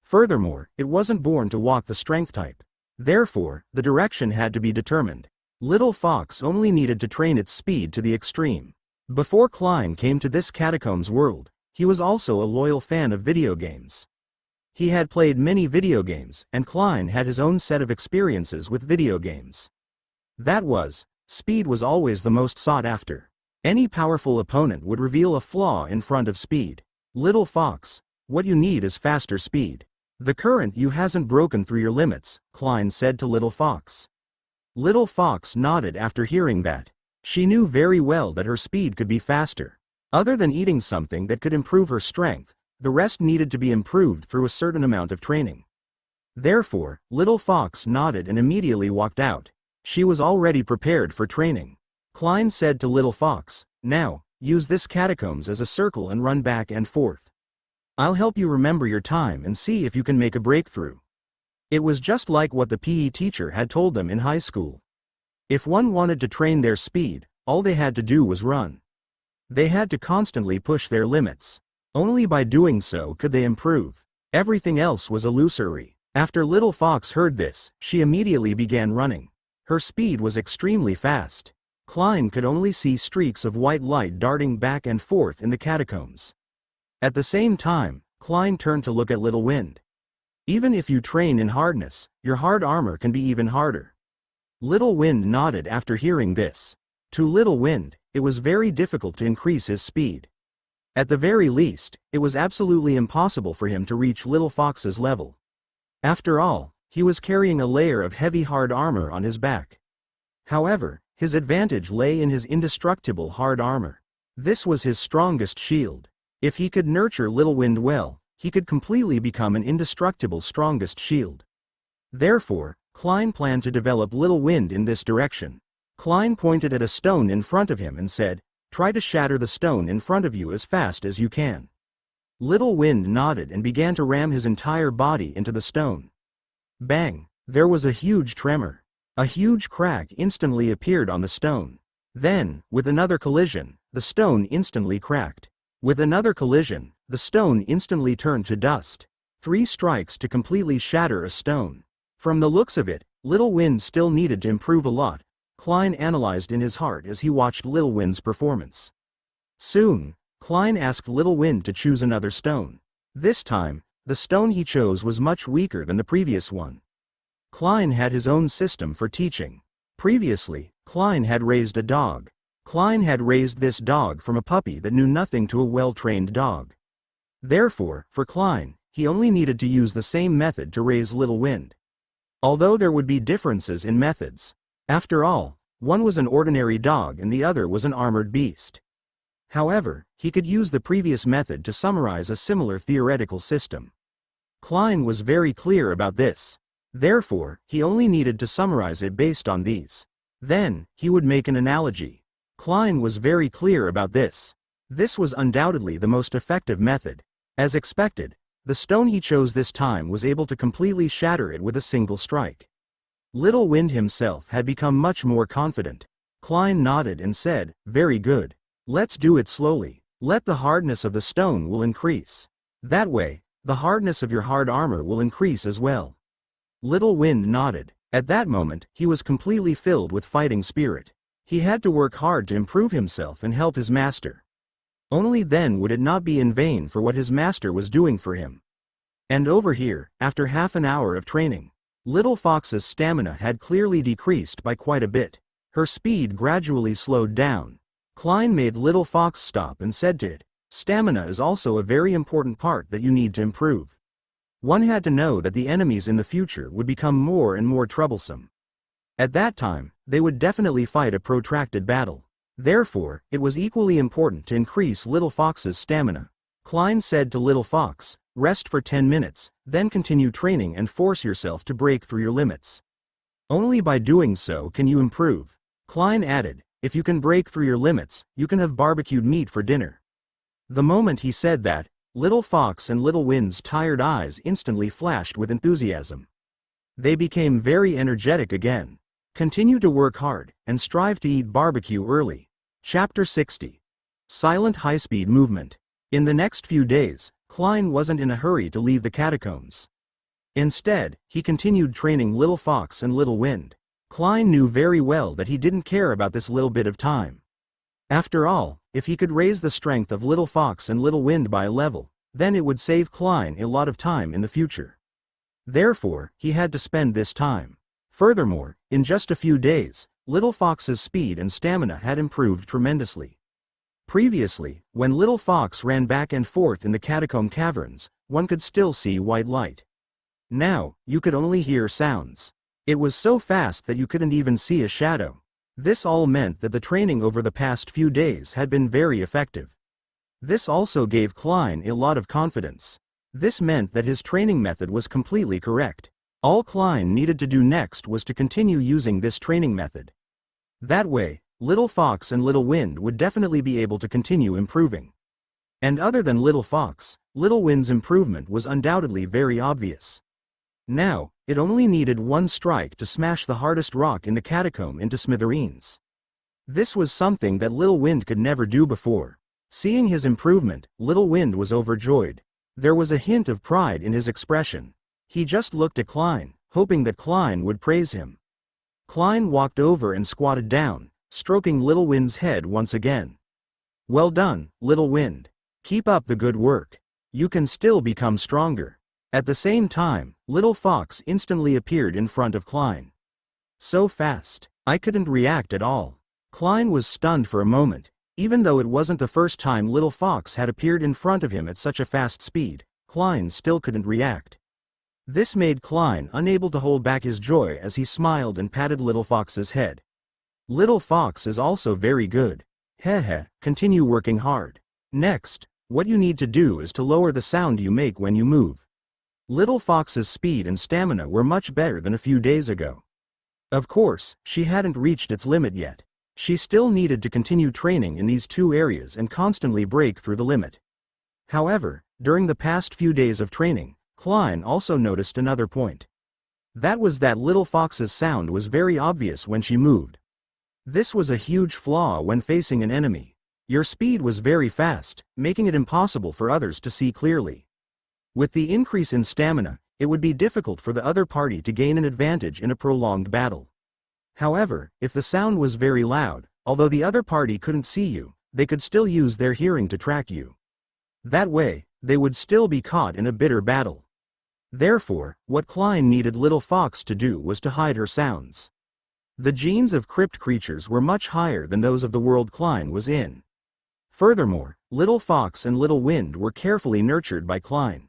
Speaker 1: Furthermore, it wasn't born to walk the strength type. Therefore, the direction had to be determined. Little Fox only needed to train its speed to the extreme. Before Klein came to this catacombs world, he was also a loyal fan of video games. He had played many video games, and Klein had his own set of experiences with video games. That was, speed was always the most sought after. Any powerful opponent would reveal a flaw in front of speed. "Little Fox, what you need is faster speed. The current you hasn't broken through your limits," Klein said to Little Fox. Little Fox nodded after hearing that. She knew very well that her speed could be faster. Other than eating something that could improve her strength, the rest needed to be improved through a certain amount of training. Therefore, Little Fox nodded and immediately walked out. She was already prepared for training. Klein said to Little Fox, "Now, use this catacombs as a circle and run back and forth. I'll help you remember your time and see if you can make a breakthrough." It was just like what the PE teacher had told them in high school. If one wanted to train their speed, all they had to do was run. They had to constantly push their limits. Only by doing so could they improve. Everything else was illusory. After Little Fox heard this, she immediately began running. Her speed was extremely fast. Klein could only see streaks of white light darting back and forth in the catacombs. At the same time, Klein turned to look at Little Wind. "Even if you train in hardness, your hard armor can be even harder." Little Wind nodded after hearing this. To Little Wind, it was very difficult to increase his speed. At the very least, it was absolutely impossible for him to reach Little Fox's level. After all, he was carrying a layer of heavy hard armor on his back. However, his advantage lay in his indestructible hard armor. This was his strongest shield. If he could nurture Little Wind well, he could completely become an indestructible strongest shield. Therefore, Klein planned to develop Little Wind in this direction. Klein pointed at a stone in front of him and said, "Try to shatter the stone in front of you as fast as you can." Little Wind nodded and began to ram his entire body into the stone. Bang! There was a huge tremor. A huge crack instantly appeared on the stone. Then, with another collision, the stone instantly cracked. With another collision, the stone instantly turned to dust. 3 strikes to completely shatter a stone. From the looks of it, Little Wind still needed to improve a lot, Klein analyzed in his heart as he watched Little Wind's performance. Soon, Klein asked Little Wind to choose another stone. This time, the stone he chose was much weaker than the previous one. Klein had his own system for teaching. Previously, Klein had raised a dog. Klein had raised this dog from a puppy that knew nothing to a well-trained dog. Therefore, for Klein, he only needed to use the same method to raise Little Wind. Although there would be differences in methods. After all, one was an ordinary dog and the other was an armored beast. However, he could use the previous method to summarize a similar theoretical system. Klein was very clear about this. Therefore, he only needed to summarize it based on these. Then, he would make an analogy. Klein was very clear about this. This was undoubtedly the most effective method. As expected, the stone he chose this time was able to completely shatter it with a single strike. Little Wind himself had become much more confident. Klein nodded and said, "Very good. Let's do it slowly. Let the hardness of the stone will increase. That way, the hardness of your hard armor will increase as well." Little Wind nodded. At that moment, he was completely filled with fighting spirit. He had to work hard to improve himself and help his master. Only then would it not be in vain for what his master was doing for him. And over here, after half an hour of training, Little Fox's stamina had clearly decreased by quite a bit. Her speed gradually slowed down. Klein made Little Fox stop and said to it, "Stamina is also a very important part that you need to improve. One had to know that the enemies in the future would become more and more troublesome. At that time, they would definitely fight a protracted battle. Therefore, it was equally important to increase Little Fox's stamina." Klein said to Little Fox, "Rest for 10 minutes, then continue training and force yourself to break through your limits. Only by doing so can you improve." Klein added, "If you can break through your limits, you can have barbecued meat for dinner." The moment he said that, Little Fox and Little Wind's tired eyes instantly flashed with enthusiasm. They became very energetic again. Continue to work hard, and strive to eat barbecue early. Chapter 60. Silent High-Speed Movement. In the next few days, Klein wasn't in a hurry to leave the catacombs. Instead, he continued training Little Fox and Little Wind. Klein knew very well that he didn't care about this little bit of time. After all, if he could raise the strength of Little Fox and Little Wind by a level, then it would save Klein a lot of time in the future. Therefore, he had to spend this time. Furthermore, in just a few days, Little Fox's speed and stamina had improved tremendously. Previously, when Little Fox ran back and forth in the catacomb caverns, one could still see white light. Now, you could only hear sounds. It was so fast that you couldn't even see a shadow. This all meant that the training over the past few days had been very effective. This also gave Klein a lot of confidence. This meant that his training method was completely correct. All Klein needed to do next was to continue using this training method. That way, Little Fox and Little Wind would definitely be able to continue improving. And other than Little Fox, Little Wind's improvement was undoubtedly very obvious. Now, it only needed one strike to smash the hardest rock in the catacomb into smithereens. This was something that Little Wind could never do before. Seeing his improvement, Little Wind was overjoyed. There was a hint of pride in his expression. He just looked at Klein, hoping that Klein would praise him. Klein walked over and squatted down, stroking Little Wind's head once again. "Well done, Little Wind. Keep up the good work. You can still become stronger." At the same time, Little Fox instantly appeared in front of Klein. So fast, I couldn't react at all. Klein was stunned for a moment. Even though it wasn't the first time Little Fox had appeared in front of him at such a fast speed, Klein still couldn't react. This made Klein unable to hold back his joy as he smiled and patted Little Fox's head. "Little Fox is also very good. Heh, continue working hard. Next, what you need to do is to lower the sound you make when you move." Little Fox's speed and stamina were much better than a few days ago. Of course, she hadn't reached its limit yet. She still needed to continue training in these two areas and constantly break through the limit. However, during the past few days of training, Klein also noticed another point. That was that Little Fox's sound was very obvious when she moved. This was a huge flaw when facing an enemy. Your speed was very fast, making it impossible for others to see clearly. With the increase in stamina, it would be difficult for the other party to gain an advantage in a prolonged battle. However, if the sound was very loud, although the other party couldn't see you, they could still use their hearing to track you. That way, they would still be caught in a bitter battle. Therefore, what Klein needed Little Fox to do was to hide her sounds. The genes of crypt creatures were much higher than those of the world Klein was in. Furthermore, Little Fox and Little Wind were carefully nurtured by Klein.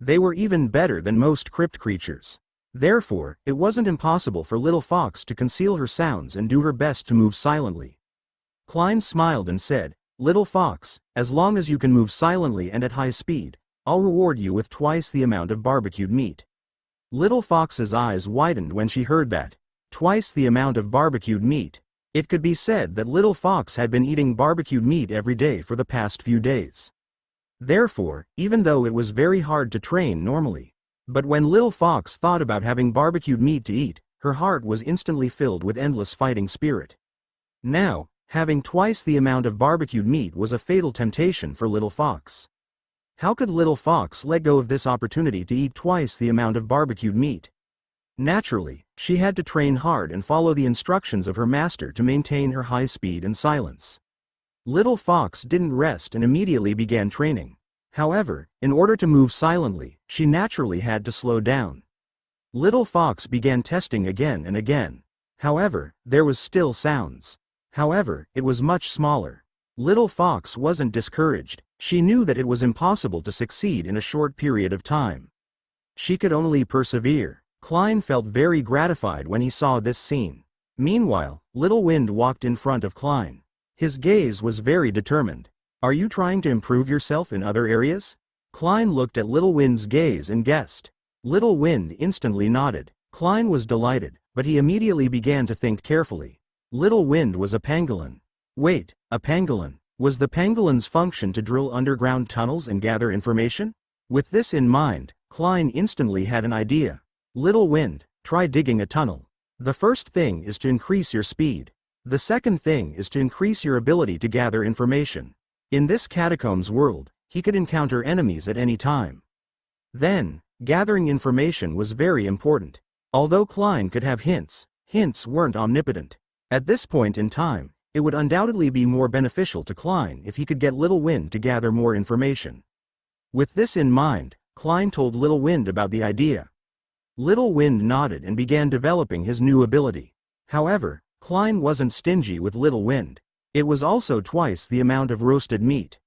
Speaker 1: They were even better than most crypt creatures. Therefore, it wasn't impossible for Little Fox to conceal her sounds and do her best to move silently. Klein smiled and said, "Little Fox, as long as you can move silently and at high speed, I'll reward you with twice the amount of barbecued meat." Little Fox's eyes widened when she heard that. Twice the amount of barbecued meat. It could be said that Little Fox had been eating barbecued meat every day for the past few days. Therefore, even though it was very hard to train normally, but when Little Fox thought about having barbecued meat to eat, Her heart was instantly filled with endless fighting spirit. Now, having twice the amount of barbecued meat was a fatal temptation for Little Fox. How could Little Fox let go of this opportunity to eat twice the amount of barbecued meat? Naturally, she had to train hard and follow the instructions of her master to maintain her high speed and silence. Little Fox didn't rest and immediately began training. However, in order to move silently, she naturally had to slow down. Little Fox began testing again and again. However, there was still sounds. However, it was much smaller. Little Fox wasn't discouraged. She knew that it was impossible to succeed in a short period of time. She could only persevere. Klein felt very gratified when he saw this scene. Meanwhile, Little Wind walked in front of Klein. His gaze was very determined. "Are you trying to improve yourself in other areas?" Klein looked at Little Wind's gaze and guessed. Little Wind instantly nodded. Klein was delighted, but he immediately began to think carefully. Little Wind was a pangolin. Wait, a pangolin? Was the pangolin's function to drill underground tunnels and gather information? With this in mind, Klein instantly had an idea. "Little Wind, try digging a tunnel. The first thing is to increase your speed. The second thing is to increase your ability to gather information." In this catacombs world, he could encounter enemies at any time. Then, gathering information was very important. Although Klein could have hints weren't omnipotent. At this point in time, it would undoubtedly be more beneficial to Klein if he could get Little Wind to gather more information. With this in mind, Klein told Little Wind about the idea. Little Wind nodded and began developing his new ability. However, Klein wasn't stingy with Little Wind. It was also twice the amount of roasted meat.